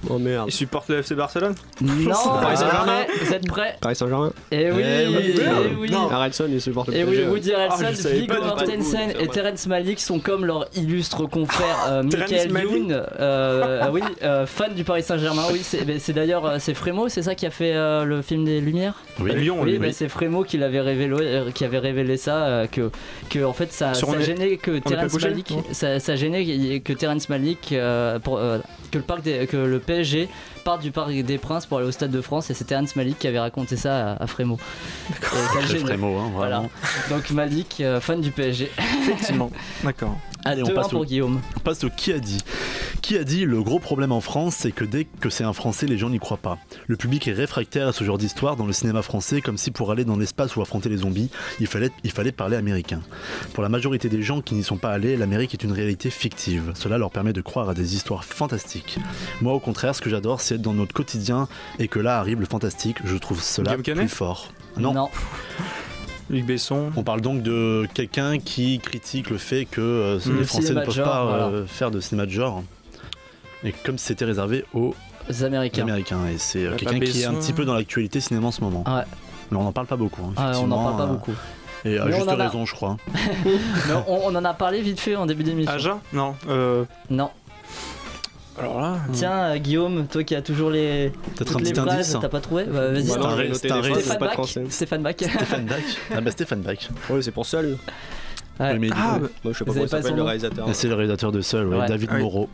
Oh merde. Ils supportent le FC Barcelone? Non, vous êtes prêts? Paris Saint-Germain? Eh oui. Harrelson, il supporte le PSG. Et oui, Woody Harrelson, Viggo Mortensen et Terrence Malick sont comme leur illustre confrère Michael Youn, fan du Paris Saint-Germain. Oui, c'est d'ailleurs c'est Frémo, c'est ça qui a fait le film des Lumières? Oui, Lyon. Oui, c'est Frémo qui avait révélé ça, que en fait ça gênait que Terrence Malick, ça gênait que Terrence Malick que le PSG parte du Parc des Princes pour aller au Stade de France, et c'est Terrence Malick qui avait raconté ça à Frémo. C'est Frémo, hein, voilà. Donc Malick, fan du PSG. Effectivement. D'accord. Allez, on passe Guillaume. On passe au qui a dit. Qui a dit le gros problème en France, c'est que dès que c'est un Français, les gens n'y croient pas. Le public est réfractaire à ce genre d'histoire dans le cinéma français, comme si pour aller dans l'espace ou affronter les zombies, il fallait parler américain. Pour la majorité des gens qui n'y sont pas allés, l'Amérique est une réalité fictive. Cela leur permet de croire à des histoires fantastiques. Moi, au contraire, ce que j'adore, c'est être dans notre quotidien, et que là arrive le fantastique. Je trouve cela plus fort. Non. Luc Besson. On parle donc de quelqu'un qui critique le fait que les Français ne peuvent pas faire de cinéma de genre. Et comme c'était réservé aux Américains. Et c'est quelqu'un qui est un petit peu dans l'actualité cinéma en ce moment. Ouais. Mais on n'en parle pas beaucoup. On n'en parle pas beaucoup. Et à juste raison, je crois. on en a parlé vite fait en début d'émission. Aja? Non. Non. Alors là. Tiens, Guillaume, toi qui as toujours les. Peut-être un petit indice. T'as pas trouvé? Vas-y, c'est un Stéphane Bach. Ah bah Stéphane Bach. Oui, c'est pour ça lui. Ouais. Moi je sais pas comment il s'appelle le réalisateur. C'est le réalisateur de Seul, ouais. David Moreau.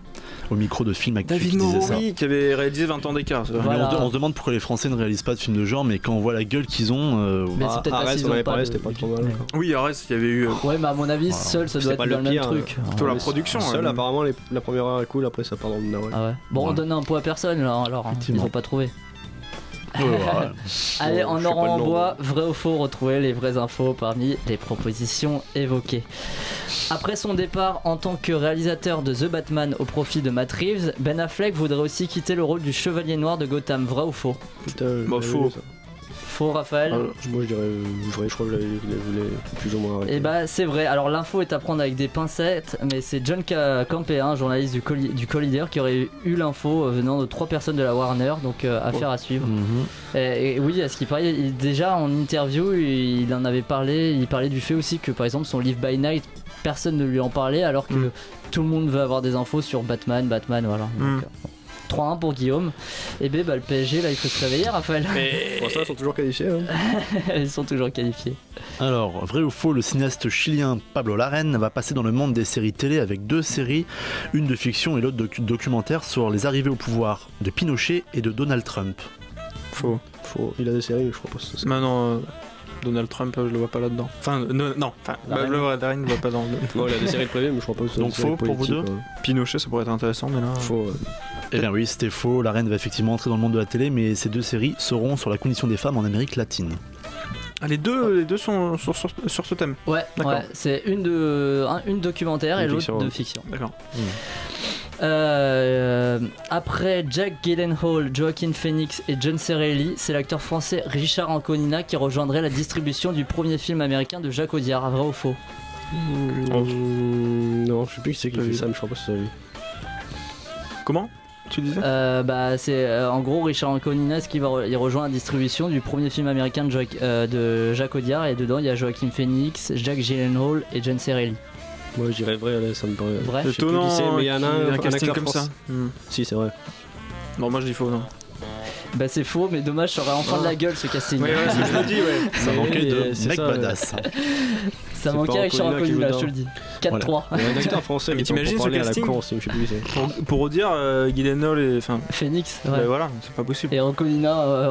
Au micro de Film Actu David Moreau, oui, qui avait réalisé 20 ans d'écart. Voilà. On se demande pourquoi les Français ne réalisent pas de films de genre, mais quand on voit la gueule qu'ils ont. Arès, on avait parlé, c'était pas trop mal. Oui, Arès, il y avait eu. Ouais, mais à mon avis, Seul, ça doit être dans le même truc. Plutôt la production. Seul, apparemment, la première heure est cool, après ça part dans le Nawal. Ah ouais. Bon, on donne un pot à personne là, alors, ils ont pas trouvé. Allez, en or en bois, vrai ou faux, retrouver les vraies infos parmi les propositions évoquées. Après son départ en tant que réalisateur de The Batman au profit de Matt Reeves, Ben Affleck voudrait aussi quitter le rôle du Chevalier Noir de Gotham, vrai ou faux? Putain, faux. Faux, Raphaël? Moi je dirais vrai, je crois que je l'avais plus ou moins arrêté. Et bah c'est vrai, alors l'info est à prendre avec des pincettes, mais c'est John Campea, journaliste du Collider, qui aurait eu l'info venant de 3 personnes de la Warner, donc affaire à suivre. Et oui, à ce qu'il paraît, déjà en interview, il en avait parlé, il parlait du fait aussi que par exemple son Live by Night, personne ne lui en parlait, alors que tout le monde veut avoir des infos sur Batman, voilà. Donc, 3-1 pour Guillaume. Et le PSG, là, il faut se réveiller, Raphaël. Mais pour ça, ils sont toujours qualifiés. Ils sont toujours qualifiés. Alors, vrai ou faux, le cinéaste chilien Pablo Larraín va passer dans le monde des séries télé avec 2 séries, une de fiction et l'autre documentaire sur les arrivées au pouvoir de Pinochet et de Donald Trump. Faux. Il a des séries, je crois pas. C'est ça. Non. Donald Trump, je le vois pas là-dedans. Larraín ne voit pas dans. Non, il a des séries prévues, mais je crois pas que c'est. Donc faux pour vous deux. Pinochet, ça pourrait être intéressant, mais là. Faux. Eh bien oui, c'était faux. Larraín va effectivement entrer dans le monde de la télé, mais ces 2 séries seront sur la condition des femmes en Amérique latine. Ah, les deux sont sur ce thème. Ouais, c'est une documentaire et l'autre de fiction. D'accord. Après Jack Gyllenhaal, Joaquin Phoenix et John C. Reilly, c'est l'acteur français Richard Anconina qui rejoindrait la distribution du premier film américain de Jacques Audiard. Vrai ou faux? Non, je sais plus qui c'est qui fait ça, mais je crois pas que c'est ça lui. Comment tu disais? C'est en gros Richard Anconina il rejoint la distribution du premier film américain de Jacques Audiard, et dedans il y a Joaquin Phoenix, Jack Gyllenhaal et John C. Reilly. Moi je dirais vrai, ça me paraît. Vrai. Je sais plus qui c'est, mais il y en a un casting comme ça. Si, c'est vrai. Non, moi je dis faux, non. C'est faux, mais dommage, ça aurait enfin de la gueule ce casting. Ouais, c'est ce que je me dis, ouais. Ça manquait de mec badass. Ça manquait avec Richard Anconina, je te le dis. 4-3. Il y a un acteur français, mais t'imagines ce casting je sais plus c'est. Pour redire Gyllenhaal et Phoenix, voilà, c'est pas possible. Et Anconina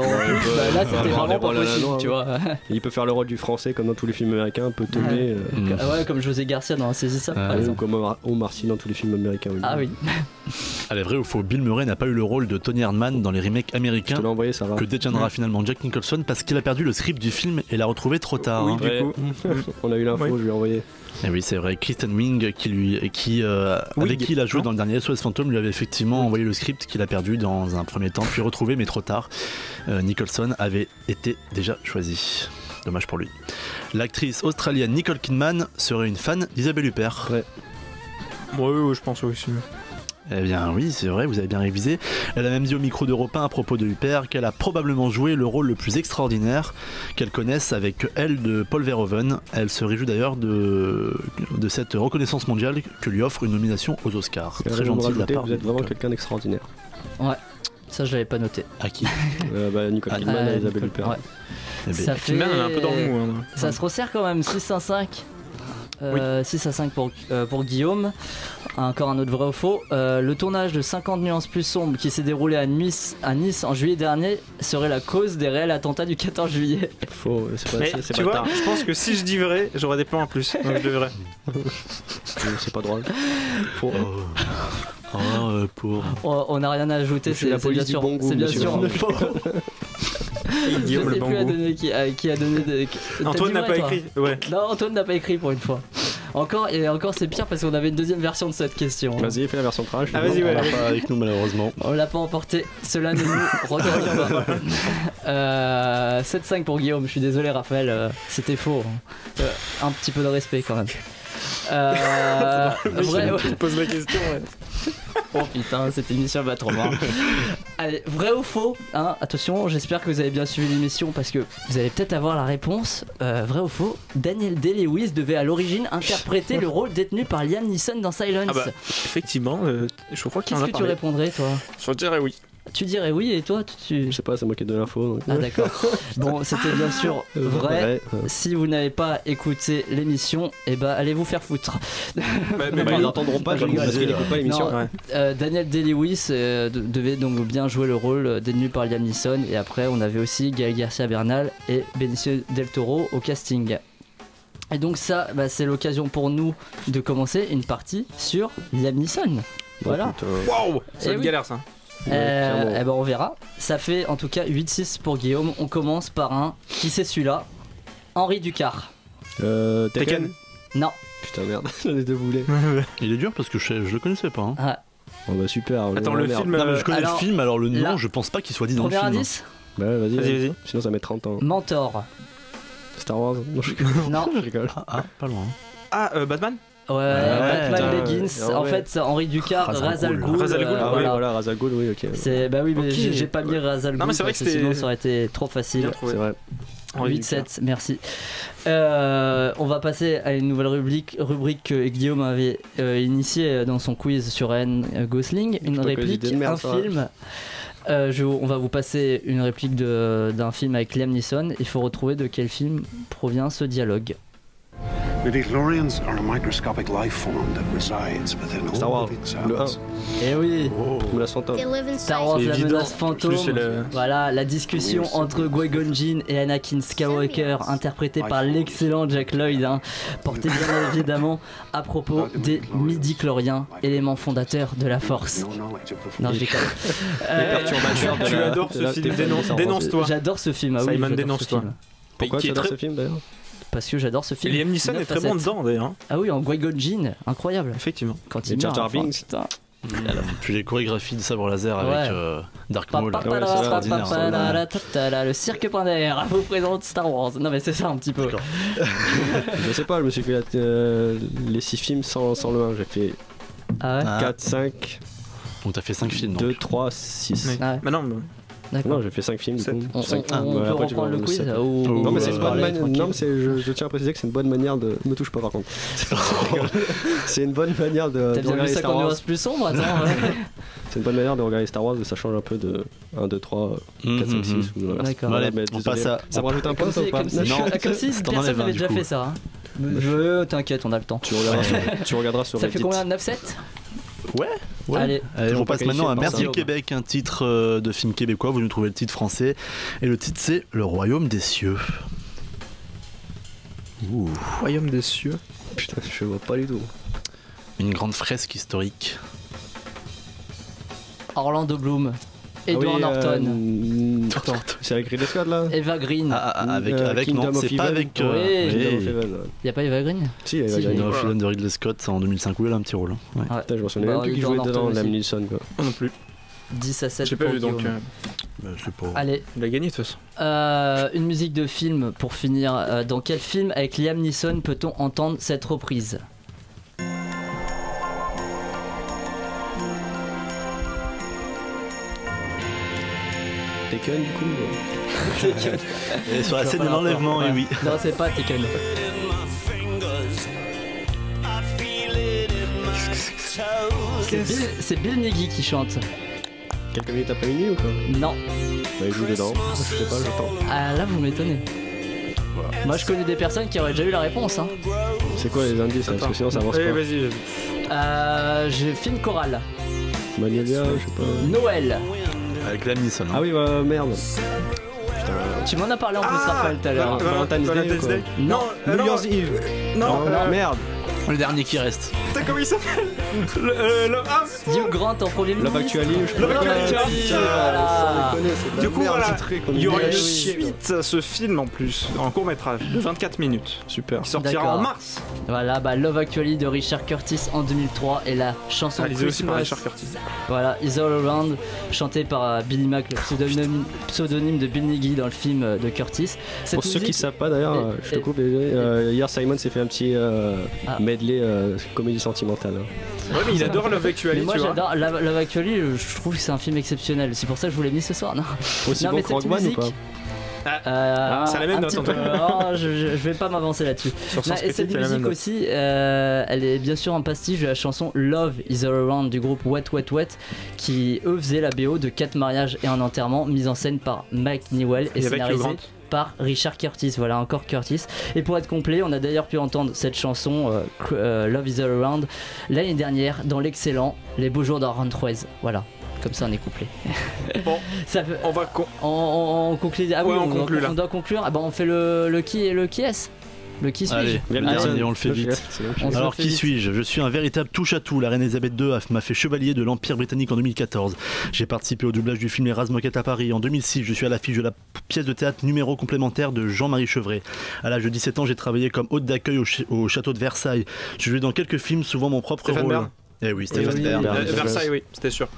là c'était vraiment pas possible, tu vois. Il peut faire le rôle du français comme dans tous les films américains, un peu teubé. Ouais, comme José Garcia dans Insaisissable par exemple. Ou comme Omar Sy dans tous les films américains. Ah oui. Allez, vrai ou faux, Bill Murray n'a pas eu le rôle de Tony Erdmann dans les remakes américains que détiendra finalement Jack Nicholson parce qu'il a perdu le script du film et l'a retrouvé trop tard. Oui, du coup. On a eu l'info, je lui ai envoyé. Et oui, c'est vrai, Kristen Wiig avec qui il a joué dans le dernier SOS Fantôme lui avait effectivement envoyé le script qu'il a perdu dans un premier temps, puis retrouvé mais trop tard. Nicholson avait été déjà choisi. Dommage pour lui. L'actrice australienne Nicole Kidman serait une fan d'Isabelle Huppert. Oui, je pense aussi. Eh bien oui, c'est vrai, vous avez bien révisé. Elle a même dit au micro d'Europe 1 à propos de Huppert qu'elle a probablement joué le rôle le plus extraordinaire qu'elle connaisse avec elle de Paul Verhoeven. Elle se réjouit d'ailleurs de cette reconnaissance mondiale que lui offre une nomination aux Oscars. Très gentil de la part. Vous êtes vraiment quelqu'un d'extraordinaire. Ouais, ça je l'avais pas noté. À qui? Nicole Kidman et Isabelle Huppert. Ouais. Ça fait... Kidman, elle est un peu dans le mou. Ça se resserre quand même, 6-5. 6-5 pour Guillaume. Encore un autre vrai ou faux. Le tournage de 50 nuances plus sombres qui s'est déroulé à Nice en juillet dernier serait la cause des réels attentats du 14 juillet. Faux, c'est tu vois, je pense que si je dis vrai, j'aurais des plans en plus. Donc je devrais. C'est pas drôle. Faux. On n'a rien à ajouter, c'est bien sûr. C'est bien sûr. Guillaume le plus qui a donné Antoine n'a pas écrit. Ouais. Non, Antoine n'a pas écrit pour une fois. Encore c'est pire parce qu'on avait une deuxième version de cette question. Vas-y, fais la version trash. Vas-y, on l'a pas avec nous malheureusement. On l'a pas emporté. Cela ne nous regarde pas. 7-5 pour Guillaume. Je suis désolé, Raphaël. C'était faux. Un petit peu de respect quand même. Vrai, je pose la question. Oh putain, cette émission va trop loin. Allez, vrai ou faux, hein, attention, j'espère que vous avez bien suivi l'émission parce que vous allez peut-être avoir la réponse. Vrai ou faux, Daniel Day-Lewis devait à l'origine interpréter le rôle détenu par Liam Neeson dans Silence. Effectivement, je crois qu'il en a parlé. Qu'est-ce que tu répondrais, toi? Je dirais oui. Tu dirais oui, et toi Je sais pas, c'est moi qui ai donné l'info. Ah d'accord. Bon, c'était bien sûr vrai. Si vous n'avez pas écouté l'émission, allez vous faire foutre. Mais ils n'entendront pas, parce qu'ils n'écoutent pas l'émission. Daniel Day-Lewis devait donc bien jouer le rôle détenu par Liam Neeson, et après on avait aussi Gael Garcia Bernal et Benicio del Toro au casting. Et donc ça, c'est l'occasion pour nous de commencer une partie sur Liam Neeson. Voilà. Waouh, ça va être galère ça. On verra. Ça fait en tout cas 8-6 pour Guillaume. On commence par un. Qui c'est celui-là? Henri Ducard. Tekken. Non. Putain merde, j'en ai deux boulets. Il est dur parce que je le connaissais pas. Hein. Ah. Oh bah super. Attends, le film. Non, mais je connais le film, alors le nom, je pense pas qu'il soit dit dans le film. Premier indice. Bah vas-y. Sinon ça met 30 ans. Mentor. Star Wars. Non. Je rigole. Pas loin. Batman. Batman Begins. En fait, c'est Henri Ducard, Ra's al Ghul. Voilà, Ra's al Ghul, oui, ok. Mais j'ai pas mis Ra's al Ghul. Non, mais c'est vrai que sinon ça aurait été trop facile. C'est vrai. 8-7, merci. On va passer à une nouvelle rubrique que Guillaume avait initiée dans son quiz sur Ryan Gosling. Une réplique, un film. On va vous passer une réplique d'un film avec Liam Neeson. Il faut retrouver de quel film provient ce dialogue. Midichlorians are a microscopic life form that resides within Star Wars, le 1. Eh oui, menace fantôme. Star Wars, la menace fantôme. Voilà, la discussion entre Qui-Gon Jinn et Anakin Skywalker, interprétée par l'excellent Jack Lloyd, portée bien évidemment à propos des midichloriens, éléments fondateurs de la Force. Non, je déconne. Tu adores ce film, dénonce-toi. J'adore ce film, ah oui. Simon, dénonce-toi. Pourquoi tu adores ce film d'ailleurs? Parce que j'adore ce film. Et Liam Neeson est très bon dedans d'ailleurs. Ah oui, en Qui-Gon Jinn, incroyable. Effectivement. Quand il meurt, putain. Puis les chorégraphies de sabre laser avec Dark Maul. Le cirque Pinder vous présente Star Wars. Non mais c'est ça un petit peu. Je sais pas, je me suis fait les 6 films sans le 1. J'ai fait 4, 5. Donc t'as fait 5 films. 2, 3, 6. Mais non. Non, j'ai fait 5 films. On peut reprendre le quiz. Non, mais c'est une bonne manière. Non, mais je tiens à préciser que c'est une bonne manière de. Me touche pas par contre. C'est une bonne manière de. T'as bien vu ça qu'on nuance plus sombre, attends. C'est une bonne manière de regarder Star Wars, ça change un peu de 1, 2, 3, 4, 5, 6. D'accord. On passe à. Ça me rajoute un point ou pas? Non, comme si personne n'avait déjà fait ça. T'inquiète, on a le temps. Tu regarderas sur Ça fait Reddit. combien? 9-7? Ouais. Allez, on passe maintenant à Merci Québec, un titre de film québécois. Vous nous trouvez le titre français. Et le titre c'est Le Royaume des Cieux. Royaume des Cieux. Putain, je vois pas du tout. Une grande fresque historique. Orlando Bloom. Edward Norton. Attends, c'est avec Ridley Scott là? Eva Green. Avec non, c'est pas avec. Y'a pas Eva Green? Si, Eva Green. Kingdom of Heaven de Ridley Scott, c'est en 2005 où elle a un petit rôle. Je me souviens même plus qu'il jouait dedans, Liam Neeson quoi. Non plus. 10-7. J'ai pas vu donc. Allez. Il a gagné de toute façon. Une musique de film pour finir. Dans quel film avec Liam Neeson peut-on entendre cette reprise? Taken du coup. Taken. Et sur la scène de l'enlèvement, et oui. Non, c'est pas Taken. C'est Bill Nighy qui chante. Quelques minutes après minuit ou quoi? Non. Bah, il joue dedans. Je sais pas, j'attends. Ah là, vous m'étonnez. Moi, je connais des personnes qui auraient déjà eu la réponse. C'est quoi les indices? Parce que sinon ça avance pas. Vas-y. J'ai film choral. Magnolia, je sais pas. Noël. Avec Liam Neeson. Ah oui, merde. Tu m'en as parlé en plus, Raphaël, tout à l'heure. Valentine's Day. Non. New Year's Eve. Non, merde. Le dernier qui reste. Putain, comment il s'appelle? Hugh Grant en premier ministre. Love Actually. Voilà. Du coup, voilà. Il y aura une suite à ce film en plus, en court métrage de 24 minutes. Super. Il sortira en mars. Voilà, Love Actually de Richard Curtis en 2003 et la chanson réalisée aussi par Richard Curtis. Voilà, Is All Around, chantée par Billy Mack, le pseudonyme de Bill Nighy dans le film de Curtis. Pour ceux qui ne savent pas d'ailleurs, je te coupe, hier Simon s'est fait un petit medley comédie sentimentale. Ouais, mais il adore Love Actually. Moi j'adore Love Actually, je trouve que c'est un film exceptionnel. C'est pour ça que je vous l'ai mis ce soir. Non, aussi bon que Rogue One ou pas? C'est la même note, je vais pas m'avancer là-dessus. Et cette musique aussi, elle est bien sûr un pastiche de la chanson Love Is All Around du groupe Wet Wet Wet, qui eux faisaient la BO de 4 mariages et un enterrement, mise en scène par Mike Newell et scénarisée par Richard Curtis. Voilà, encore Curtis. Et pour être complet, on a d'ailleurs pu entendre cette chanson Love Is All Around l'année dernière dans l'excellent Les Beaux Jours d'Aranjuez. Voilà. Comme ça on est couplé. Bon, on conclut. Ah oui, on doit conclure. Ah bah on fait le qui et le qui est-ce. Le qui suis-je? Allez, on le fait vite. Alors qui suis-je? Je suis un véritable touche-à-tout. La reine Elisabeth II m'a fait chevalier de l'Empire britannique en 2014. J'ai participé au doublage du film Les Rases Moquettes à Paris. En 2006, je suis à l'affiche de la pièce de théâtre numéro complémentaire de Jean-Marie Chevret. À l'âge de 17 ans, j'ai travaillé comme hôte d'accueil au château de Versailles. J'ai joué dans quelques films, souvent mon propre rôle. Eh oui, Stéphane Bern. Versailles, oui, c'était sûr.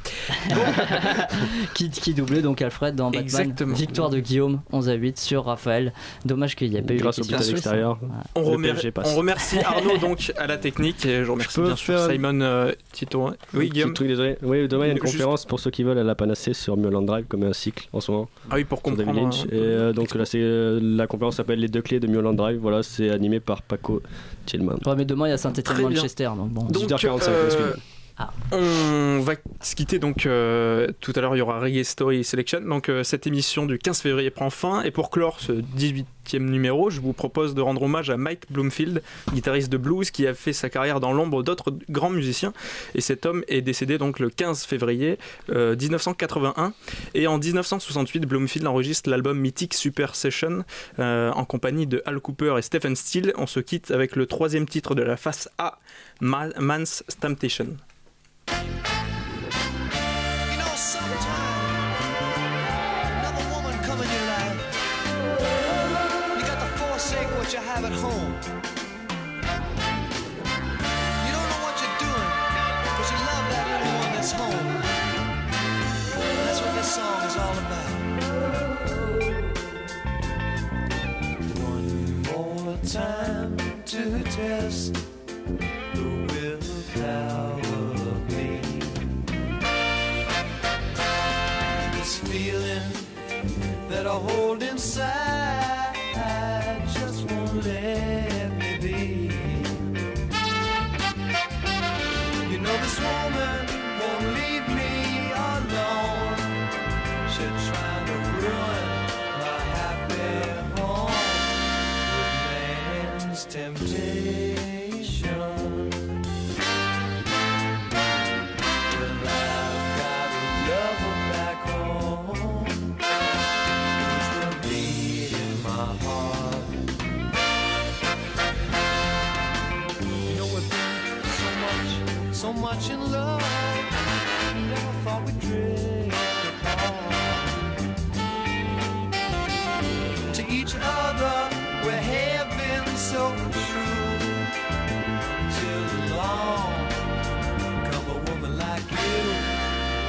qui doublait donc Alfred dans Batman. Exactement. Victoire de Guillaume, 11-8 sur Raphaël. Dommage qu'il n'y a pas eu grâce au but à l'extérieur. On remercie Arnaud donc à la technique et je remercie bien sûr Simon Tito. Oui, Guillaume. Désolé. Oui, demain il y a une conférence pour ceux qui veulent à la Panacée sur Mulholland Drive comme un cycle en ce moment. Ah oui, pour comprendre. Lynch. Et donc là, la conférence s'appelle Les 2 clés de Mulholland Drive. Voilà, c'est animé par Paco Tillman. Ouais, mais demain il y a Saint-Étienne Manchester. Donc bon. 18h45. On va se quitter donc tout à l'heure il y aura Reggae Story Selection, donc cette émission du 15 février prend fin et pour clore ce 18e numéro je vous propose de rendre hommage à Mike Bloomfield, guitariste de blues qui a fait sa carrière dans l'ombre d'autres grands musiciens et cet homme est décédé donc le 15 février 1981 et en 1968 Bloomfield enregistre l'album mythique Super Session en compagnie de Al Cooper et Stephen Steele. On se quitte avec le 3e titre de la face A, Man's Temptation. You know, sometimes another woman come in your life. You got to forsake what you have at home. You don't know what you're doing, but you love that little one that's home. That's what this song is all about. One more time to test the willpower. Feeling that I hold inside just won't let me be. You know this woman won't leave me alone. She's trying to ruin my happy home with man's temptation. So much in love, never thought we'd drift apart. To each other, we have been so true. Till along come a woman like you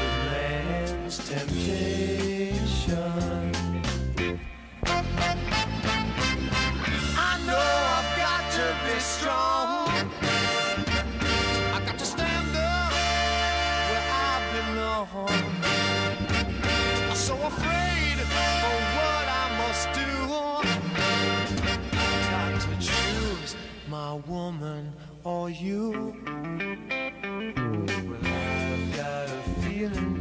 with man's temptation. I know I've got to be strong. I'm so afraid for what I must do. Got to choose my woman or you. Well, I've got a feeling